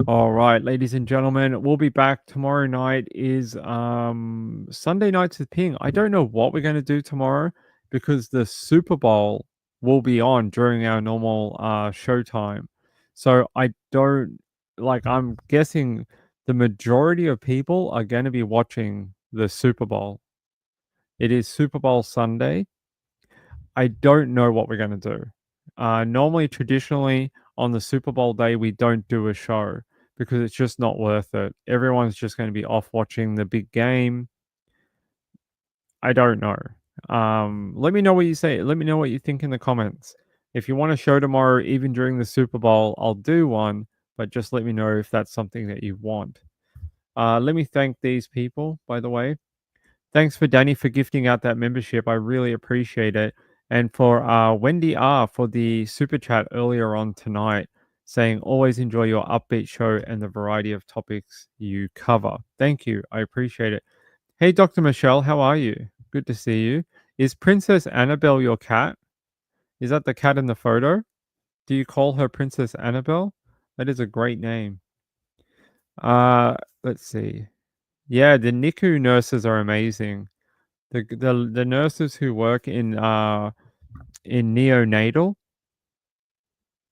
All right, ladies and gentlemen, we'll be back tomorrow night is Sunday nights with Ping. I don't know what we're going to do tomorrow because the Super Bowl will be on during our normal show time. So I don't I'm guessing the majority of people are going to be watching the Super Bowl. It is Super Bowl Sunday. I don't know what we're going to do. Normally, traditionally, on the Super Bowl day, we don't do a show because it's just not worth it. Everyone's just going to be off watching the big game. I don't know. Let me know what you say. Let me know what you think in the comments. If you want a show tomorrow, even during the Super Bowl, I'll do one, but just let me know if that's something that you want. Let me thank these people, by the way. Thanks for Danny for gifting out that membership. I really appreciate it. And for Wendy R for the super chat earlier on tonight, saying always enjoy your upbeat show and the variety of topics you cover. Thank you. I appreciate it. Hey, Dr. Michelle, how are you? Good to see you. Is Princess Annabelle your cat? Is that the cat in the photo? Do you call her Princess Annabelle? That is a great name. Let's see. Yeah, the NICU nurses are amazing. The nurses who work in neonatal,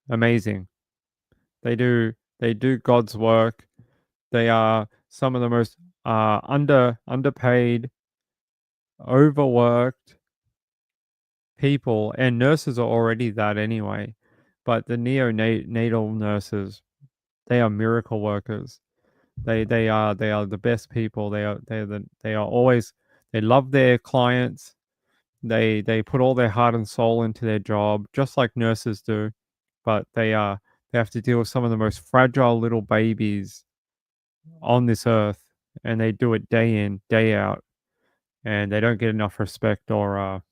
amazing. They do God's work. They are some of the most underpaid, overworked people, and nurses are already that anyway. But the neonatal nurses, they are miracle workers. They are the best people. They are always, they love their clients. They put all their heart and soul into their job, just like nurses do. But they have to deal with some of the most fragile little babies on this earth, and they do it day in, day out, and they don't get enough respect or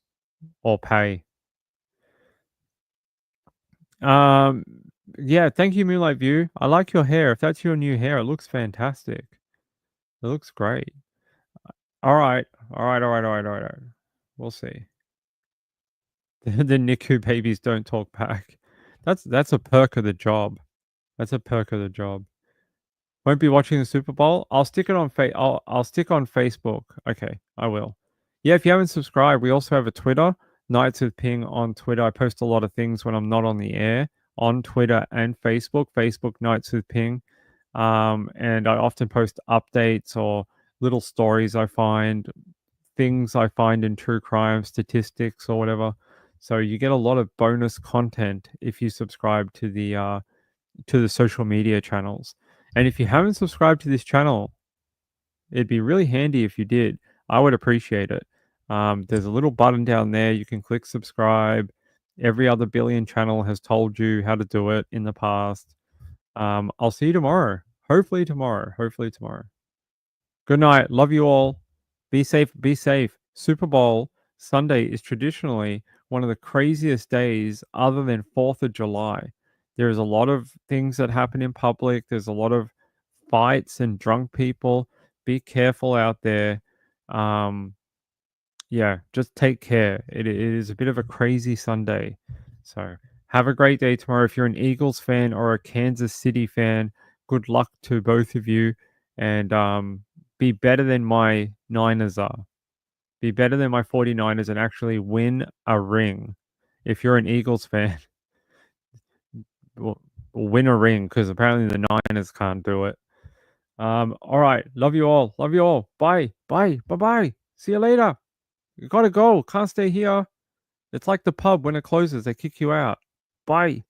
pay. Um, yeah, thank you, Moonlight View. I like your hair. If that's your new hair, it looks fantastic. It looks great. All right. We'll see. The NICU babies don't talk back. That's a perk of the job. That's a perk of the job. Won't be watching the Super Bowl. I'll stick it on I'll stick on Facebook. Okay, I will. Yeah, if you haven't subscribed, we also have a Twitter, Nights with Ping on Twitter. I post a lot of things when I'm not on the air on Twitter and Facebook. Facebook Nights with Ping, and I often post updates or little stories I find, things I find in true crime, statistics or whatever. So you get a lot of bonus content if you subscribe to the social media channels. And if you haven't subscribed to this channel, it'd be really handy if you did. I would appreciate it. There's a little button down there. You can click subscribe. Every other billion channel has told you how to do it in the past. I'll see you tomorrow. Hopefully tomorrow. Good night. Love you all. Be safe. Be safe. Super Bowl Sunday is traditionally one of the craziest days other than 4th of July. There's a lot of things that happen in public. There's a lot of fights and drunk people. Be careful out there. Yeah, just take care. It is a bit of a crazy Sunday. So have a great day tomorrow. If you're an Eagles fan or a Kansas City fan, good luck to both of you. And be better than my Niners are. Be better than my 49ers and actually win a ring. If you're an Eagles fan, win a ring because apparently the Niners can't do it. All right. Love you all. Bye. See you later. You gotta go. Can't stay here. It's like the pub when it closes, they kick you out. Bye.